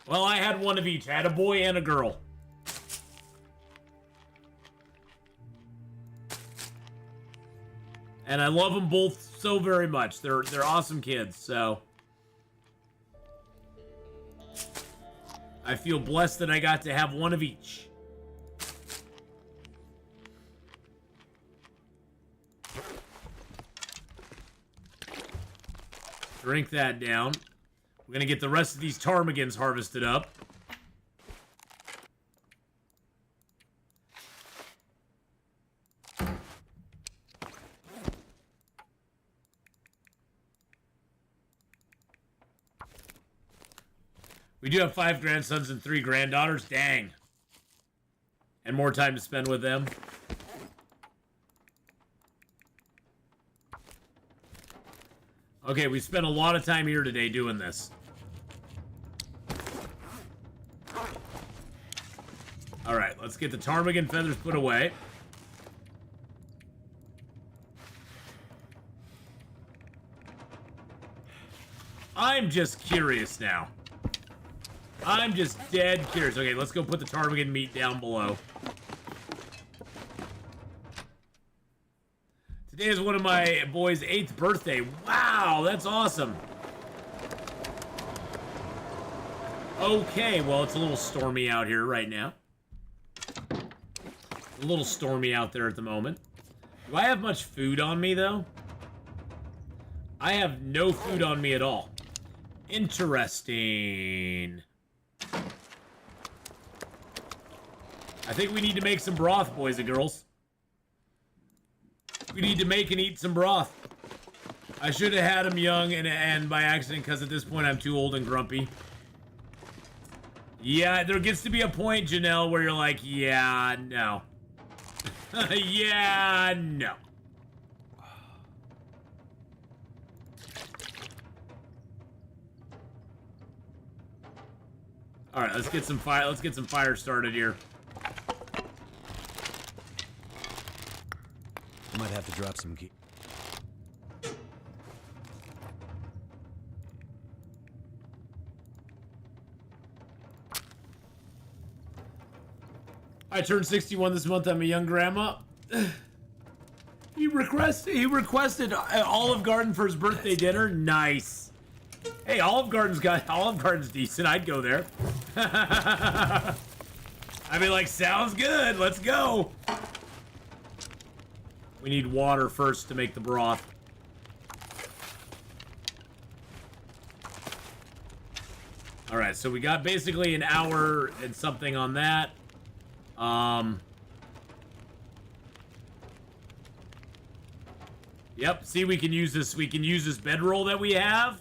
Well, I had one of each. I had a boy and a girl. And I love them both so very much. They're awesome kids, so I feel blessed that I got to have one of each. Drink that down. We're gonna get the rest of these ptarmigans harvested up. We do have 5 grandsons and 3 granddaughters. Dang. And more time to spend with them. Okay, we spent a lot of time here today doing this. Alright, let's get the ptarmigan feathers put away. I'm just curious now. I'm just dead curious. Okay, let's go put the ptarmigan meat down below. Today is one of my boys' 8th birthday. Wow, that's awesome. Okay, well, it's a little stormy out here right now. A little stormy out there at the moment. Do I have much food on me, though? I have no food on me at all. Interesting. I think we need to make some broth, boys and girls. We need to make and eat some broth. I should have had him young and by accident, because at this point I'm too old and grumpy. Yeah, there gets to be a point, Janelle, where you're like, yeah, no. Yeah, no. All right, let's get some fire. Let's get some fire started here. Might have to drop some key. I turned 61 this month. I'm a young grandma. He requested Olive Garden for his birthday dinner. Nice. Hey, Olive Garden's decent. I'd go there. I'd be like, sounds good. Let's go. We need water first to make the broth. All right, so we got basically an hour and something on that. Yep, see, we can use this bedroll that we have.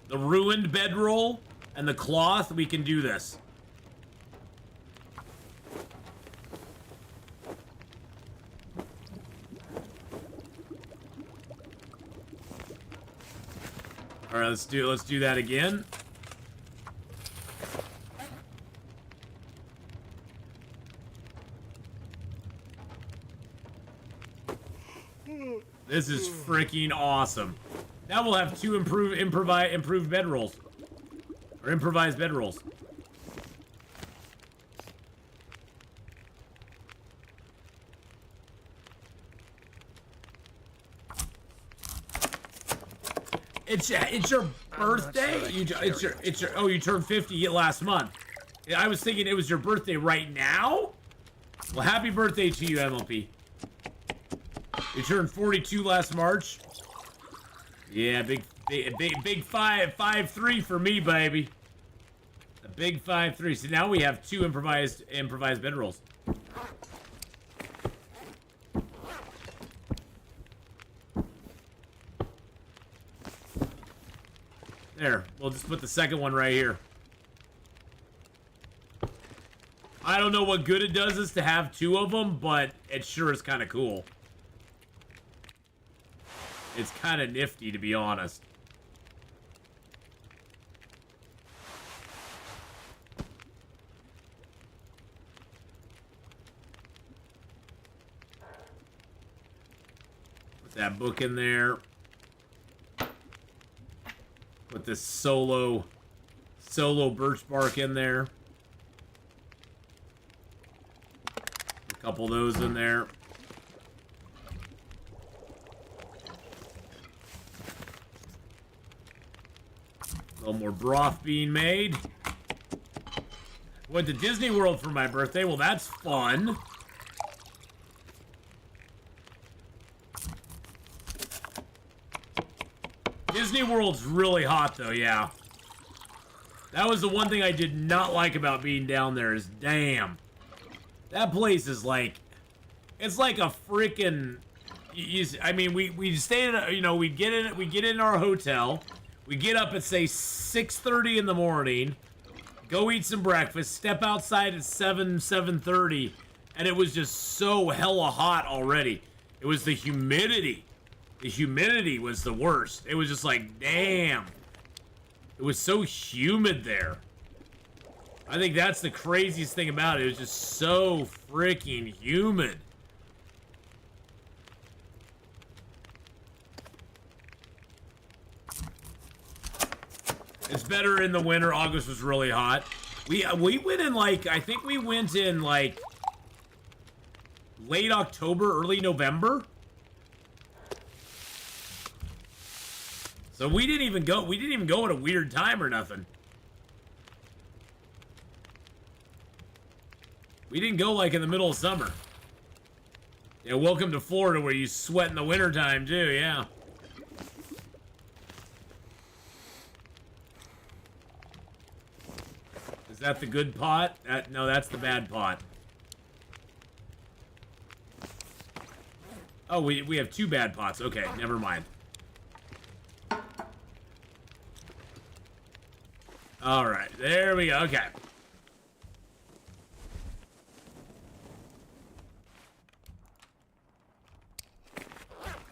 The ruined bedroll and the cloth, we can do this. All right, let's do that again. This is freaking awesome. Now we'll have 2 improved bedrolls. Or improvised bedrolls. It's your birthday? You turned 50 last month. I was thinking it was your birthday right now? Well, happy birthday to you, MLP. You turned 42 last March. Yeah, big 5'3" for me, baby. A big 5'3". So now we have 2 improvised bedrolls. There, we'll just put the second one right here. I don't know what good it does us to have 2 of them, but it sure is kind of cool. It's kind of nifty, to be honest. Put that book in there. Put this solo birch bark in there. A couple of those in there. A little more broth being made. Went to Disney World for my birthday. Well, that's fun. Disney World's really hot, though, yeah. That was the one thing I did not like about being down there is, damn. That place is like, it's like a freaking, I mean, we stay in, you know, we get in our hotel. We get up at, say, 6:30 in the morning, go eat some breakfast, step outside at 7:30, and it was just so hella hot already. It was the humidity. The humidity was the worst. It was just like, damn. It was so humid there. I think that's the craziest thing about it. It was just so freaking humid. It's better in the winter. August was really hot. We went in like, I think we went in like late October, early November. So we didn't even go at a weird time or nothing. We didn't go like in the middle of summer. Yeah, welcome to Florida where you sweat in the wintertime too, yeah. Is that the good pot? No, that's the bad pot. Oh, we have 2 bad pots. Okay, never mind. Alright, there we go. Okay.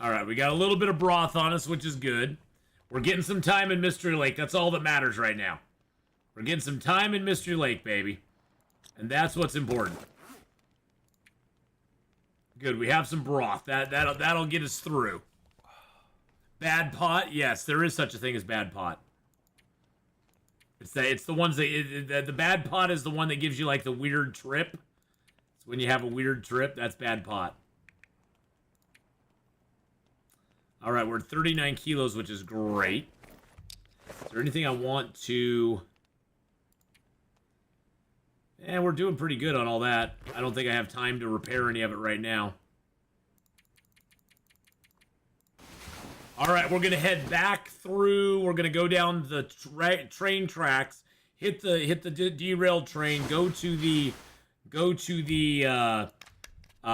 Alright, we got a little bit of broth on us, which is good. We're getting some time in Mystery Lake. That's all that matters right now. We're getting some time in Mystery Lake, baby. And that's what's important. Good, we have some broth. That'll get us through. Bad pot? Yes, there is such a thing as bad pot. It's the ones that the bad pot is the one that gives you like the weird trip. It's when you have a weird trip, that's bad pot. All right, we're at 39 kilos, which is great. Is there anything I want to? Yeah, we're doing pretty good on all that. I don't think I have time to repair any of it right now. All right, we're gonna head back through. We're gonna go down the train tracks, hit the derailed train, go to the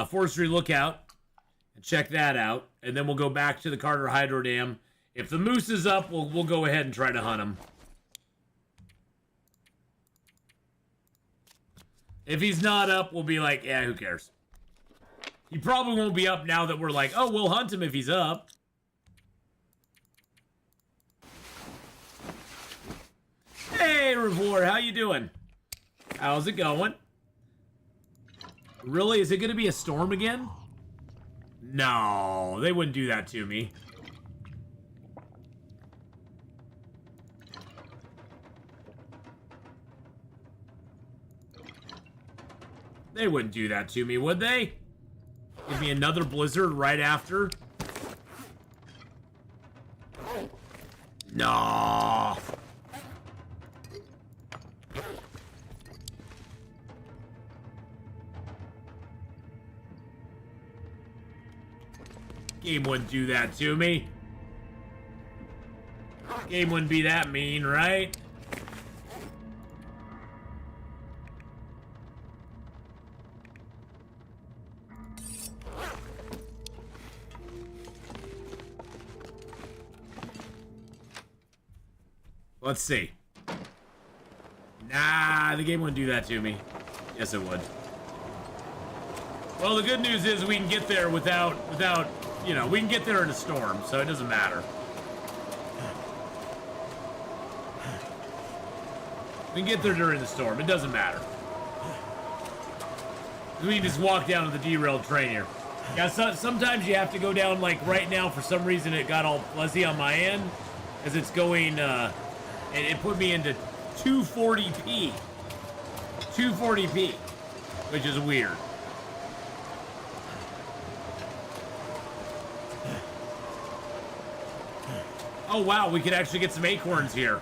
forestry lookout, and check that out, and then we'll go back to the Carter Hydro Dam. If the moose is up, we'll go ahead and try to hunt him. If he's not up, we'll be like, yeah, who cares? He probably won't be up now that we're like, oh, we'll hunt him if he's up. Hey, Revoir, how you doing? How's it going? Really? Is it going to be a storm again? No, they wouldn't do that to me. They wouldn't do that to me, would they? Give me another blizzard right after? No. Game wouldn't do that to me. Game wouldn't be that mean, right? Let's see. Nah, the game wouldn't do that to me. Yes, it would. Well, the good news is we can get there without, you know, we can get there in a storm, so it doesn't matter. We can get there during the storm. It doesn't matter. We can just walk down to the derailed train here. Yeah, sometimes you have to go down, like, right now. For some reason, it got all fuzzy on my end. Because it's going, it put me into 240p. 240p. Which is weird. Oh, wow, we could actually get some acorns here.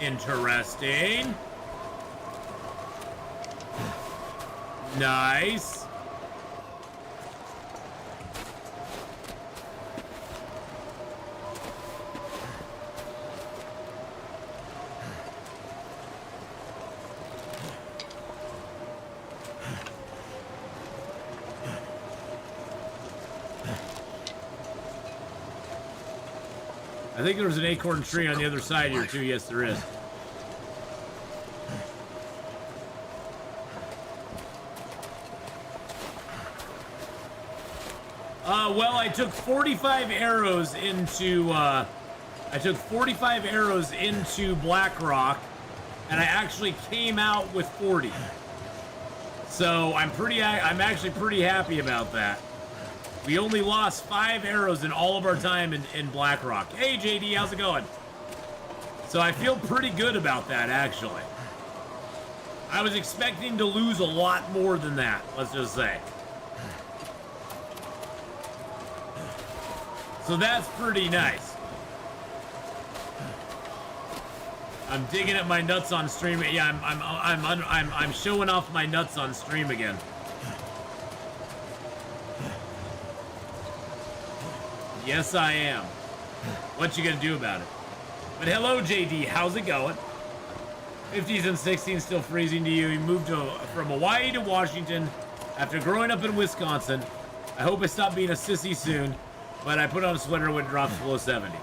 Interesting. Nice. I think there's an acorn tree on the other side here, too. Yes, there is. Well, I took 45 arrows into, Blackrock, and I actually came out with 40. So I'm actually pretty happy about that. We only lost 5 arrows in all of our time in Blackrock. Hey, JD, how's it going? So I feel pretty good about that, actually. I was expecting to lose a lot more than that, let's just say. So that's pretty nice. I'm digging at my nuts on stream. Yeah, I'm showing off my nuts on stream again. Yes, I am. What you gonna do about it? But hello, JD. How's it going? 50s and 16s still freezing to you. You moved from Hawaii to Washington after growing up in Wisconsin. I hope I stop being a sissy soon, but I put on a sweater when it drops below 70.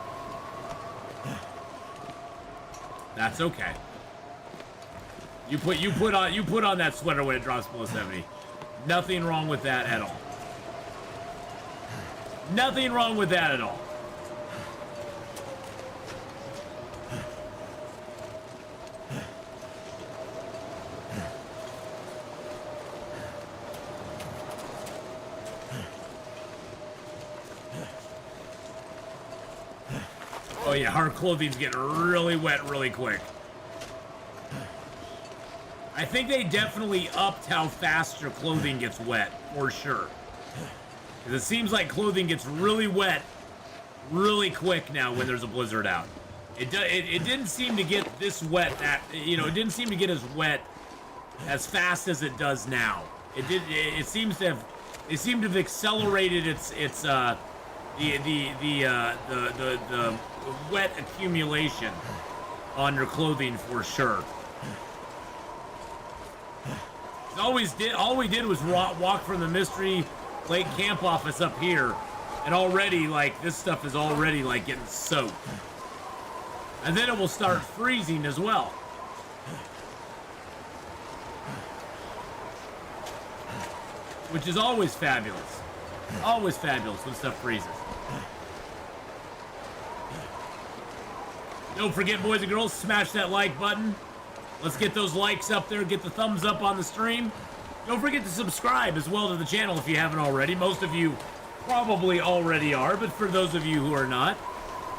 That's okay. You put on that sweater when it drops below 70. Nothing wrong with that at all. Nothing wrong with that at all. Oh yeah, our clothing's getting really wet really quick. I think they definitely upped how fast your clothing gets wet, for sure. Because it seems like clothing gets really wet really quick now when there's a blizzard out. It didn't seem to get this wet, it didn't seem to get as wet as fast as it does now. It seems to have accelerated the wet accumulation on your clothing for sure. All we did was walk from the Mystery Lake camp office up here, and already, like, this stuff is already, like, getting soaked. And then it will start freezing as well. Which is always fabulous. Always fabulous when stuff freezes. Don't forget, boys and girls, smash that like button. Let's get those likes up there, get the thumbs up on the stream. Don't forget to subscribe as well to the channel if you haven't already. Most of you probably already are, but for those of you who are not,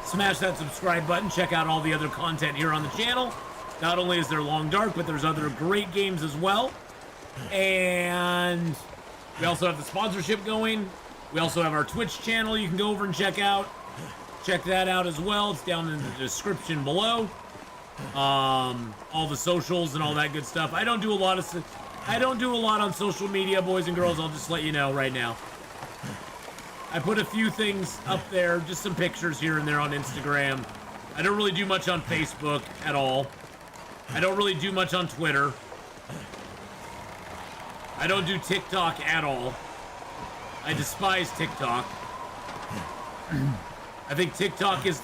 smash that subscribe button. Check out all the other content here on the channel. Not only is there Long Dark, but there's other great games as well. And we also have the sponsorship going. We also have our Twitch channel you can go over and check out. Check that out as well. It's down in the description below. All the socials and all that good stuff. I don't do a lot on social media, boys and girls. I'll just let you know right now. I put a few things up there, just some pictures here and there on Instagram. I don't really do much on Facebook at all. I don't really do much on Twitter. I don't do TikTok at all. I despise TikTok. I think TikTok is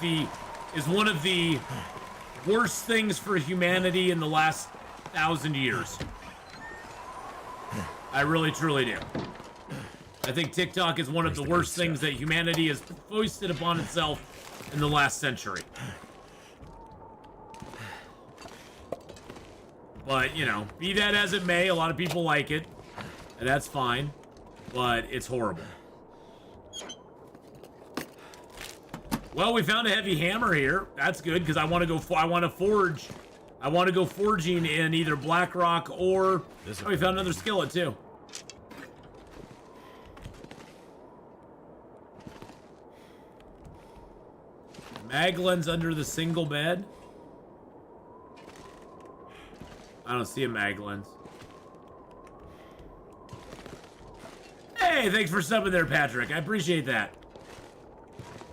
one of the worst things for humanity in the last 1,000 years. I really, truly do. I think TikTok is one of the worst things that humanity has foisted upon itself in the last century. But, you know, be that as it may, a lot of people like it, and that's fine, but it's horrible. Well, we found a heavy hammer here. That's good, because I want to go forge. I want to go forging in either Black Rock or... Oh, we found another skillet, too. Maglin's under the single bed. I don't see a Maglin's. Hey, thanks for subbing there, Patrick. I appreciate that.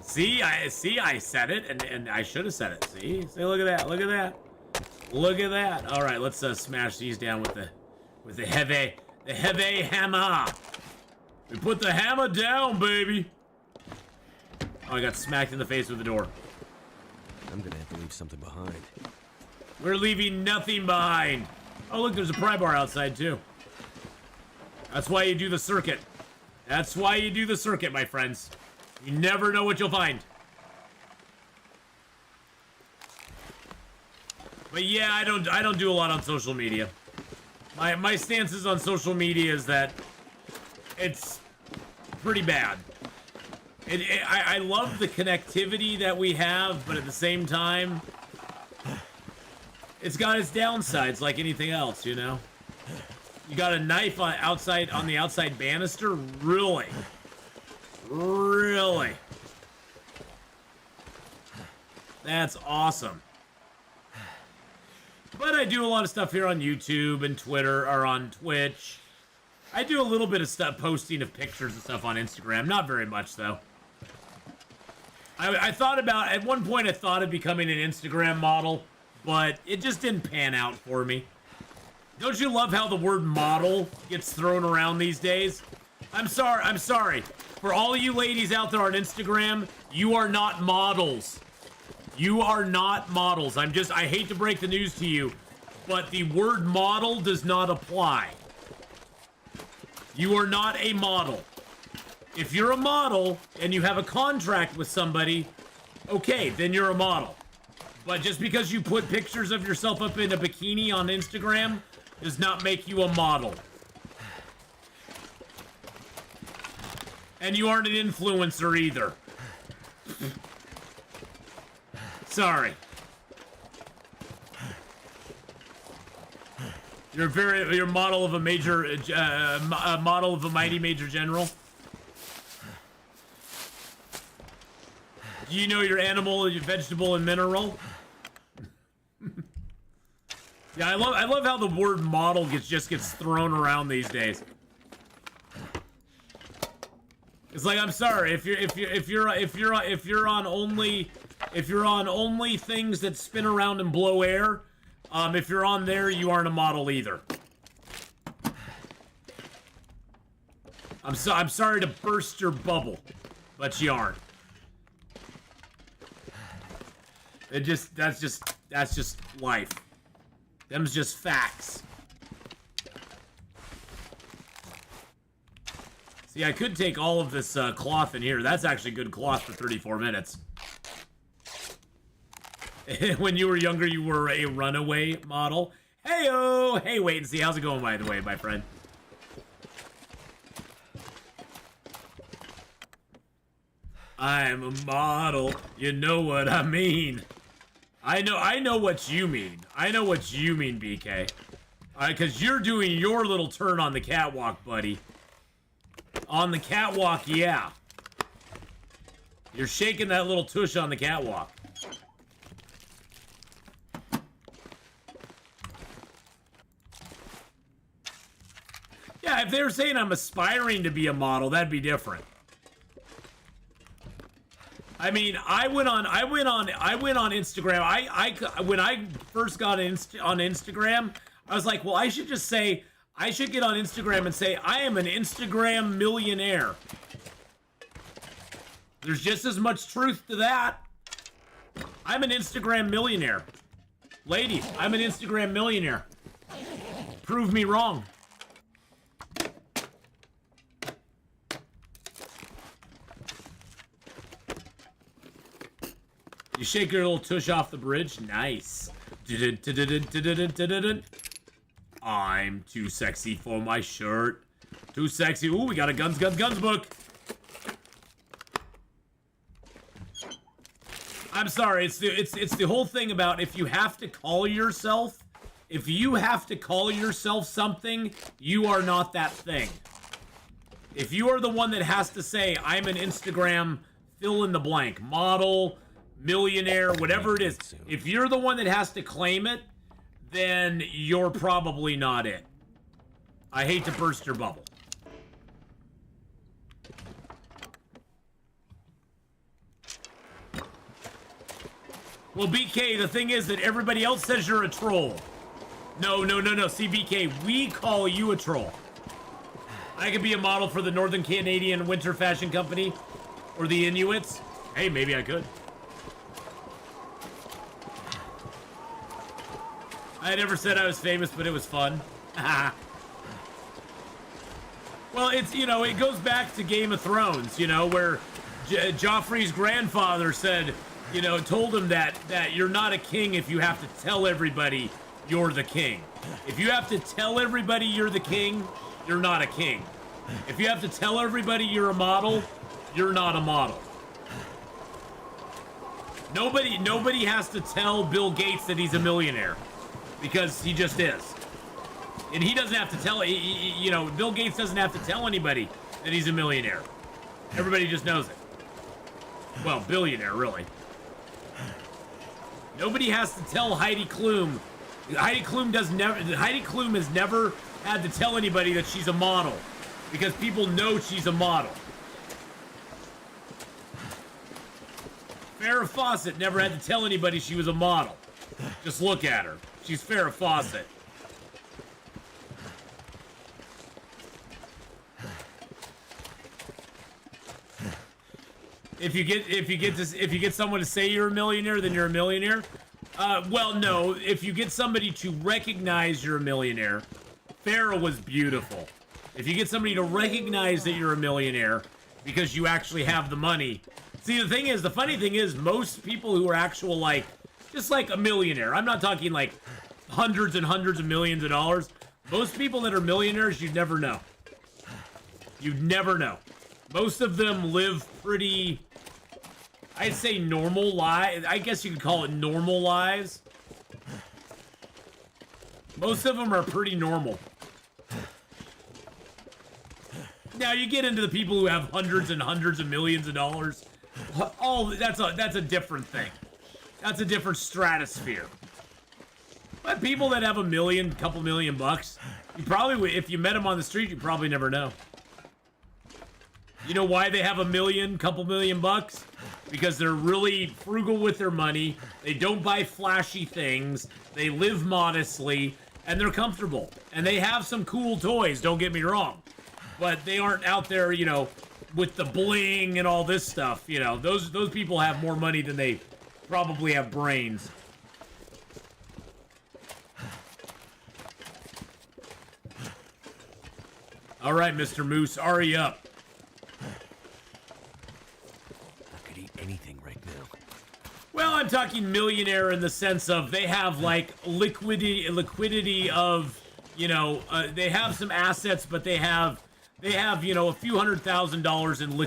See, I said it, and I should have said it. See, look at that, look at that, look at that. All right, let's smash these down with the heavy hammer. We put the hammer down, baby. Oh, I got smacked in the face with the door. I'm gonna have to leave something behind. We're leaving nothing behind. Oh, look, there's a pry bar outside, too. That's why you do the circuit. That's why you do the circuit, my friends. You never know what you'll find. But yeah, I don't do a lot on social media. My stances on social media is that it's pretty bad. I love the connectivity that we have, but at the same time, it's got its downsides like anything else, you know? You got a knife on the outside banister? Really? Really? That's awesome. But I do a lot of stuff here on YouTube and Twitter, or on Twitch. I do a little bit of stuff, posting of pictures and stuff on Instagram. Not very much, though. I thought about, at one point I thought of becoming an Instagram model, but it just didn't pan out for me. Don't you love how the word model gets thrown around these days? I'm sorry. For all you ladies out there on Instagram, you are not models. You are not models. I hate to break the news to you, but the word model does not apply. You are not a model. If you're a model and you have a contract with somebody, okay, then you're a model. But just because you put pictures of yourself up in a bikini on Instagram does not make you a model. And you aren't an influencer either. Sorry. You're a model of a major, a model of a mighty major general. Do you know your animal, your vegetable, and mineral? Yeah, I love how the word model just gets thrown around these days. It's like, I'm sorry, if you're on only things that spin around and blow air, if you're on there, you aren't a model either. I'm sorry to burst your bubble, but you aren't. That's just life. Them's just facts. See, I could take all of this cloth in here. That's actually good cloth for 34 minutes. When you were younger, you were a runaway model. Hey-oh! Hey, wait and see. How's it going, by the way, my friend? I'm a model. You know what I mean. I know what you mean. I know what you mean, BK. Because you're doing your little turn on the catwalk, buddy. On the catwalk, yeah. You're shaking that little tush on the catwalk. Yeah, if they were saying I'm aspiring to be a model, that'd be different. I mean, I went on Instagram. When I first got on Instagram, I was like, well, I should just say, I should get on Instagram and say, I am an Instagram millionaire. There's just as much truth to that. I'm an Instagram millionaire. Ladies, I'm an Instagram millionaire. Prove me wrong. You shake your little tush off the bridge. Nice. I'm too sexy for my shirt. Too sexy. Ooh, we got a guns book. I'm sorry. It's the whole thing about if you have to call yourself something, you are not that thing. If you are the one that has to say, I'm an Instagram fill in the blank model, millionaire, whatever it is. If you're the one that has to claim it, then you're probably not it. I hate to burst your bubble. Well, BK, the thing is that everybody else says you're a troll. No. See, BK, we call you a troll. I could be a model for the Northern Canadian Winter Fashion Company or the Inuits. Hey, maybe I could. I never said I was famous, but it was fun. Well, it's, you know, it goes back to Game of Thrones, you know, where Joffrey's grandfather said, you know, told him that you're not a king if you have to tell everybody you're the king. If you have to tell everybody you're the king, you're not a king. If you have to tell everybody you're a model, you're not a model. Nobody has to tell Bill Gates that he's a millionaire. Because he just is. And he doesn't have to tell, you know, Bill Gates doesn't have to tell anybody that he's a millionaire. Everybody just knows it. Well, billionaire, really. Nobody has to tell Heidi Klum. Heidi Klum has never had to tell anybody that she's a model. Because people know she's a model. Farrah Fawcett never had to tell anybody she was a model. Just look at her. She's Farrah Fawcett. If you get someone to say you're a millionaire, then you're a millionaire. Well, no. If you get somebody to recognize you're a millionaire, Farrah was beautiful. If you get somebody to recognize that you're a millionaire because you actually have the money. See, the funny thing is, most people who are actual, like, just like a millionaire. I'm not talking like hundreds and hundreds of millions of dollars. Most people that are millionaires, you'd never know. You'd never know. Most of them live pretty, I'd say normal lives. I guess you could call it normal lives. Most of them are pretty normal. Now you get into the people who have hundreds and hundreds of millions of dollars. That's a different thing. That's a different stratosphere. But people that have couple million bucks, you probably, if you met them on the street, you probably never know. You know why they have couple million bucks? Because they're really frugal with their money. They don't buy flashy things. They live modestly, and they're comfortable. And they have some cool toys, don't get me wrong. But they aren't out there, you know, with the bling and all this stuff. You know, those people have more money than they probably have brains. All right, Mr. Moose, hurry up. I could eat anything right now. Well, I'm talking millionaire in the sense of they have like liquidity of, you know, they have some assets, but they have they have, you know, a few $100,000 in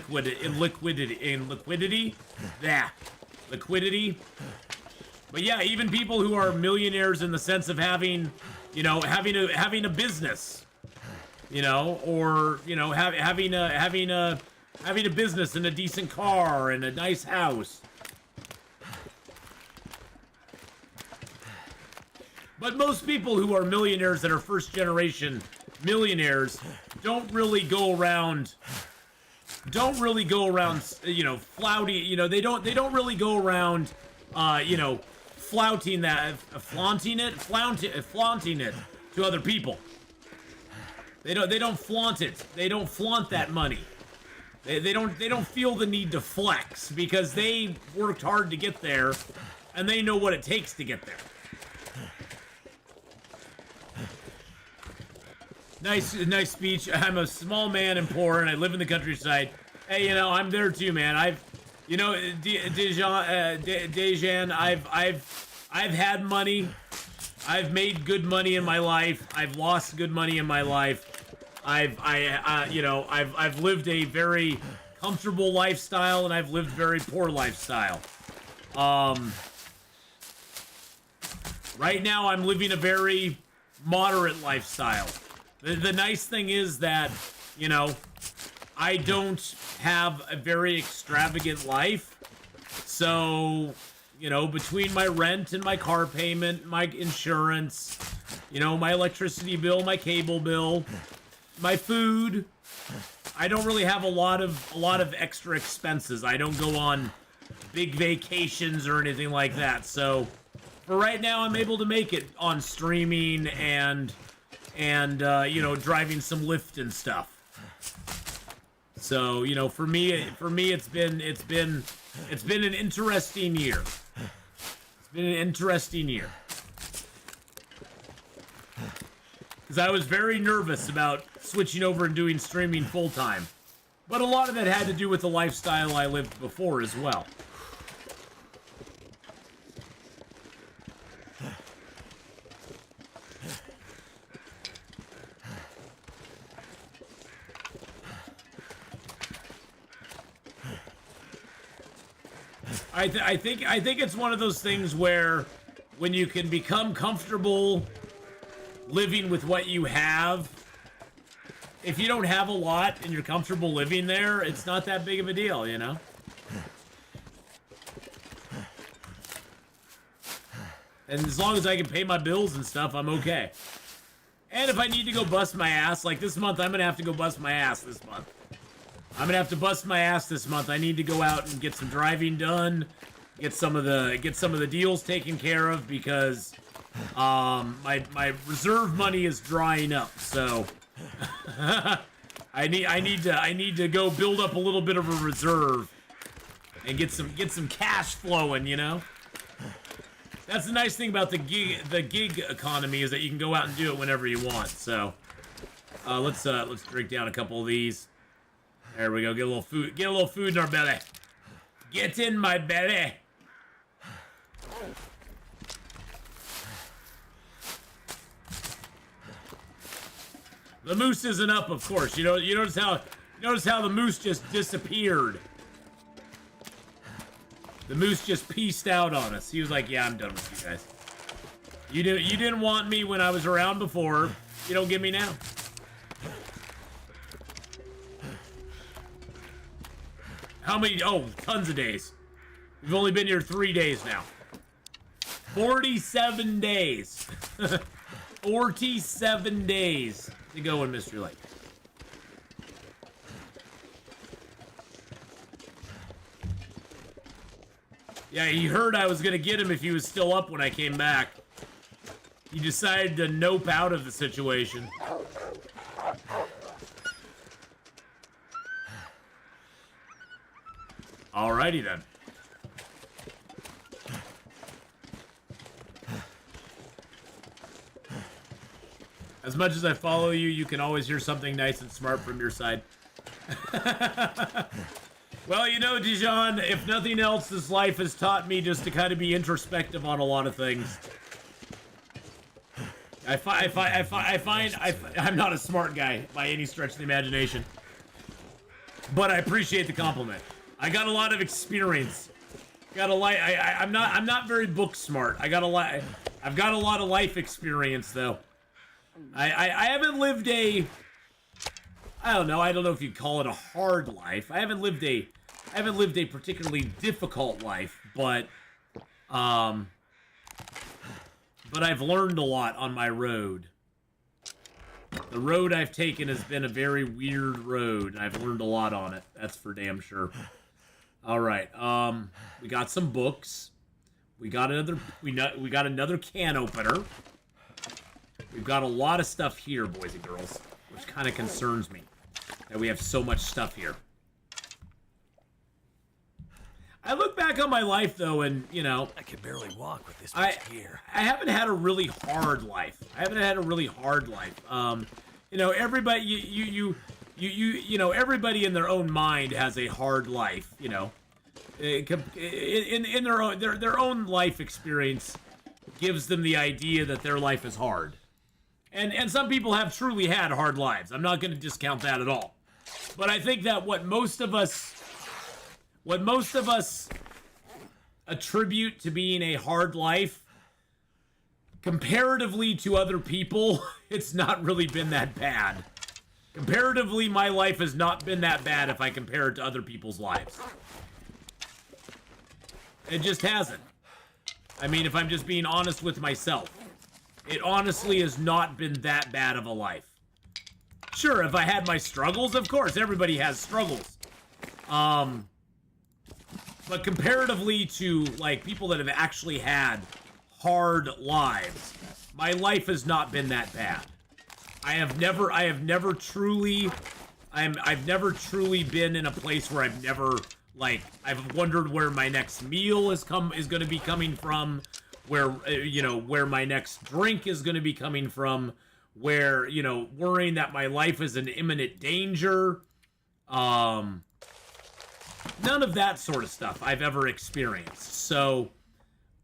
liquidity. Yeah, liquidity. But yeah, even people who are millionaires in the sense of having, you know, having a business, you know, or you know, having a business and a decent car and a nice house. But most people who are millionaires that are first generation millionaires don't really go around, you know, flouting, you know, they don't really go around, you know, flaunting it to other people. They don't flaunt it. They don't flaunt that money. They don't feel the need to flex because they worked hard to get there and they know what it takes to get there. Nice speech. I'm a small man and poor, and I live in the countryside. Hey, you know, I'm there too, man. You know, Dejan, I've had money. I've made good money in my life. I've lost good money in my life. You know, I've lived a very comfortable lifestyle, and I've lived very poor lifestyle. Right now, I'm living a very moderate lifestyle. The nice thing is that, you know, I don't have a very extravagant life. So, you know, between my rent and my car payment, my insurance, you know, my electricity bill, my cable bill, my food, I don't really have a lot of extra expenses. I don't go on big vacations or anything like that. So, for right now, I'm able to make it on streaming and you know, driving some Lyft and stuff. So, you know, for me, it's been an interesting year. It's been an interesting year. Because I was very nervous about switching over and doing streaming full time. But a lot of that had to do with the lifestyle I lived before as well. I think it's one of those things where when you can become comfortable living with what you have, if you don't have a lot and you're comfortable living there, it's not that big of a deal, you know? And as long as I can pay my bills and stuff, I'm okay. And if I need to go bust my ass, like this month, I'm gonna have to go bust my ass this month. I'm gonna have to bust my ass this month. I need to go out and get some driving done, get some of the deals taken care of because my reserve money is drying up. So I need to go build up a little bit of a reserve and get some cash flowing. You know, that's the nice thing about the gig economy is that you can go out and do it whenever you want. So let's drink down a couple of these. There we go. Get a little food. Get a little food in our belly. Get in my belly. The moose isn't up, of course. You notice how the moose just disappeared. The moose just peaced out on us. He was like, "Yeah, I'm done with you guys. You didn't want me when I was around before. You don't get me now." How many? Oh, tons of days. We've only been here 3 days now. 47 days. 47 days to go in Mystery Lake. Yeah, he heard I was going to get him if he was still up when I came back. He decided to nope out of the situation. Alrighty then. As much as I follow you, you can always hear something nice and smart from your side. Well, you know, Dijon, if nothing else, this life has taught me just to kind of be introspective on a lot of things. I'm not a smart guy by any stretch of the imagination. But I appreciate the compliment. I got a lot of experience. I'm not very book smart. I've got a lot of life experience though. I haven't lived a, I don't know if you'd call it a hard life. I haven't lived a particularly difficult life, but I've learned a lot on my road. The road I've taken has been a very weird road, and I've learned a lot on it. That's for damn sure. All right, we got some books. We got another can opener. We've got a lot of stuff here, boys and girls, which kind of concerns me that we have so much stuff here. I look back on my life though, and you know, I can barely walk with this much gear. I haven't had a really hard life. You know, everybody, you know, everybody in their own mind has a hard life. You know, in their own life experience gives them the idea that their life is hard, and some people have truly had hard lives. I'm not going to discount that at all, but I think that what most of us attribute to being a hard life, comparatively to other people, it's not really been that bad. Comparatively, my life has not been that bad if I compare it to other people's lives. It just hasn't. I mean, if I'm just being honest with myself, it honestly has not been that bad of a life. Sure, if I had my struggles, of course, everybody has struggles. But comparatively to, like, people that have actually had hard lives, my life has not been that bad. I've never truly been in a place where I've wondered where my next meal is going to be coming from, where, you know, where my next drink is going to be coming from, where, you know, worrying that my life is in imminent danger. None of that sort of stuff I've ever experienced. So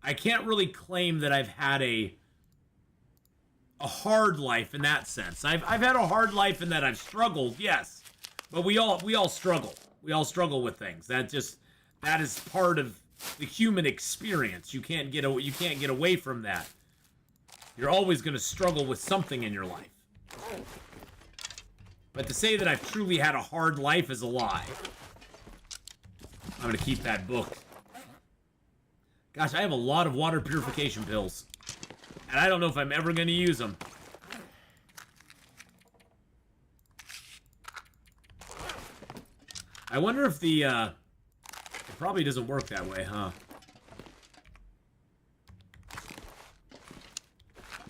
I can't really claim that I've had a hard life in that sense. I've had a hard life in that I've struggled, yes. But we all struggle. We all struggle with things. That is part of the human experience. You can't get away from that. You're always going to struggle with something in your life. But to say that I've truly had a hard life is a lie. I'm going to keep that book. Gosh, I have a lot of water purification pills. And I don't know if I'm ever going to use them. I wonder if the, it probably doesn't work that way, huh?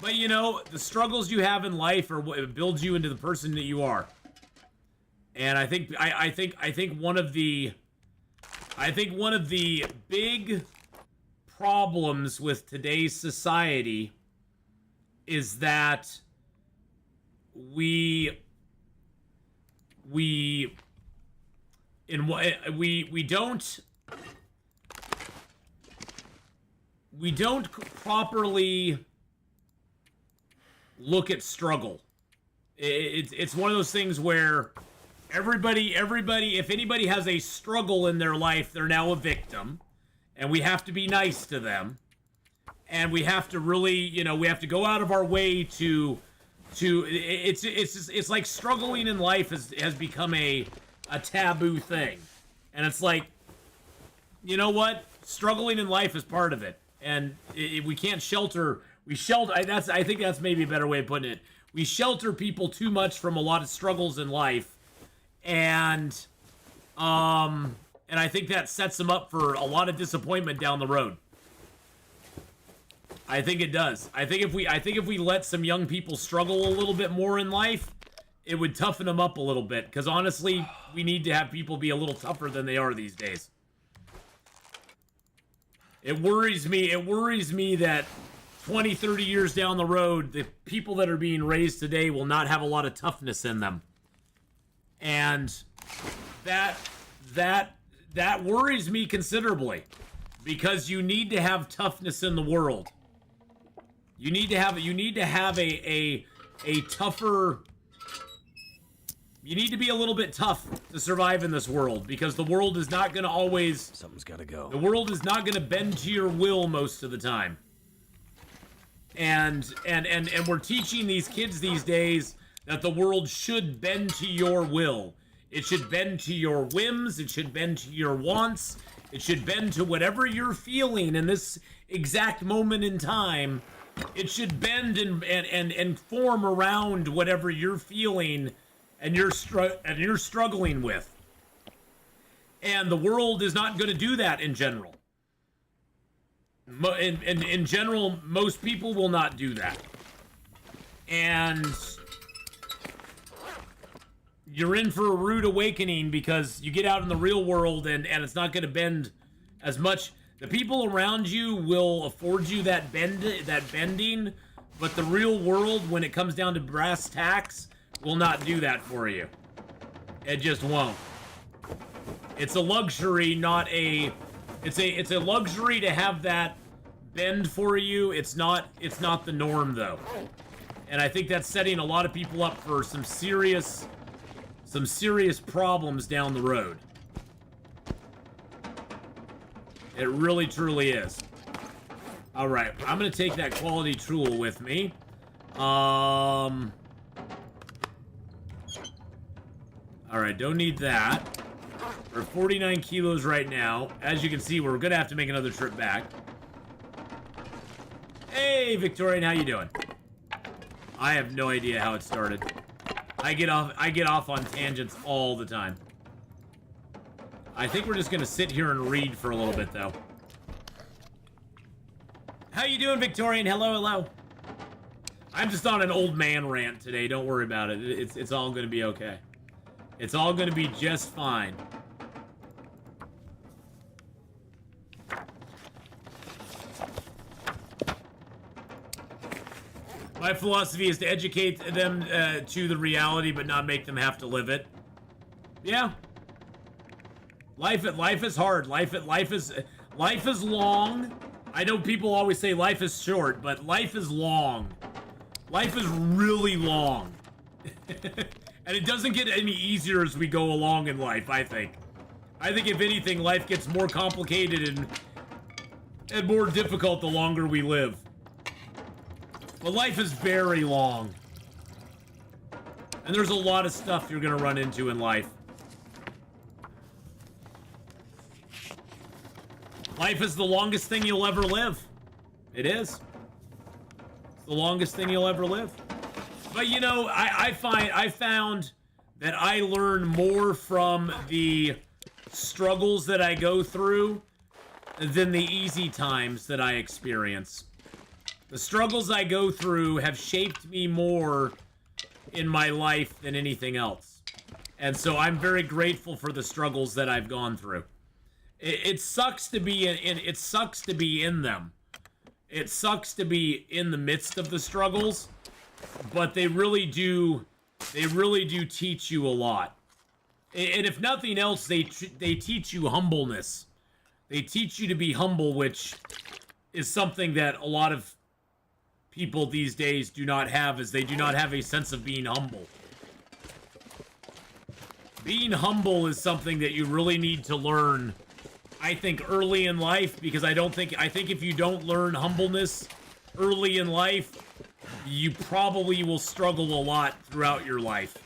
But you know, the struggles you have in life are what builds you into the person that you are. And I think one of the big problems with today's society is that we don't properly look at struggle. It's one of those things where everybody, if anybody has a struggle in their life, they're now a victim, and we have to be nice to them, and we have to really, you know, we have to go out of our way to it's like struggling in life has become a taboo thing, and it's like, you know what, struggling in life is part of it, and we can't shelter. I think that's maybe a better way of putting it. We shelter people too much from a lot of struggles in life. And I think that sets them up for a lot of disappointment down the road. I think it does. I think if we let some young people struggle a little bit more in life, it would toughen them up a little bit. Because honestly, we need to have people be a little tougher than they are these days. It worries me that 20, 30 years down the road, the people that are being raised today will not have a lot of toughness in them. And that worries me considerably, because you need to have toughness in the world. You need to have a tougher. You need to be a little bit tough to survive in this world, because the world is not going to always. Something's got to go. The world is not going to bend to your will most of the time. And we're teaching these kids these days that the world should bend to your will. It should bend to your whims. It should bend to your wants. It should bend to whatever you're feeling in this exact moment in time. It should bend and form around whatever you're feeling and you're struggling with. And the world is not going to do that in general. In general, most people will not do that. And you're in for a rude awakening, because you get out in the real world and it's not going to bend as much. The people around you will afford you that bending, but the real world, when it comes down to brass tacks, will not do that for you. It just won't. It's a luxury, not a. It's a luxury to have that bend for you. It's not the norm, though. And I think that's setting a lot of people up for some serious problems down the road. It really, truly is. All right, I'm gonna take that quality tool with me. All right, don't need that. We're 49 kilos right now. As you can see, we're gonna have to make another trip back. Hey, Victorian, how you doing? I have no idea how it started. I get off on tangents all the time. I think we're just gonna sit here and read for a little bit, though. How you doing, Victorian? Hello, hello. I'm just on an old man rant today. Don't worry about it. It's all gonna be okay. It's all gonna be just fine. My philosophy is to educate them to the reality, but not make them have to live it. Yeah. Life is hard. Life is long. I know people always say life is short, but life is long. Life is really long. And it doesn't get any easier as we go along in life, I think. I think if anything, life gets more complicated and more difficult the longer we live. But life is very long. And there's a lot of stuff you're gonna run into in life. Life is the longest thing you'll ever live. It is. It's the longest thing you'll ever live. But you know, I found that I learn more from the struggles that I go through than the easy times that I experience. The struggles I go through have shaped me more in my life than anything else. And so I'm very grateful for the struggles that I've gone through. It sucks to be it sucks to be in them. It sucks to be in the midst of the struggles, but they really do teach you a lot. And if nothing else, they teach you humbleness. They teach you to be humble, which is something that a lot of people these days do not have, as they do not have a sense of being humble. Being humble is something that you really need to learn, I think, early in life, because I think if you don't learn humbleness early in life, you probably will struggle a lot throughout your life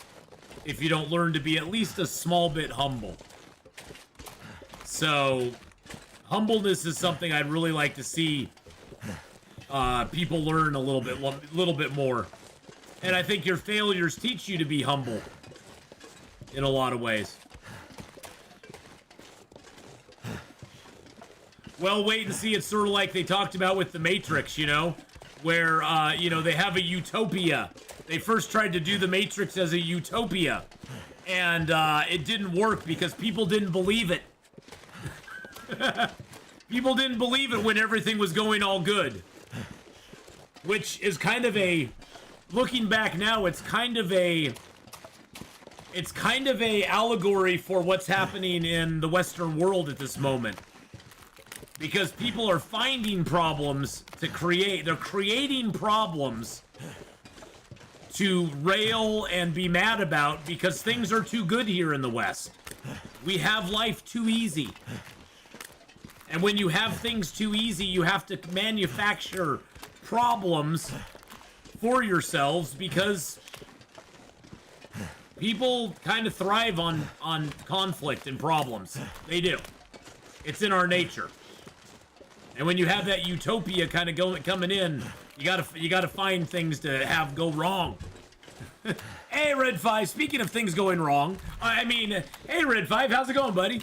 if you don't learn to be at least a small bit humble. So, humbleness is something I'd really like to see people learn a little bit more. And I think your failures teach you to be humble in a lot of ways. Well, wait and see. It's sort of like they talked about with the Matrix, you know, where, you know, they have a utopia. They first tried to do the Matrix as a utopia, and it didn't work because people didn't believe it. People didn't believe it when everything was going all good. Which is kind of a, looking back now, it's kind of a allegory for what's happening in the Western world at this moment. Because people are finding problems to create. They're creating problems to rail and be mad about because things are too good here in the West. We have life too easy. And when you have things too easy, you have to manufacture problems for yourselves because people kind of thrive on conflict and problems. They do. It's in our nature. And when you have that utopia kind of coming in, you gotta find things to have go wrong. Hey, Red 5, speaking of things going wrong, hey, Red 5, how's it going, buddy?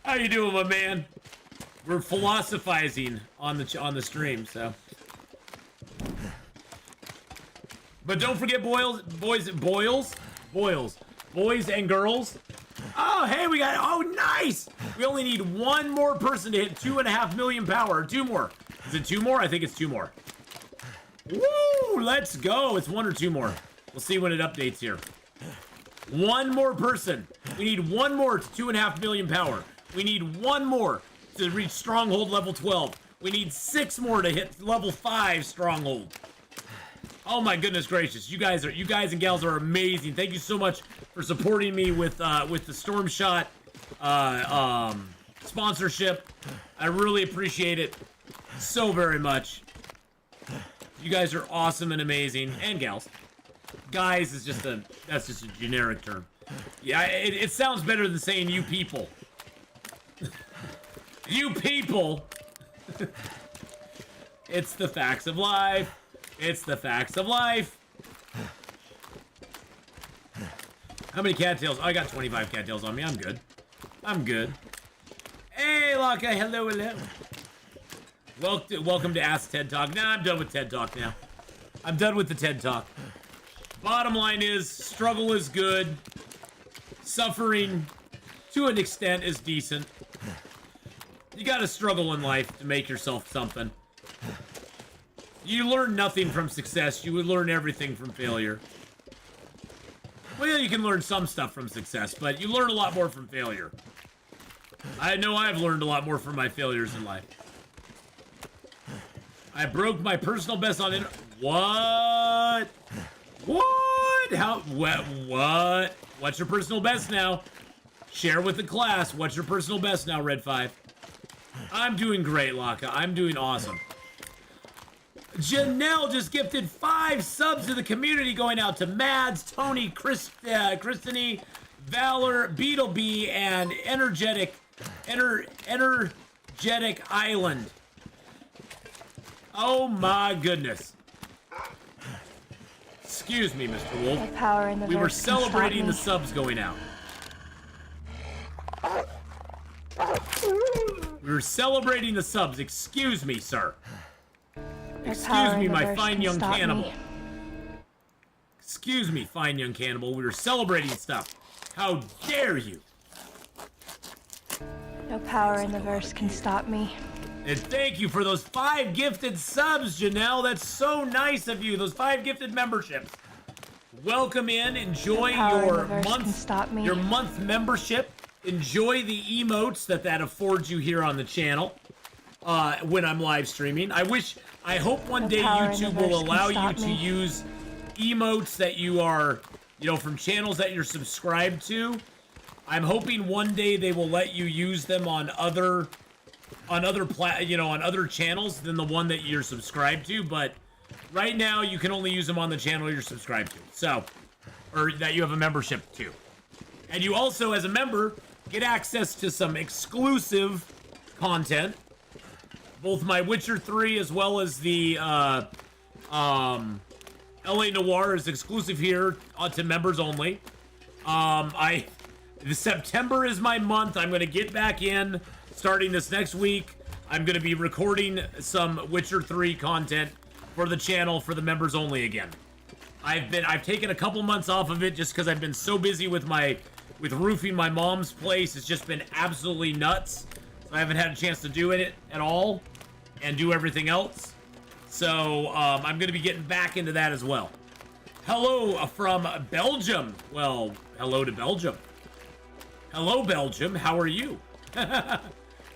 How you doing, my man? We're philosophizing on the stream, so. But don't forget boys and girls. Oh, hey, nice! We only need one more person to hit 2.5 million power. 2 more. Is it 2 more? I think it's 2 more. Woo! Let's go. It's 1 or 2 more. We'll see when it updates here. 1 more person. We need 1 more to 2.5 million power. We need 1 more to reach Stronghold level 12. We need 6 more to hit level 5 Stronghold. Oh my goodness gracious! You guys and gals are amazing. Thank you so much for supporting me with the Storm Shot sponsorship. I really appreciate it so very much. You guys are awesome and amazing, and gals. Guys is that's just a generic term. Yeah, it sounds better than saying you people. You people. It's the facts of life. It's the facts of life. How many cattails? Oh, I got 25 cattails on me. I'm good. I'm good. Hey, Locke. Hello. Welcome to Ask TED Talk. Nah, I'm done with TED Talk now. I'm done with the TED Talk. Bottom line is, struggle is good. Suffering, to an extent, is decent. You gotta struggle in life to make yourself something. You learn nothing from success. You would learn everything from failure. Well, you can learn some stuff from success, but you learn a lot more from failure. I know I've learned a lot more from my failures in life. I broke my personal best on it. What? What? How? What? What's your personal best now? Share with the class. What's your personal best now, Red 5? I'm doing great, Laka. I'm doing awesome. Janelle just gifted 5 subs to the community, going out to Mads, Tony, Christine, Valor, Beetlebee, and Energetic Island. Oh my goodness. Excuse me, Mr. Wolf. We were celebrating the subs going out. We were celebrating the subs. Excuse me, sir. Excuse me, my fine young cannibal. Excuse me, fine young cannibal. We were celebrating stuff. How dare you? No power in the verse can stop me. And thank you for those 5 gifted subs, Janelle. That's so nice of you. Those 5 gifted memberships. Welcome in. Enjoy your month membership. Enjoy the emotes that affords you here on the channel when I'm live streaming. I hope one day YouTube will allow you to use emotes that you are, from channels that you're subscribed to. I'm hoping one day they will let you use them on other channels than the one that you're subscribed to. But right now, you can only use them on the channel you're subscribed to. So, or that you have a membership to. And you also, as a member, get access to some exclusive content. Both my Witcher 3 as well as the LA Noire is exclusive here to members only. September is my month. I'm going to get back in starting this next week. I'm going to be recording some Witcher 3 content for the channel for the members only again. I've taken a couple months off of it just because I've been so busy with roofing my mom's place. It's just been absolutely nuts. So I haven't had a chance to do it at all and do everything else. So I'm going to be getting back into that as well. Hello from Belgium. Well, hello to Belgium. Hello, Belgium. How are you?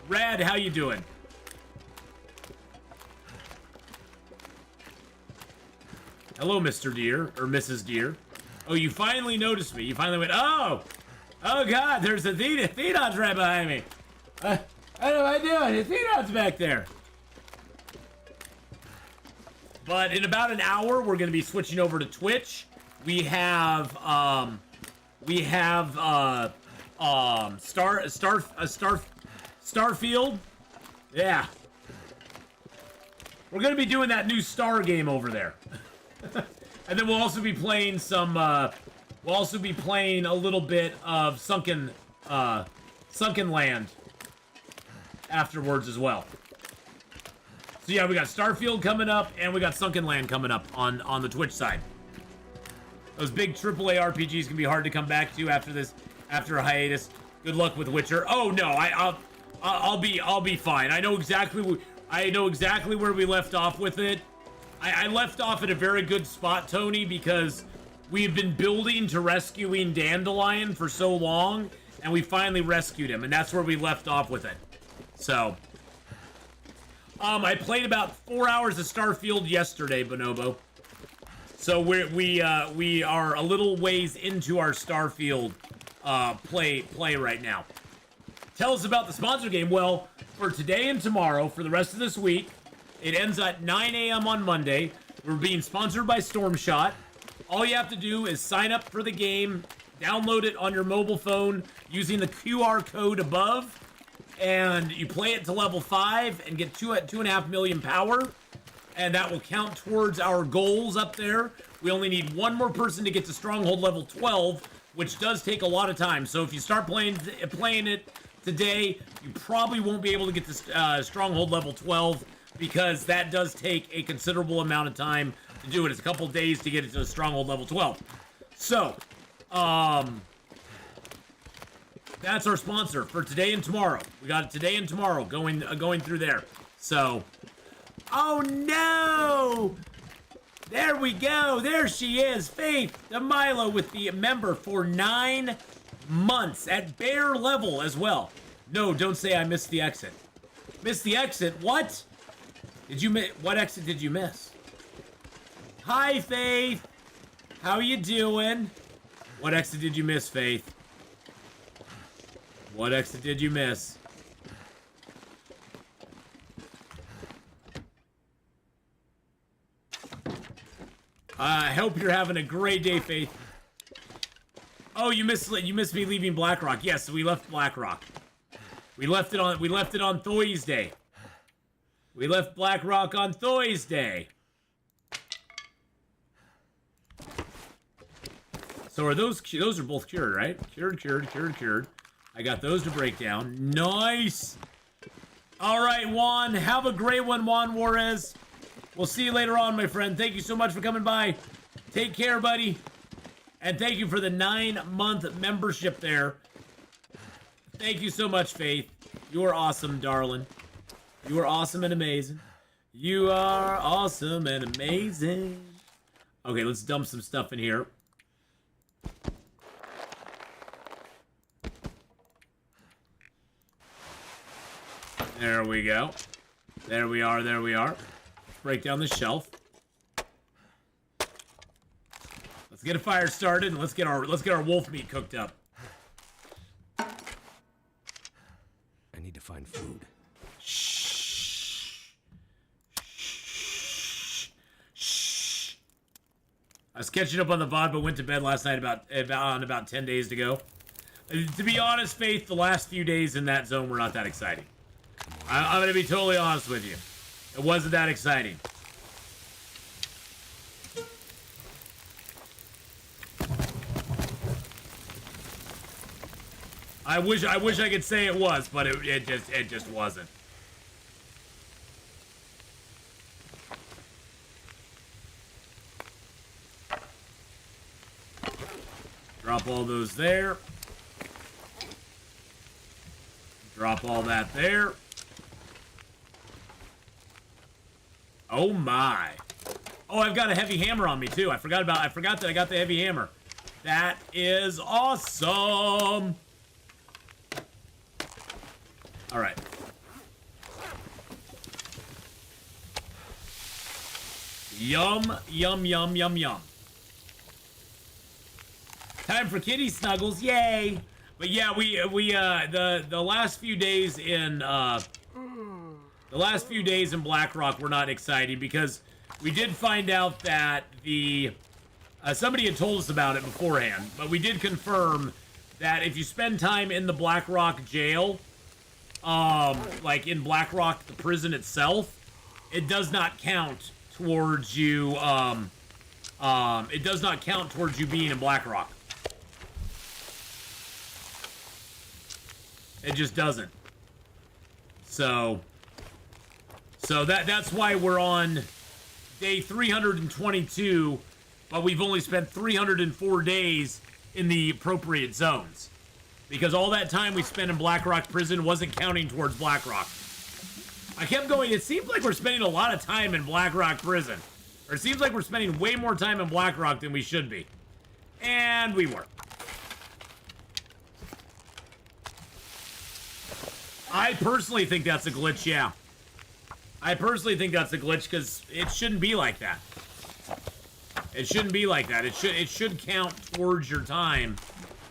Rad, how you doing? Hello, Mr. Deer, or Mrs. Deer. Oh, you finally noticed me. You finally went, oh! Oh, God, there's Atheenon's right behind me. What am I doing? Atheenon's back there. But in about an hour, we're going to be switching over to Twitch. We have Starfield. Yeah. We're going to be doing that new Star game over there. And then we'll also be playing some, we'll also be playing a little bit of Sunken Land afterwards as well. So yeah, we got Starfield coming up, and we got Sunken Land coming up on the Twitch side. Those big AAA RPGs can be hard to come back to after a hiatus. Good luck with Witcher. Oh no, I'll be fine. I know exactly where we left off with it. I left off at a very good spot, Tony, because we've been building to rescuing Dandelion for so long, and we finally rescued him, and that's where we left off with it. So, I played about 4 hours of Starfield yesterday, Bonobo. So we are a little ways into our Starfield play right now. Tell us about the sponsor game. Well, for today and tomorrow, for the rest of this week, it ends at 9 a.m. on Monday. We're being sponsored by Stormshot. All you have to do is sign up for the game, download it on your mobile phone using the QR code above, and you play it to level 5 and get 2.5 million power, and that will count towards our goals up there. We only need one more person to get to Stronghold level 12, which does take a lot of time. So if you start playing it today, you probably won't be able to get to Stronghold level 12, because that does take a considerable amount of time to do it. It's a couple days to get it to Stronghold level 12. So, that's our sponsor for today and tomorrow. We got it today and tomorrow going through there. So, oh no! There we go. There she is, Faith DeMilo with the member for 9 months at bear level as well. No, don't say I missed the exit. Missed the exit? What? Did you miss? What exit did you miss? Hi, Faith. How you doing? What exit did you miss, Faith? What exit did you miss? I hope you're having a great day, Faith. Oh, you missed me leaving Blackrock. Yes, we left Blackrock. We left it on Thursday. We left Blackrock on Thursday. So are those are both cured, right? Cured. I got those to break down. Nice. All right, Juan. Have a great one, Juan Juarez. We'll see you later on, my friend. Thank you so much for coming by. Take care, buddy. And thank you for the 9-month membership there. Thank you so much, Faith. You are awesome, darling. You are awesome and amazing. You are awesome and amazing. Okay, let's dump some stuff in here. There we go. There we are. Break down the shelf. Let's get a fire started and let's get our wolf meat cooked up. I need to find food. Shh. I was catching up on the VOD, but went to bed last night about 10 days ago. To be honest, Faith, the last few days in that zone were not that exciting. I'm going to be totally honest with you. It wasn't that exciting. I wish I could say it was, but it just wasn't. Drop all those there. Drop all that there. Oh my. Oh, I've got a heavy hammer on me too. I forgot that I got the heavy hammer. That is awesome. All right. Yum, yum, yum, yum, yum. Time for kitty snuggles, yay! But yeah, the last few days in Blackrock were not exciting because we did find out that somebody had told us about it beforehand, but we did confirm that if you spend time in the Blackrock jail, like in Blackrock, the prison itself, it does not count towards you, it does not count towards you being in Blackrock. It just doesn't. So that's why we're on day 322, but we've only spent 304 days in the appropriate zones. Because all that time we spent in Blackrock prison wasn't counting towards Blackrock. I kept going, it seems like we're spending a lot of time in Blackrock prison. Or it seems like we're spending way more time in Blackrock than we should be. And we were. I personally think that's a glitch, yeah. I personally think that's a glitch because it shouldn't be like that. It shouldn't be like that. It should count towards your time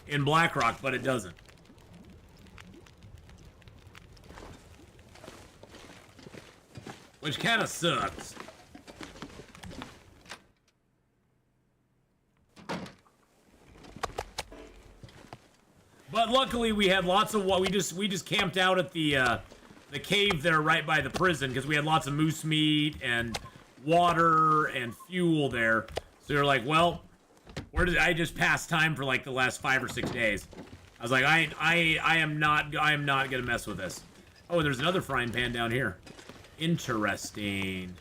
in Blackrock, but it doesn't. Which kind of sucks. But luckily we had lots of what we just camped out at the cave there right by the prison because we had lots of moose meat and water and fuel there. So you're like, well, where did I just pass time for like the last 5 or 6 days? I was like, I am not gonna mess with this. Oh, and there's another frying pan down here. Interesting.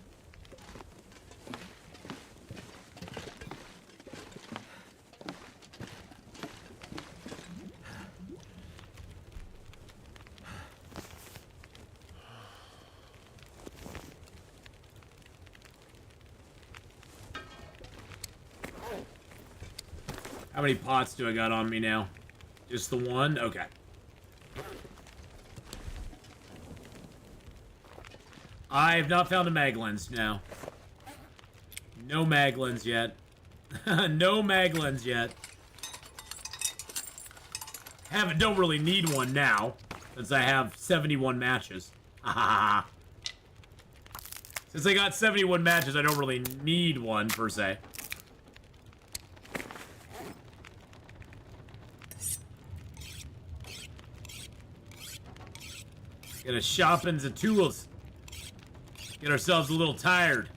How many pots do I got on me now? Just the one? Okay. I've not found a mag lens now. No mag lens yet. No mag lens yet. Don't really need one now, since I have 71 matches. Since I got 71 matches, I don't really need one, per se. Get a shopping's of tools. Get ourselves a little tired.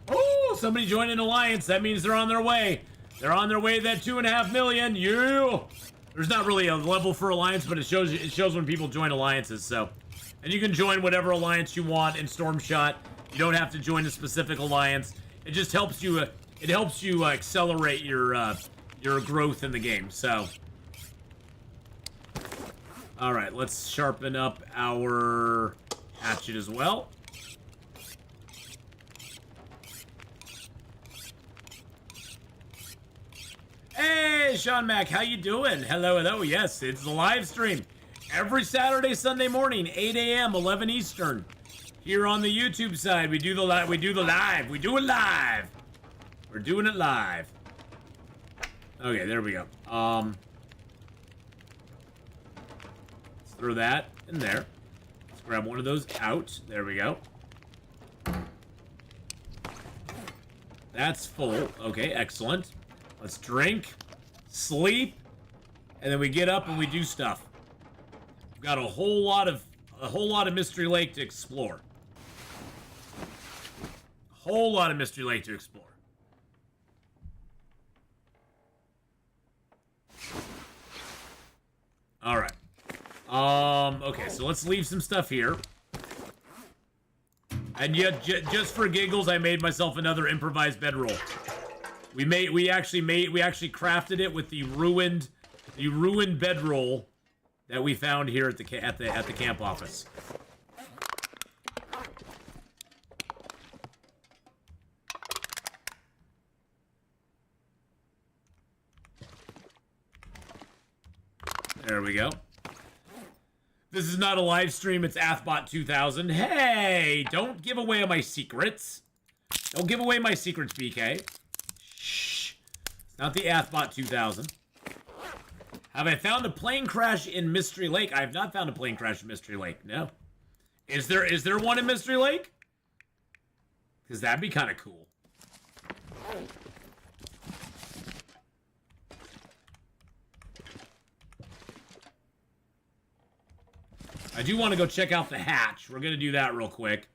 Oh, somebody joined an alliance. That means they're on their way. They're on their way to that 2.5 million. Yeah. There's not really a level for alliance, but it shows when people join alliances. So, and you can join whatever alliance you want in Storm Shot. You don't have to join a specific alliance. It just helps you. It helps you accelerate your growth in the game. So. Alright, let's sharpen up our hatchet as well. Hey, Sean Mac, how you doing? Hello, hello. Yes, it's the live stream. Every Saturday, Sunday morning, 8 a.m., 11 Eastern. Here on the YouTube side, we do the live. We do it live. We're doing it live. Okay, there we go. Throw that in there. Let's grab one of those out. There we go. That's full. Okay, excellent. Let's drink, sleep, and then we get up and we do stuff. We've got a whole lot of Mystery Lake to explore. A whole lot of Mystery Lake to explore. All right. Okay, so let's leave some stuff here. And yet, just for giggles, I made myself another improvised bedroll. We actually crafted it with the ruined bedroll that we found here at the camp office. There we go. This is not a live stream, it's Athbot2000. Hey, don't give away my secrets. Don't give away my secrets, BK. Shh. It's not the Athbot2000. Have I found a plane crash in Mystery Lake? I have not found a plane crash in Mystery Lake, no. Is there one in Mystery Lake? Because that'd be kind of cool. I do want to go check out the hatch. We're going to do that real quick.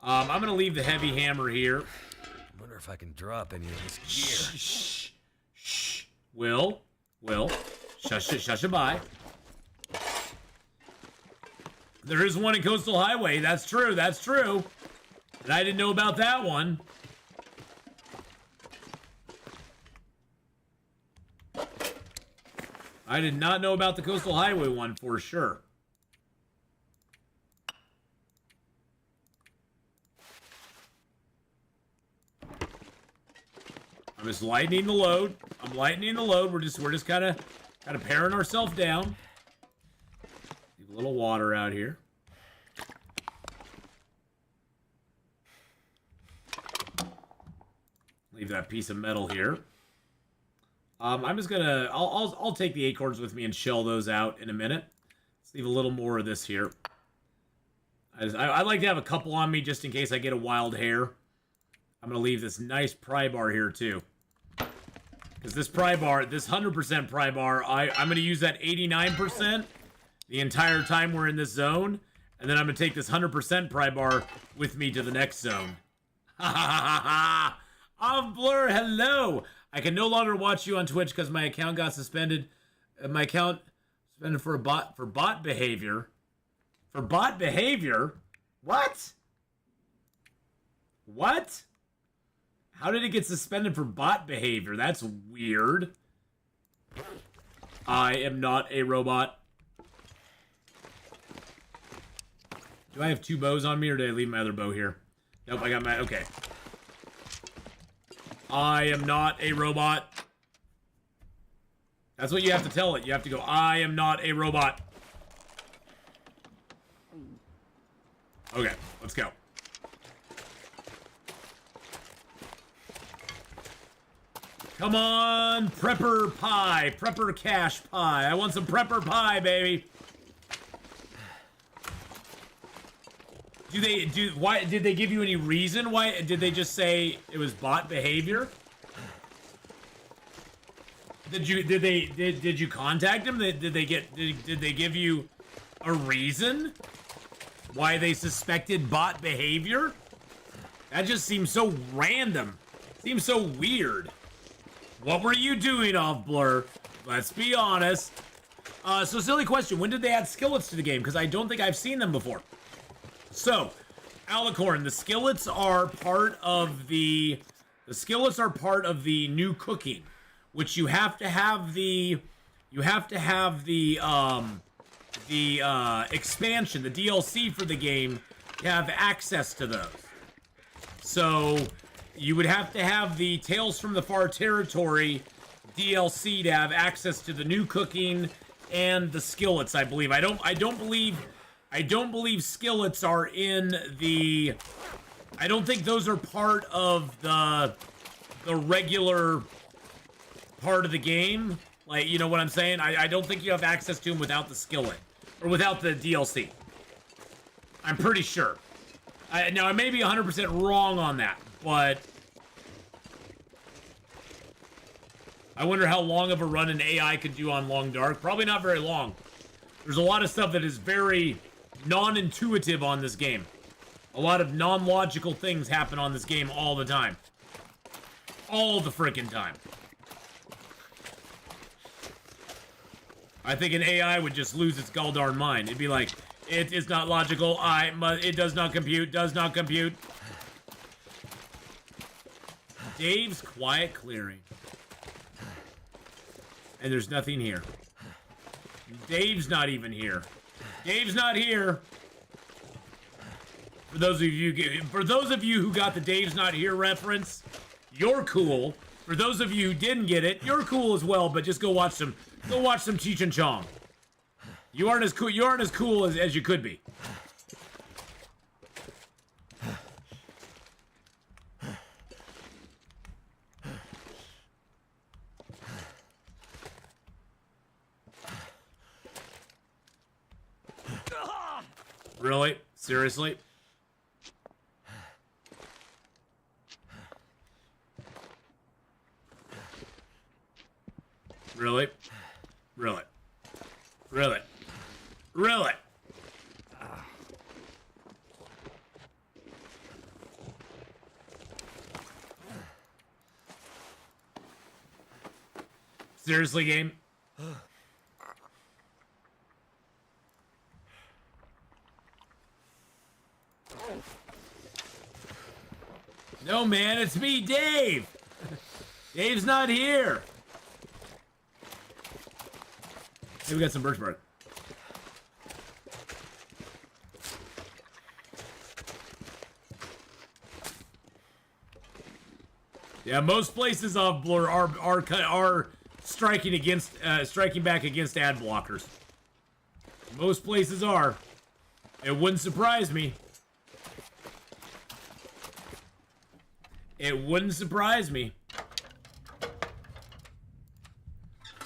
I'm going to leave the heavy hammer here. I wonder if I can drop any of this gear. Shh. Shh. Will. Shush it by. There is one in Coastal Highway. That's true. And I didn't know about that one. I did not know about the Coastal Highway one for sure. I'm just lightening the load. We're just kind of paring ourselves down. Leave a little water out here. Leave that piece of metal here. I'm just gonna. I'll take the acorns with me and shell those out in a minute. Let's leave a little more of this here. I like to have a couple on me just in case I get a wild hair. I'm gonna leave this nice pry bar here too. Because this pry bar, this 100% pry bar, I'm gonna use that 89% the entire time we're in this zone, and then I'm gonna take this 100% pry bar with me to the next zone. Ha ha ha ha! Of Blur, hello! I can no longer watch you on Twitch because my account got suspended. My account suspended for bot behavior. For bot behavior? What? What? How did it get suspended for bot behavior? That's weird. I am not a robot. Do I have two bows on me or did I leave my other bow here? Nope, I got my... Okay. I am not a robot. That's what you have to tell it. You have to go, I am not a robot. Okay, let's go. Come on, prepper pie, prepper cash pie. I want some prepper pie, baby. Why did they give you any reason? Why did they just say it was bot behavior? Did you contact them? Did they give you a reason why they suspected bot behavior? That just seems so random. Seems so weird. What were you doing, Off Blur? Let's be honest. So silly question. When did they add skillets to the game? Because I don't think I've seen them before. So, Alicorn, the skillets are part of the new cooking, which you have to have the expansion, the DLC for the game to have access to those. So, you would have to have the Tales from the Far Territory DLC to have access to the new cooking and the skillets, I believe. I don't believe skillets are in the... I don't think those are part of the regular part of the game. Like, you know what I'm saying? I don't think you have access to them without the skillet. Or without the DLC. I'm pretty sure. Now, I may be 100% wrong on that, but... I wonder how long of a run an AI could do on Long Dark. Probably not very long. There's a lot of stuff that is very non-intuitive on this game. A lot of non-logical things happen on this game all the time. All the freaking time. I think an AI would just lose its galldarn mind. It'd be like, it is not logical. It does not compute. Does not compute. Dave's quiet clearing. And there's nothing here. Dave's not even here. Dave's not here. For those of you who got the Dave's not here reference, you're cool. For those of you who didn't get it, you're cool as well. But just go watch some Cheech and Chong. You aren't as cool. You aren't as cool as you could be. Really? Seriously? Really? Really? Really? Really? Seriously, game? No, man, it's me, Dave! Dave's not here! Hey, we got some birch bark. Yeah, most places of Blur are striking back against ad blockers. Most places are. It wouldn't surprise me. It wouldn't surprise me.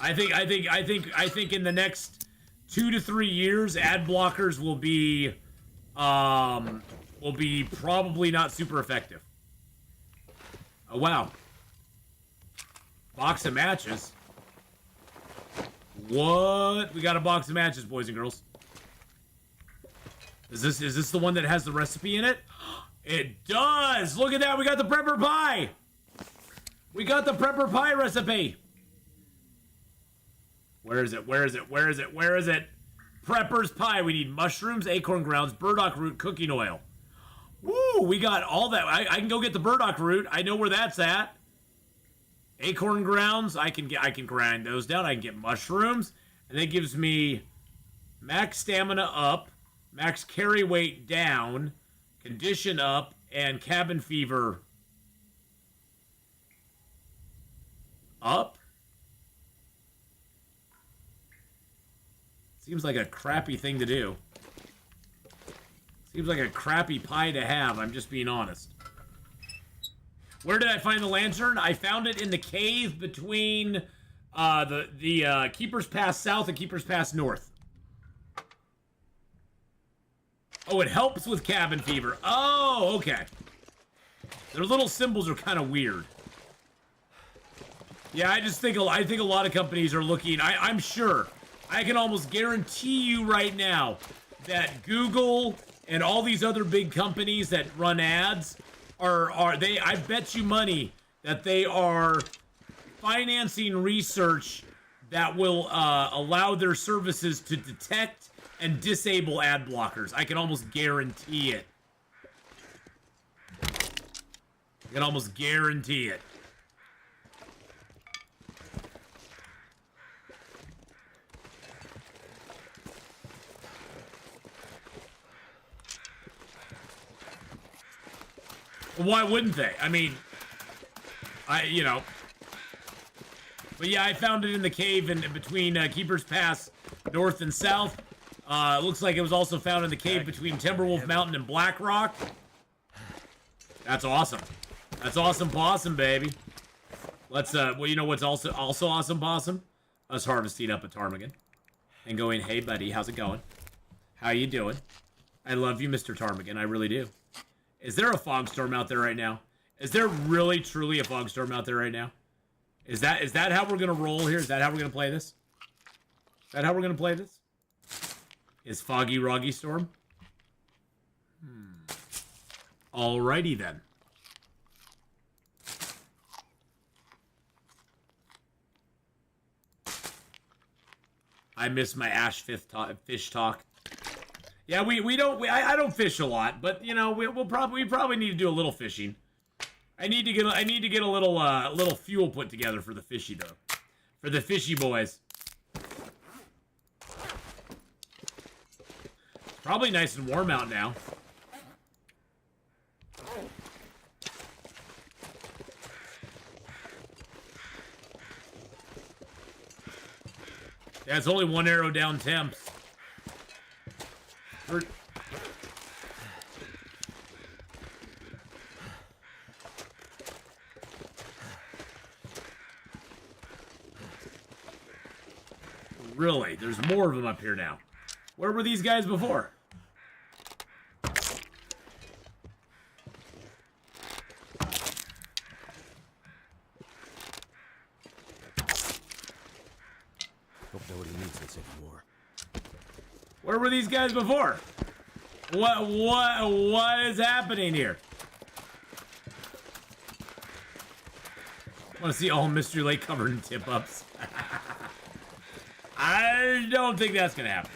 I think in the next 2 to 3 years, ad blockers will be probably not super effective. Oh wow. Box of matches. What? We got a box of matches, boys and girls. Is this the one that has the recipe in it? It does! Look at that, we got the prepper pie! We got the prepper pie recipe! Where is it? Where is it? Where is it? Where is it? Prepper's pie. We need mushrooms, acorn grounds, burdock root, cooking oil. Woo! We got all that. I can go get the burdock root. I know where that's at. Acorn grounds. I can grind those down. I can get mushrooms, and that gives me max stamina up, max carry weight down, condition up, and cabin fever up. Seems like a crappy thing to do. Seems like a crappy pie to have, I'm just being honest. Where did I find the lantern? I found it in the cave between the Keeper's Pass South and Keeper's Pass North. Oh, it helps with cabin fever. Oh, okay. Their little symbols are kind of weird. Yeah, I think a lot of companies are looking. I'm sure. I can almost guarantee you right now that Google and all these other big companies that run ads I bet you money that they are financing research that will allow their services to detect and disable ad blockers. I can almost guarantee it. I can almost guarantee it. Why wouldn't they? I mean, you know. But yeah, I found it in the cave in between Keeper's Pass North and South. It looks like it was also found in the cave between Timberwolf Mountain and Black Rock. That's awesome. That's awesome possum, baby. Let's, well, you know what's also awesome possum? Us harvesting up a ptarmigan. And going, hey, buddy, how's it going? How you doing? I love you, Mr. Ptarmigan. I really do. Is there a fog storm out there right now? Is there really, truly a fog storm out there right now? Is that how we're gonna roll here? Is that how we're gonna play this? Is that how we're gonna play this? Is Foggy Roggy Storm? Alrighty then. I miss my Ash fish talk. Yeah, I don't fish a lot, but you know we probably need to do a little fishing. I need to get a little fuel put together for the fishy though, for the fishy boys. Probably nice and warm out now. Yeah, it's only 1 arrow down temps. for... Really? There's more of them up here now. Where were these guys before? Hope nobody needs this anymore. Where were these guys before? What is happening here? I want to see all Mystery Lake covered in tip-ups. I don't think that's gonna happen.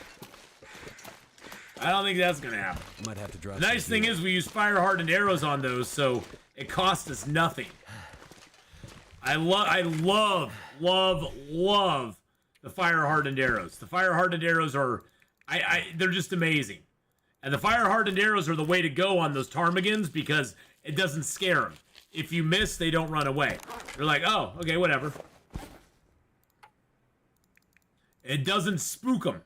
I don't think that's gonna happen. Might have to drop. The nice thing is we use fire-hardened arrows on those, so it costs us nothing. I love the fire-hardened arrows. The fire-hardened arrows are, they're just amazing. And the fire-hardened arrows are the way to go on those ptarmigans because it doesn't scare them. If you miss, they don't run away. They're like, oh, okay, whatever. It doesn't spook them,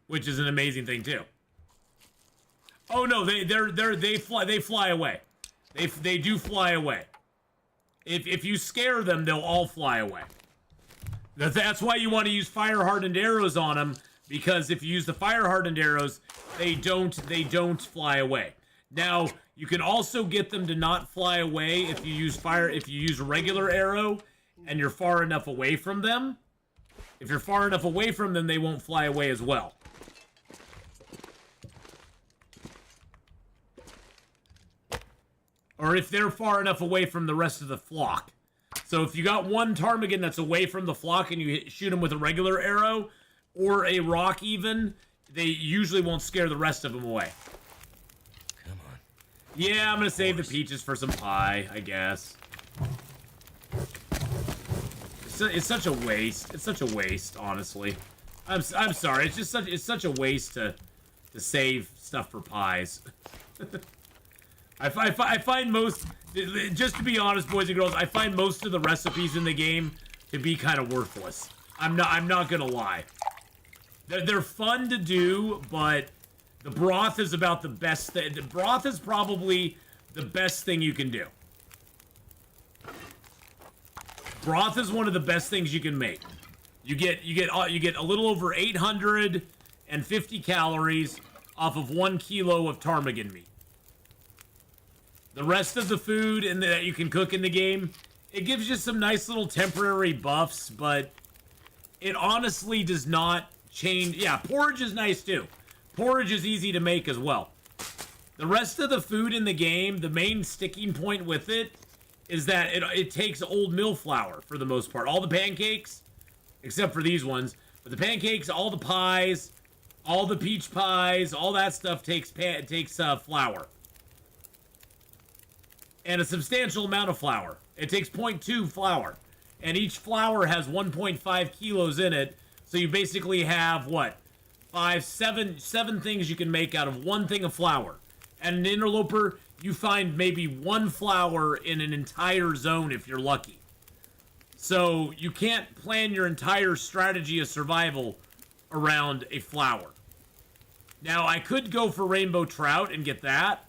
which is an amazing thing too. Oh no, they fly away. They do fly away. If you scare them, they'll all fly away. That's why you want to use fire-hardened arrows on them, because if you use the fire-hardened arrows, they don't fly away. Now, you can also get them to not fly away if you use a regular arrow and you're far enough away from them. If you're far enough away from them, they won't fly away as well. Or if they're far enough away from the rest of the flock. So if you got one ptarmigan that's away from the flock and you shoot them with a regular arrow, or a rock even, they usually won't scare the rest of them away. Come on. Yeah, I'm gonna save the peaches for some pie, I guess. It's such a waste. It's such a waste, honestly. I'm sorry. It's such a waste to save stuff for pies. I find most, just to be honest, boys and girls, I find most of the recipes in the game to be kind of worthless. I'm not gonna lie. They're fun to do, but the broth is about the best thing. The broth is probably the best thing you can do. Broth is one of the best things you can make. You get a little over 850 calories off of 1 kilo of ptarmigan meat. The rest of the food that you can cook in the game, it gives you some nice little temporary buffs, but it honestly does not change. Yeah, porridge is nice too. Porridge is easy to make as well. The rest of the food in the game, the main sticking point with it is that it takes old mill flour for the most part. All the pancakes, except for these ones, but the pancakes, all the pies, all the peach pies, all that stuff takes flour. And a substantial amount of flour. It takes 0.2 flour. And each flour has 1.5 kilos in it. So you basically have, what? Seven things you can make out of one thing of flour. And an interloper, you find maybe one flower in an entire zone if you're lucky. So you can't plan your entire strategy of survival around a flower. Now, I could go for rainbow trout and get that.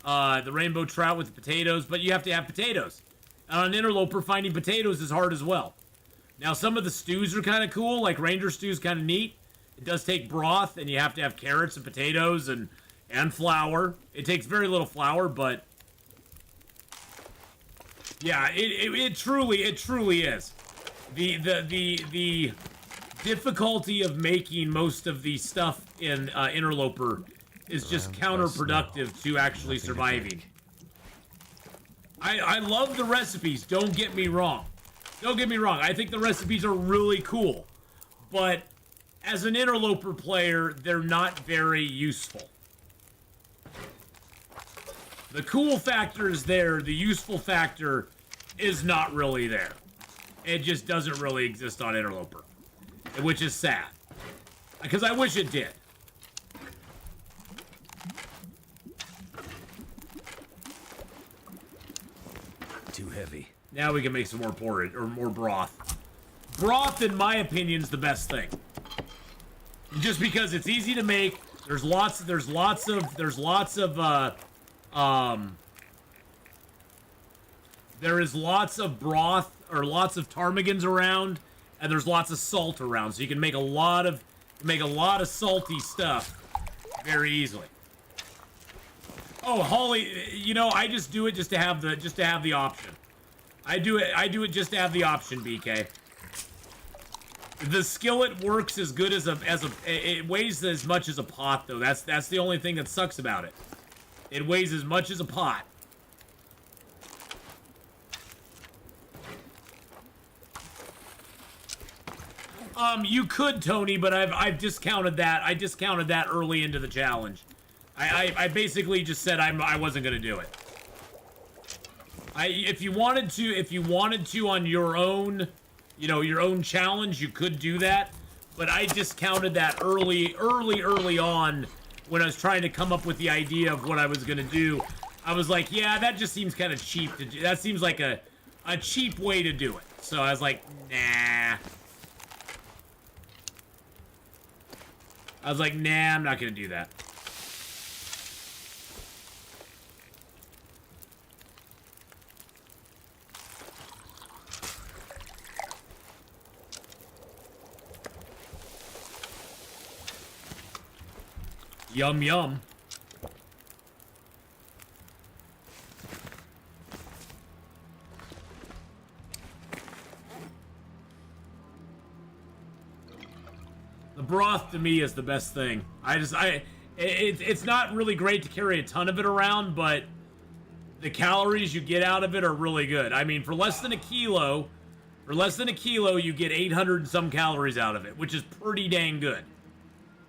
The rainbow trout with the potatoes, but you have to have potatoes. And on an interloper, finding potatoes is hard as well. Now, some of the stews are kind of cool, like ranger stew is kind of neat. It does take broth, and you have to have carrots and potatoes and flour. It takes very little flour, but yeah, it truly is. The difficulty of making most of the stuff in interloper is just counterproductive to actually surviving. I love the recipes, don't get me wrong. Don't get me wrong, I think the recipes are really cool. But as an interloper player, they're not very useful. The cool factor is there, the useful factor is not really there. It just doesn't really exist on interloper. Which is sad. Because I wish it did. Too heavy. Now we can make some more porridge, or more broth. Broth, in my opinion, is the best thing. Just because it's easy to make, There's lots of there is lots of broth or lots of ptarmigans around, and there's lots of salt around, so you can make a lot of salty stuff very easily. Oh, Holly, you know, I just do it just to have the option. I do it just to have the option, BK. The skillet works as good as it weighs as much as a pot, though. That's the only thing that sucks about it. It weighs as much as a pot. You could, Tony, but I've discounted that. I discounted that early into the challenge. I basically just said I wasn't gonna do it. If you wanted to on your own, you know, your own challenge, you could do that. But I discounted that early on when I was trying to come up with the idea of what I was gonna do. I was like, yeah, that just seems kind of cheap to do. That seems like a cheap way to do it. So I was like, nah. I'm not gonna do that. Yum, yum. The broth to me is the best thing. It's not really great to carry a ton of it around, but the calories you get out of it are really good. I mean, for less than a kilo, you get 800 and some calories out of it, which is pretty dang good.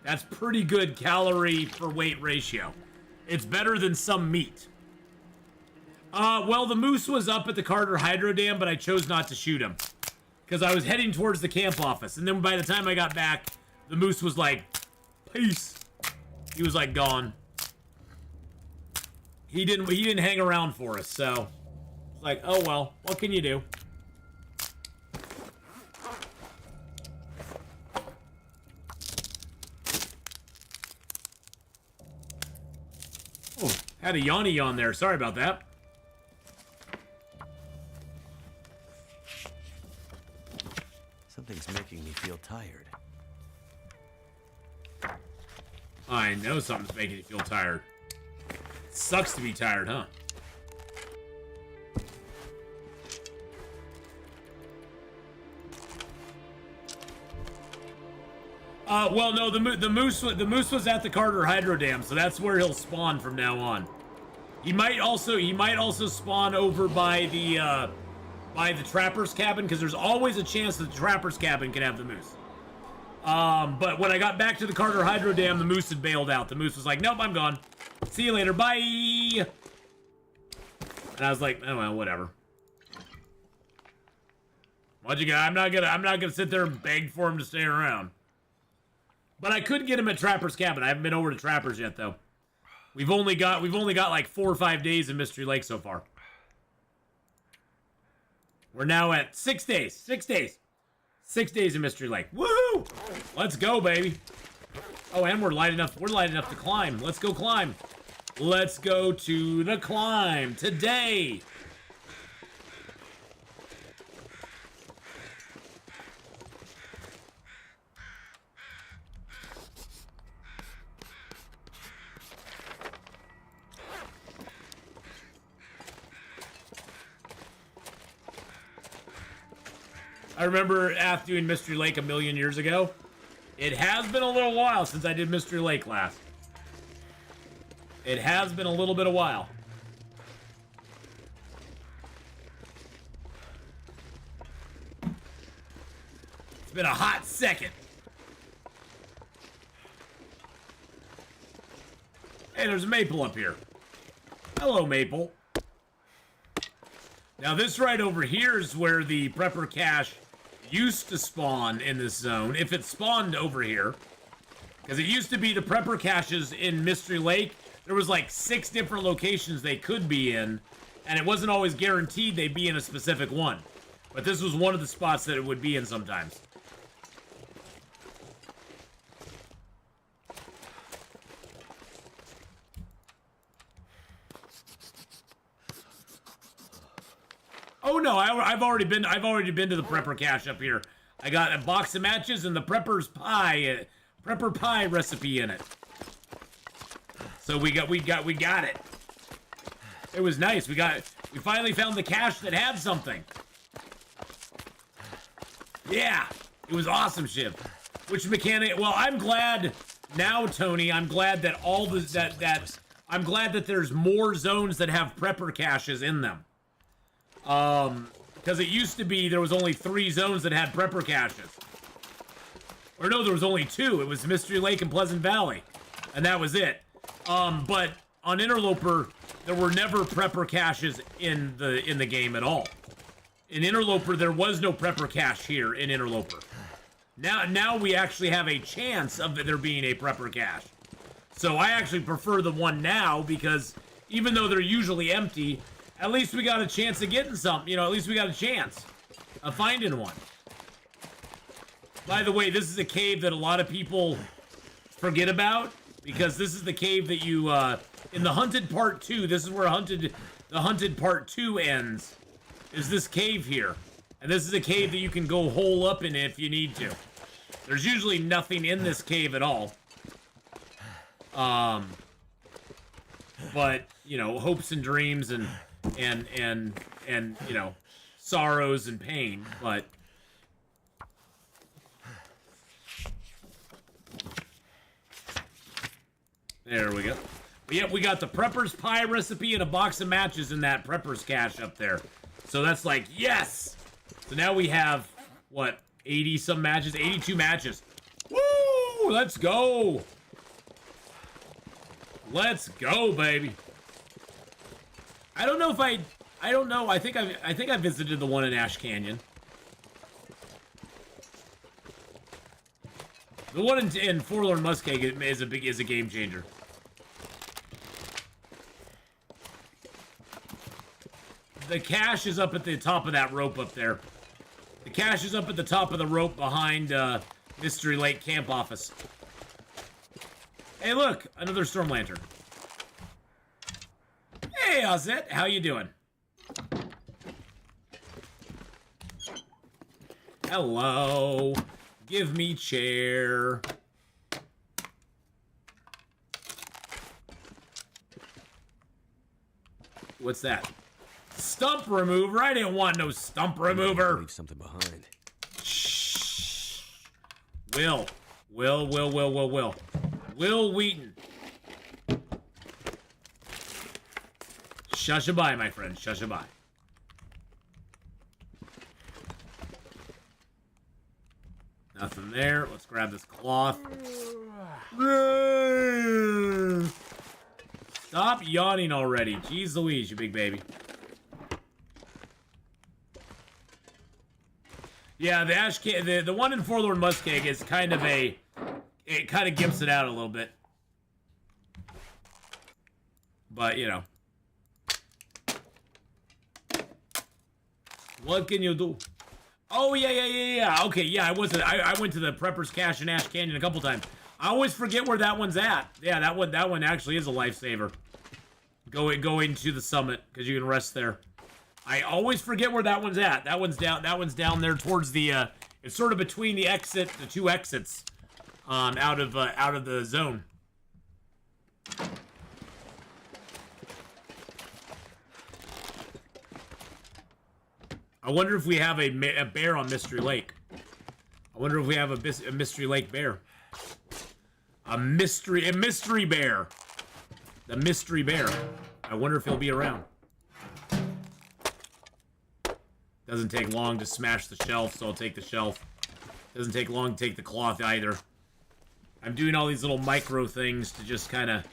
That's pretty good calorie per weight ratio. It's better than some meat. Well, the moose was up at the Carter Hydro Dam, but I chose not to shoot him because I was heading towards the camp office. And then by the time I got back, the moose was like, peace. He was like gone. He didn't hang around for us, so it's like, oh well, what can you do? Oh, had a Yanni on there. Sorry about that. Something's making me feel tired. I know something's making you feel tired. Sucks to be tired, huh? Well, no, the moose was at the Carter Hydro Dam, so that's where he'll spawn from now on. He might also spawn over by the trapper's cabin, because there's always a chance that the trapper's cabin can have the moose. But when I got back to the Carter Hydro Dam, the moose had bailed out. The moose was like, nope, I'm gone. See you later, bye! And I was like, oh well, whatever. What you got? I'm not gonna sit there and beg for him to stay around. But I could get him at Trapper's cabin. I haven't been over to Trapper's yet, though. We've only got like 4 or 5 days in Mystery Lake so far. We're now at 6 days. 6 days. 6 days in Mystery Lake. Woohoo! Let's go, baby. Oh, and we're light enough to climb. Let's go climb. Let's go to the climb today. I remember Ath doing Mystery Lake a million years ago. It has been a little while since I did Mystery Lake last. It has been a little bit of while. It's been a hot second. Hey, there's Maple up here. Hello, Maple. Now, this right over here is where the Prepper Cache used to spawn in this zone, if it spawned over here. Because it used to be the Prepper Caches in Mystery Lake. There was like 6 different locations they could be in, and it wasn't always guaranteed they'd be in a specific one. But this was one of the spots that it would be in sometimes. no. I've already been to the prepper cache up here. I got a box of matches and the prepper pie recipe in it. So we got it. It was nice. We finally found the cache that had something. Yeah, it was awesome, Shiv. Which mechanic? Well, I'm glad now, Tony. I'm glad that I'm glad that there's more zones that have prepper caches in them. Because it used to be there was only 3 zones that had prepper caches. Or no, there was only 2. It was Mystery Lake and Pleasant Valley, and that was it. But on Interloper, there were never prepper caches in the game at all. In Interloper, there was no prepper cache here in Interloper. Now we actually have a chance of there being a prepper cache. So I actually prefer the one now because even though they're usually empty, at least we got a chance of getting some. You know, at least we got a chance of finding one. By the way, this is a cave that a lot of people forget about because this is the cave that you, in the Hunted Part 2, this is where the Hunted Part 2 ends, is this cave here. And this is a cave that you can go hole up in if you need to. There's usually nothing in this cave at all. But, you know, hopes and dreams and you know, sorrows and pain, but there we go. But yeah, we got the prepper's pie recipe and a box of matches in that prepper's cache up there. So that's like, yes! So now we have, what, 80 some matches? 82 matches. Woo! Let's go! Let's go, baby. I don't know if I don't know. I think I visited the one in Ash Canyon. The one in Forlorn Muskeg is a game changer. The cache is up at the top of that rope up there. The cache is up at the top of the rope behind Mystery Lake Camp Office. Hey, look, another storm lantern. Hey, Ozette, how you doing? Hello. Give me chair. What's that? Stump remover? I didn't want no stump remover. Leave something behind. Shh. Will Wheaton. Shushaby, my friend. Shushaby. Nothing there. Let's grab this cloth. Stop yawning already. Jeez Louise, you big baby. Yeah, the one in Forlorn Muskeg is kind of it kind of gimps it out a little bit. But, you know. What can you do? Oh, yeah. Okay, yeah, I went to the Prepper's Cache in Ash Canyon a couple times. I always forget where that one's at. Yeah, that one actually is a lifesaver. Going to the summit, because you can rest there. I always forget where that one's at. That one's down there towards the it's sort of between the two exits out of the zone. I wonder if we have a bear on Mystery Lake. I wonder if we have a Mystery Lake bear. A mystery bear. The mystery bear. I wonder if he'll be around. Doesn't take long to smash the shelf, so I'll take the shelf. Doesn't take long to take the cloth either. I'm doing all these little micro things to just kind of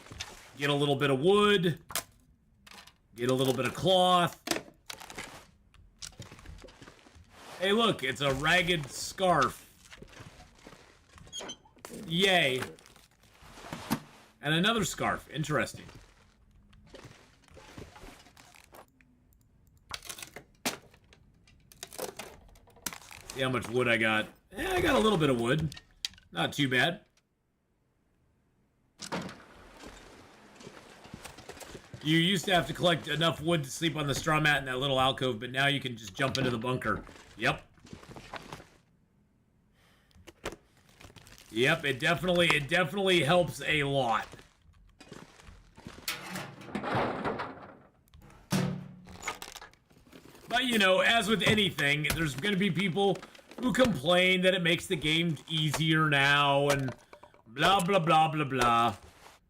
get a little bit of wood, get a little bit of cloth. Hey, look, it's a ragged scarf. Yay. And another scarf. Interesting. See how much wood I got. I got a little bit of wood. Not too bad. You used to have to collect enough wood to sleep on the straw mat in that little alcove, but now you can just jump into the bunker. Yep. Yep, it definitely helps a lot. But, you know, as with anything, there's going to be people who complain that it makes the game easier now and blah, blah, blah, blah, blah.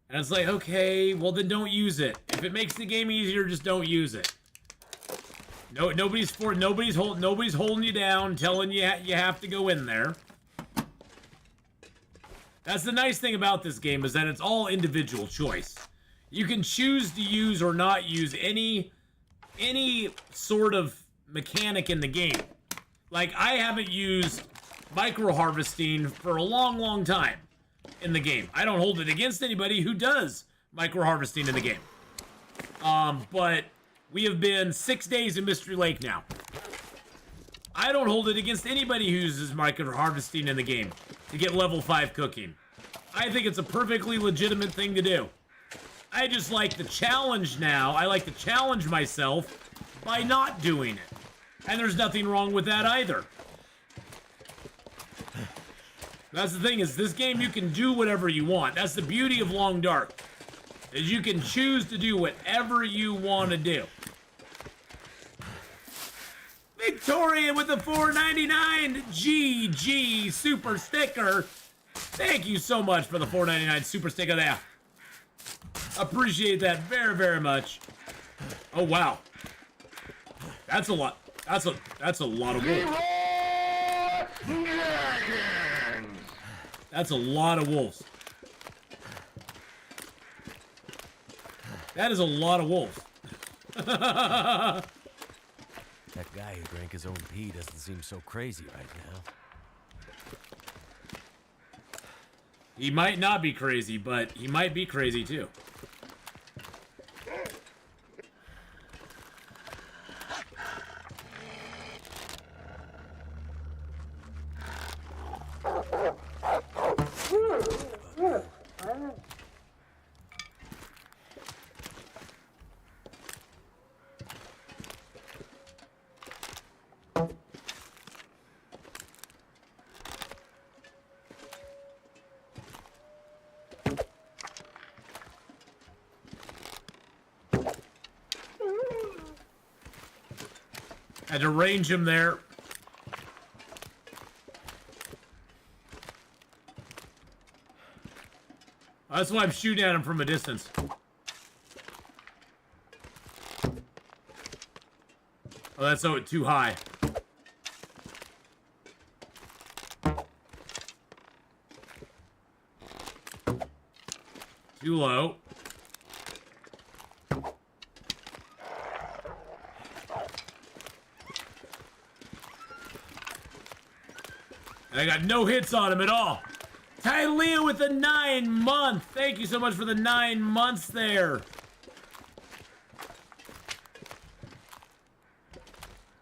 And it's like, okay, well then don't use it. If it makes the game easier, just don't use it. No, nobody's holding you down, telling you you have to go in there. That's the nice thing about this game, is that it's all individual choice. You can choose to use or not use any sort of mechanic in the game. Like, I haven't used micro harvesting for a long, long time in the game. I don't hold it against anybody who does micro harvesting in the game. But we have been 6 days in Mystery Lake now. I don't hold it against anybody who uses micro harvesting in the game to get level 5 cooking. I think it's a perfectly legitimate thing to do. I just like the challenge now. I like to challenge myself by not doing it. And there's nothing wrong with that either. That's the thing, is this game you can do whatever you want. That's the beauty of Long Dark, is you can choose to do whatever you want to do. Victoria with the $4.99 GG super sticker. Thank you so much for the $4.99 super sticker there. Appreciate that very, very much. Oh wow, that's a lot. That's a lot of wolves. That's a lot of wolves. That is a lot of wolves. That guy who drank his own pee doesn't seem so crazy right now. He might not be crazy, but he might be crazy too. Had to range him there. That's why I'm shooting at him from a distance. Oh, that's too high. Too low. And I got no hits on him at all. Tylea with the 9 month. Thank you so much for the 9 months there.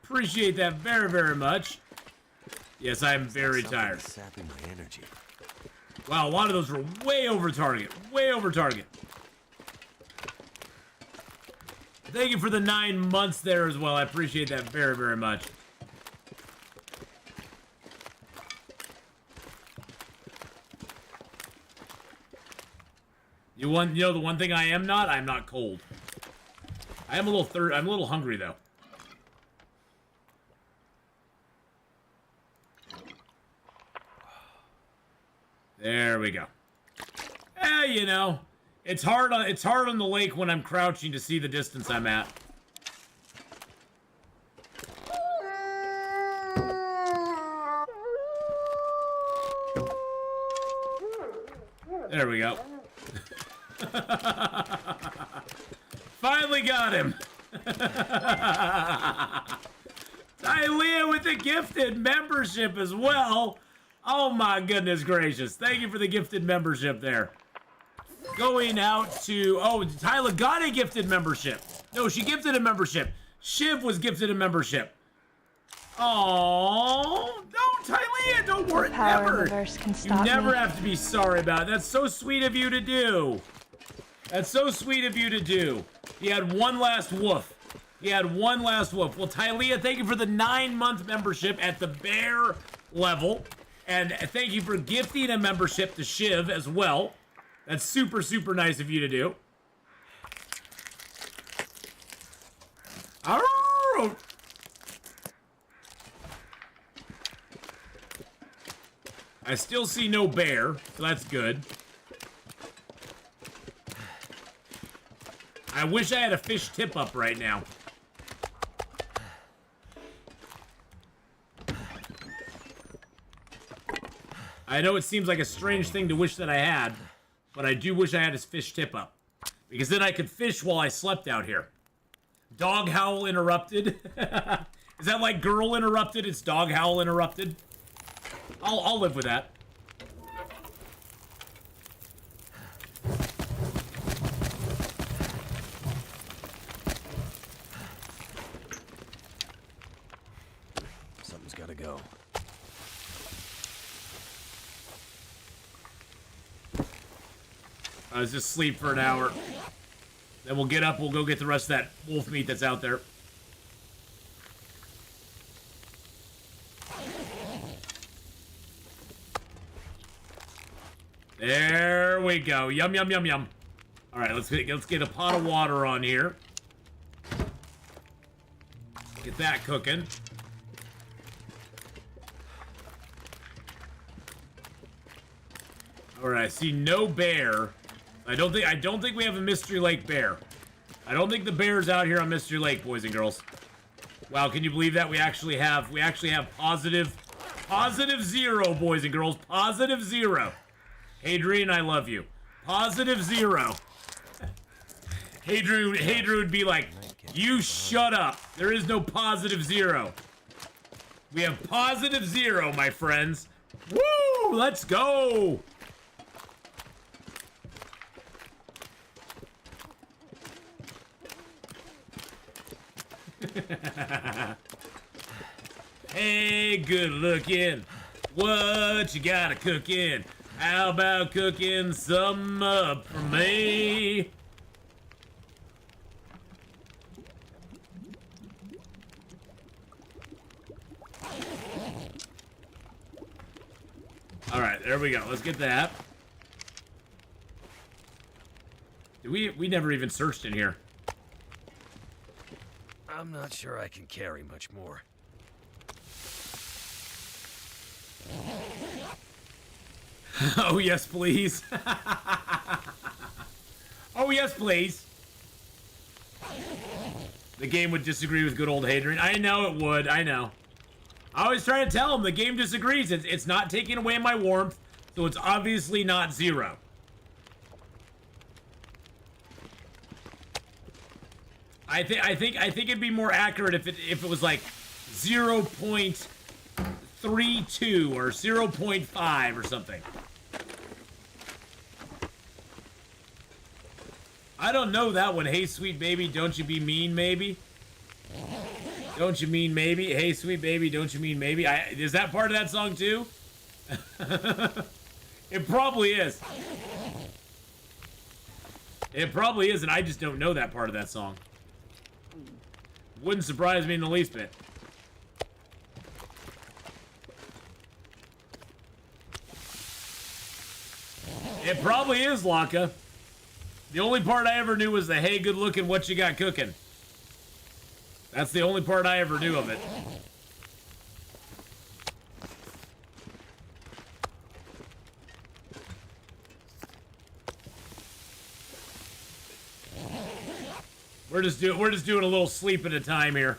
Appreciate that very, very much. Yes, I'm very tired. Sapping my energy. Wow, a lot of those were way over target. Way over target. Thank you for the 9 months there as well. I appreciate that very, very much. You know the one thing I am not? I'm not cold. I am a little I'm a little hungry though. There we go. You know, it's hard on the lake when I'm crouching to see the distance I'm at. There we go. Finally got him. Tylea with the gifted membership as well. Oh my goodness gracious. Thank you for the gifted membership there. Going out to... Oh, Tyler got a gifted membership. No, she gifted a membership. Shiv was gifted a membership. Oh, don't, Tylea, don't worry. Power in the verse can stop you never me. have to be sorry about it. That's so sweet of you to do. That's so sweet of you to do. He had one last woof. He had one last woof. Well, Tylea, thank you for the 9-month membership at the bear level. And thank you for gifting a membership to Shiv as well. That's super, super nice of you to do. Arrgh! I still see no bear, so that's good. I wish I had a fish tip up right now. I know it seems like a strange thing to wish that I had, but I do wish I had his fish tip up. Because then I could fish while I slept out here. Dog howl interrupted. Is that like girl interrupted? It's dog howl interrupted. I'll live with that. Something's gotta go. Let's just sleep for an hour. Then we'll get up, we'll go get the rest of that wolf meat that's out there. There we go. Yum, yum, yum, yum. All right, let's get a pot of water on here. Get that cooking. All right, I see no bear. I don't think we have a Mystery Lake bear. I don't think the bear's out here on Mystery Lake, boys and girls. Wow, can you believe that? We actually have positive 0, boys and girls. Positive 0. Hadrian, I love you. Positive 0. Hadrian would be like, you shut up. There is no positive 0. We have positive 0, my friends. Woo! Let's go! Hey, good looking. What you gotta cook in? How about cooking some up for me? All right, there we go. Let's get that. We never even searched in here. I'm not sure I can carry much more. Oh, yes, please. Oh, yes, please. The game would disagree with good old Hadrian. I know it would. I know. I always try to tell him the game disagrees. It's not taking away my warmth, so it's obviously not 0. I think it'd be more accurate if it was like 0.32 or 0.5 or something. I don't know that one. Hey, sweet baby, don't you be mean, maybe? Don't you mean maybe? Hey, sweet baby, don't you mean maybe? Is that part of that song too? It probably is. It probably is, and I just don't know that part of that song. Wouldn't surprise me in the least bit. It probably is, Laka. The only part I ever knew was the hey, good looking, what you got cooking. That's the only part I ever knew of it. We're just doing a little sleep at a time here.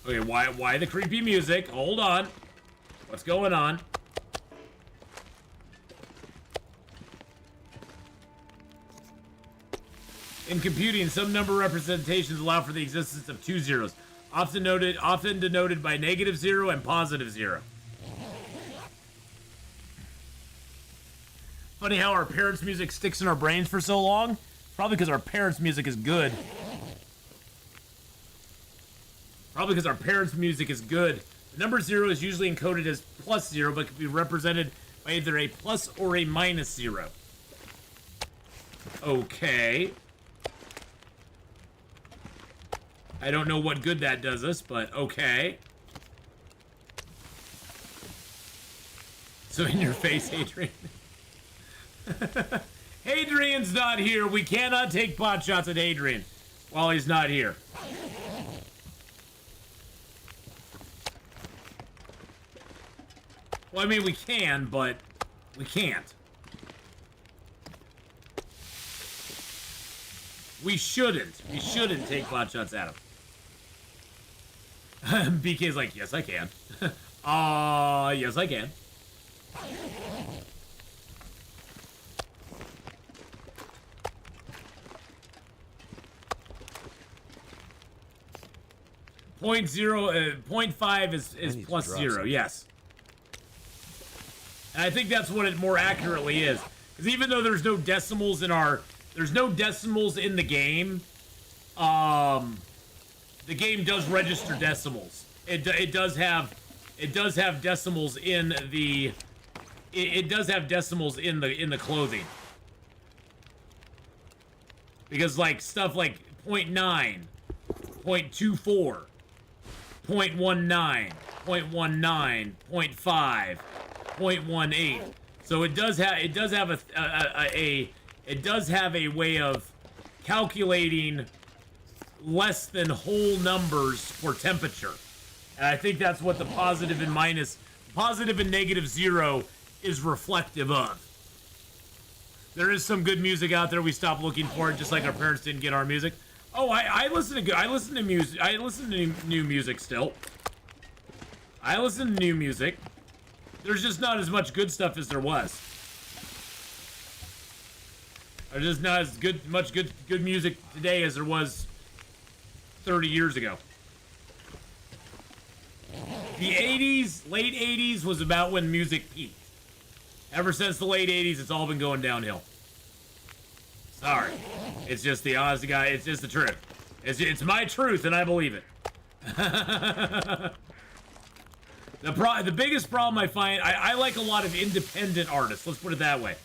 Okay, why the creepy music? Hold on. What's going on? In computing, some number representations allow for the existence of 2 zeros, often denoted by -0 and +0. Funny how our parents' music sticks in our brains for so long. Probably because our parents' music is good. Probably because our parents' music is good. The number 0 is usually encoded as +0, but can be represented by either a plus or a -0. Okay. I don't know what good that does us, but okay. So in your face, Adrian. Adrian's not here. We cannot take pot shots at Adrian while he's not here. Well, I mean, we can, but we can't. We shouldn't. We shouldn't take pot shots at him. BK's like, yes, I can. Yes, I can. Point 0.5 is +0, yes. And I think that's what it more accurately is. Because even though there's no decimals in the game, the game does register decimals. It does have decimals in the clothing. Because like stuff like 0.9, 0.24, 0.19, 0.19, 0.5, 0.18. So it does have a way of calculating less than whole numbers for temperature. And I think that's what the positive and negative 0 is reflective of. There is some good music out there. We stopped looking for it, just like our parents didn't get our music. Oh, I listen to music. I listen to new music still. I listen to new music. There's just not as much good stuff as there was. There's just not as much good music today as there was 30 years ago. The 80s, late 80s was about when music peaked. Ever since the late 80s, it's all been going downhill. Sorry. It's just the honest guy. It's just the truth. It's my truth, and I believe it. The biggest problem I find, I like a lot of independent artists. Let's put it that way.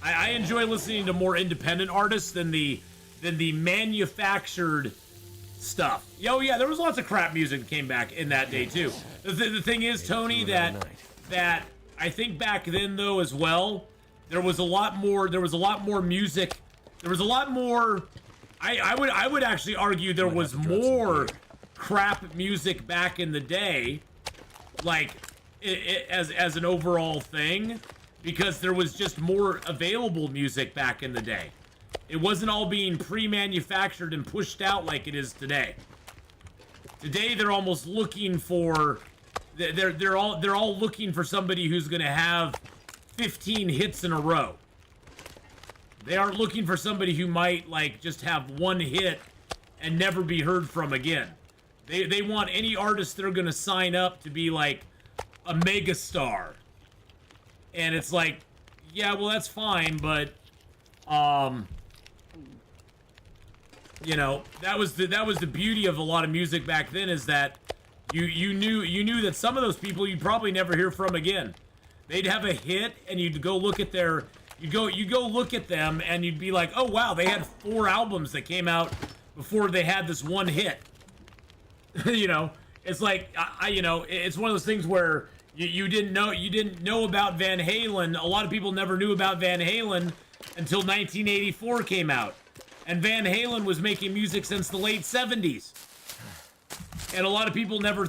I enjoy listening to more independent artists than the manufactured stuff. Yo, yeah, there was lots of crap music that came back in that day too. The thing is, Tony, that I think back then though as well, there was a lot more music. There was a lot more. I would actually argue there was more crap music back in the day, like as an overall thing, because there was just more available music back in the day. It wasn't all being pre-manufactured and pushed out like it is today. Today they're almost looking for they're all looking for somebody who's going to have 15 hits in a row. They aren't looking for somebody who might like just have one hit and never be heard from again. They want any artist they're going to sign up to be like a mega star. And it's like, yeah, well that's fine, but you know, that was the beauty of a lot of music back then, is that you knew that some of those people you'd probably never hear from again. They'd have a hit and you'd go look at them and you'd be like, oh wow, they had 4 albums that came out before they had this one hit. You know, it's like it's one of those things where you didn't know about Van Halen. A lot of people never knew about Van Halen until 1984 came out. And Van Halen was making music since the late 70s. And a lot of people never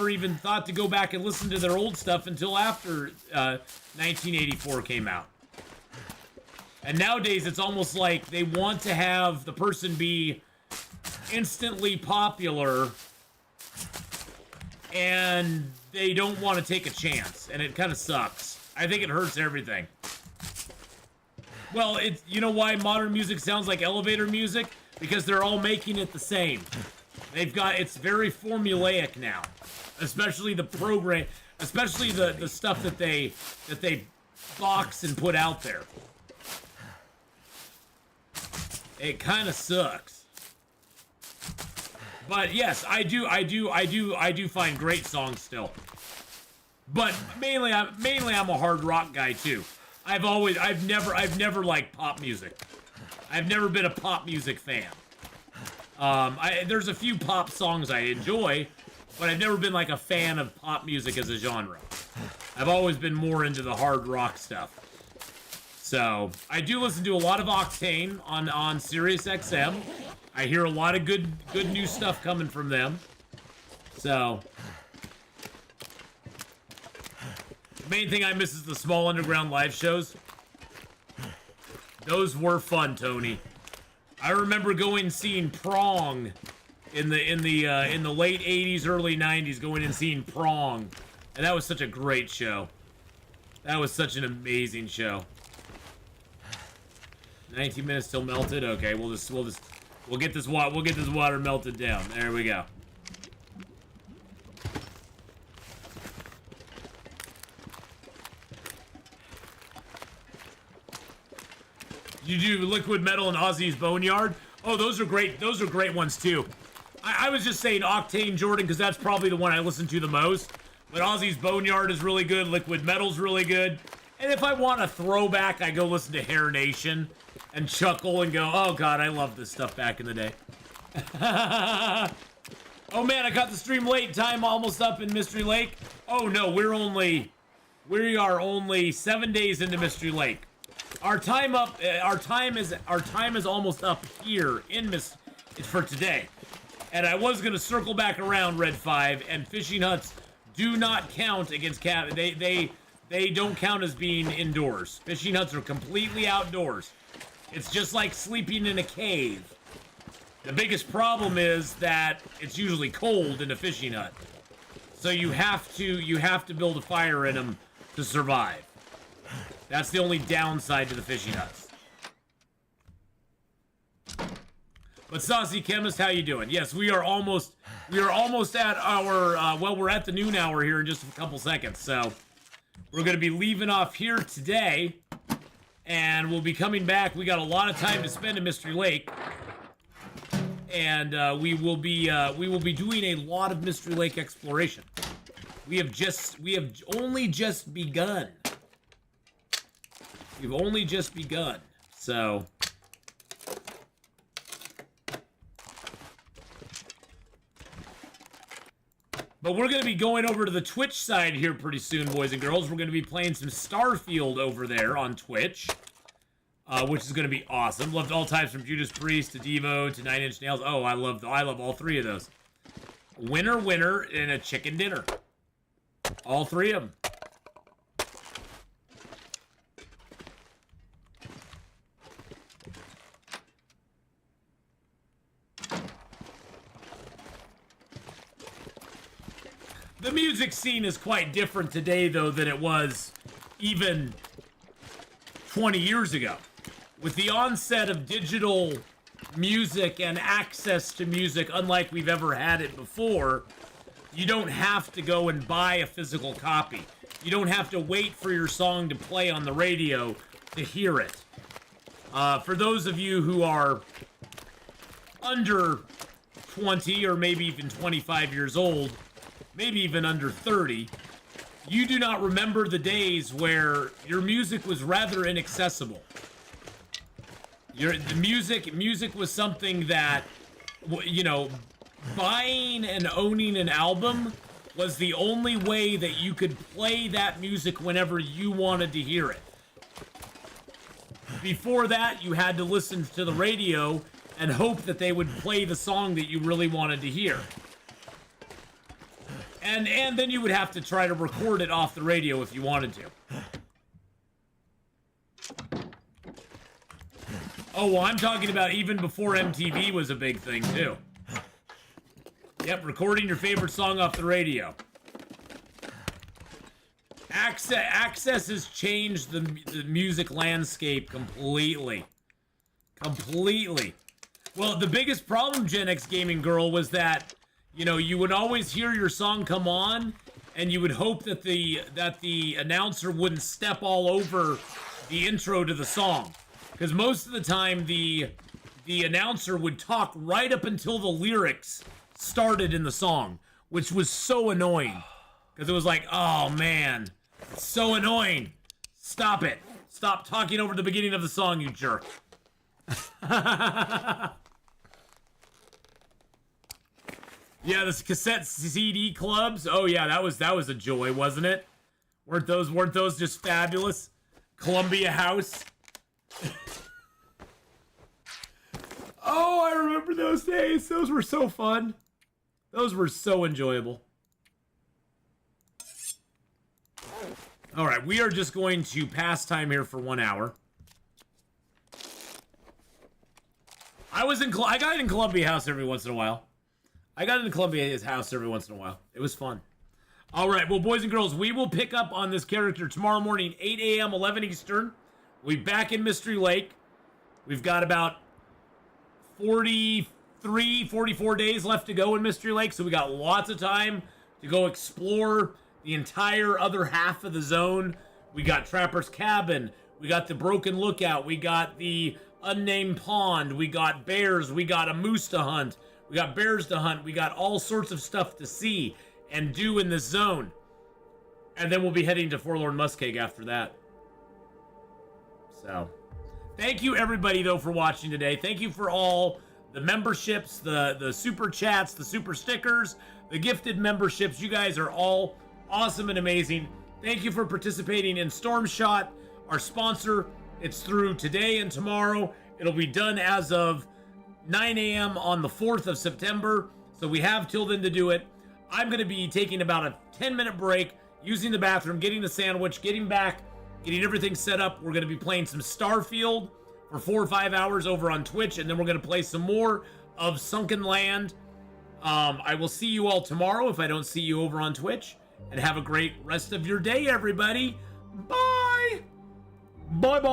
even thought to go back and listen to their old stuff until after 1984 came out. And nowadays it's almost like they want to have the person be instantly popular and they don't want to take a chance. And it kind of sucks. I think it hurts everything. Well, you know why modern music sounds like elevator music? Because they're all making it the same. It's very formulaic now. Especially the program, especially the stuff that they box and put out there. It kind of sucks. But yes, I do find great songs still. But mainly I'm a hard rock guy too. I've never liked pop music. I've never been a pop music fan. There's a few pop songs I enjoy, but I've never been like a fan of pop music as a genre. I've always been more into the hard rock stuff. So I do listen to a lot of Octane on Sirius XM. I hear a lot of good new stuff coming from them. So the main thing I miss is the small underground live shows. Those were fun, Tony. I remember going and seeing Prong in the late 80s, early 90s, going and seeing Prong. And that was such a great show. That was such an amazing show. 19 minutes till melted. Okay, we'll get this water melted down. There we go. You do Liquid Metal and Ozzy's Boneyard? Oh, those are great. Those are great ones too. I was just saying Octane, Jordan, because that's probably the one I listen to the most. But Ozzy's Boneyard is really good. Liquid Metal's really good. And if I want a throwback, I go listen to Hair Nation and chuckle and go, oh god, I love this stuff back in the day. Oh man, I got the stream late. Time almost up in Mystery Lake. Oh no, we are only 7 days into Mystery Lake. Our time is almost up here in it's for today. And I was gonna circle back around Red 5, and fishing huts do not count against they don't count as being indoors. Fishing huts are completely outdoors. It's just like sleeping in a cave. The biggest problem is that it's usually cold in a fishing hut. So you have to build a fire in them to survive. That's the only downside to the fishing huts. But Saucy Chemist, how you doing? Yes, we are almost at our we're at the noon hour here in just a couple seconds. So we're going to be leaving off here today, and we'll be coming back. We got a lot of time to spend in Mystery Lake, and we will be doing a lot of Mystery Lake exploration. We have only just begun. We've only just begun. So but we're going to be going over to the Twitch side here pretty soon, boys and girls. We're going to be playing some Starfield over there on Twitch, which is going to be awesome. Loved all types from Judas Priest to Devo to Nine Inch Nails. Oh, I love all three of those. Winner, winner, and a chicken dinner. All three of them. The music scene is quite different today, though, than it was even 20 years ago. With the onset of digital music and access to music unlike we've ever had it before, you don't have to go and buy a physical copy. You don't have to wait for your song to play on the radio to hear it. For those of you who are under 20 or maybe even 25 years old, maybe even under 30, you do not remember the days where your music was rather inaccessible. The music was something that, you know, buying and owning an album was the only way that you could play that music whenever you wanted to hear it. Before that, you had to listen to the radio and hope that they would play the song that you really wanted to hear. And then you would have to try to record it off the radio if you wanted to. Oh, well, I'm talking about even before MTV was a big thing, too. Yep, recording your favorite song off the radio. Access has changed the music landscape completely. Completely. Well, the biggest problem, Gen X Gaming Girl, was that, you know, you would always hear your song come on, and you would hope that the announcer wouldn't step all over the intro to the song. Because most of the time, the announcer would talk right up until the lyrics started in the song, which was so annoying. Because it was like, oh man, it's so annoying. Stop it. Stop talking over the beginning of the song, you jerk. Yeah, this cassette CD clubs. Oh yeah, that was a joy, wasn't it? Weren't those just fabulous? Columbia House. Oh, I remember those days. Those were so fun. Those were so enjoyable. All right, we are just going to pass time here for 1 hour. I got in Columbia House every once in a while. It was fun. All right, well, boys and girls, we will pick up on this character tomorrow morning, 8 a.m., 11 Eastern. We'll be back in Mystery Lake. We've got about 43, 44 days left to go in Mystery Lake, so we got lots of time to go explore the entire other half of the zone. We got Trapper's Cabin. We got the Broken Lookout. We got the Unnamed Pond. We got bears. We got a moose to hunt. We got bears to hunt. We got all sorts of stuff to see and do in this zone. And then we'll be heading to Forlorn Muskeg after that. So, thank you everybody, though, for watching today. Thank you for all the memberships, the super chats, the super stickers, the gifted memberships. You guys are all awesome and amazing. Thank you for participating in Storm Shot, our sponsor. It's through today and tomorrow. It'll be done as of 9 a.m. on the 4th of September. So we have till then to do it. I'm going to be taking about a 10-minute break, using the bathroom, getting a sandwich, getting back, getting everything set up. We're going to be playing some Starfield for 4 or 5 hours over on Twitch, and then we're going to play some more of Sunken Land. I will see you all tomorrow if I don't see you over on Twitch, and have a great rest of your day, everybody. Bye! Bye-bye.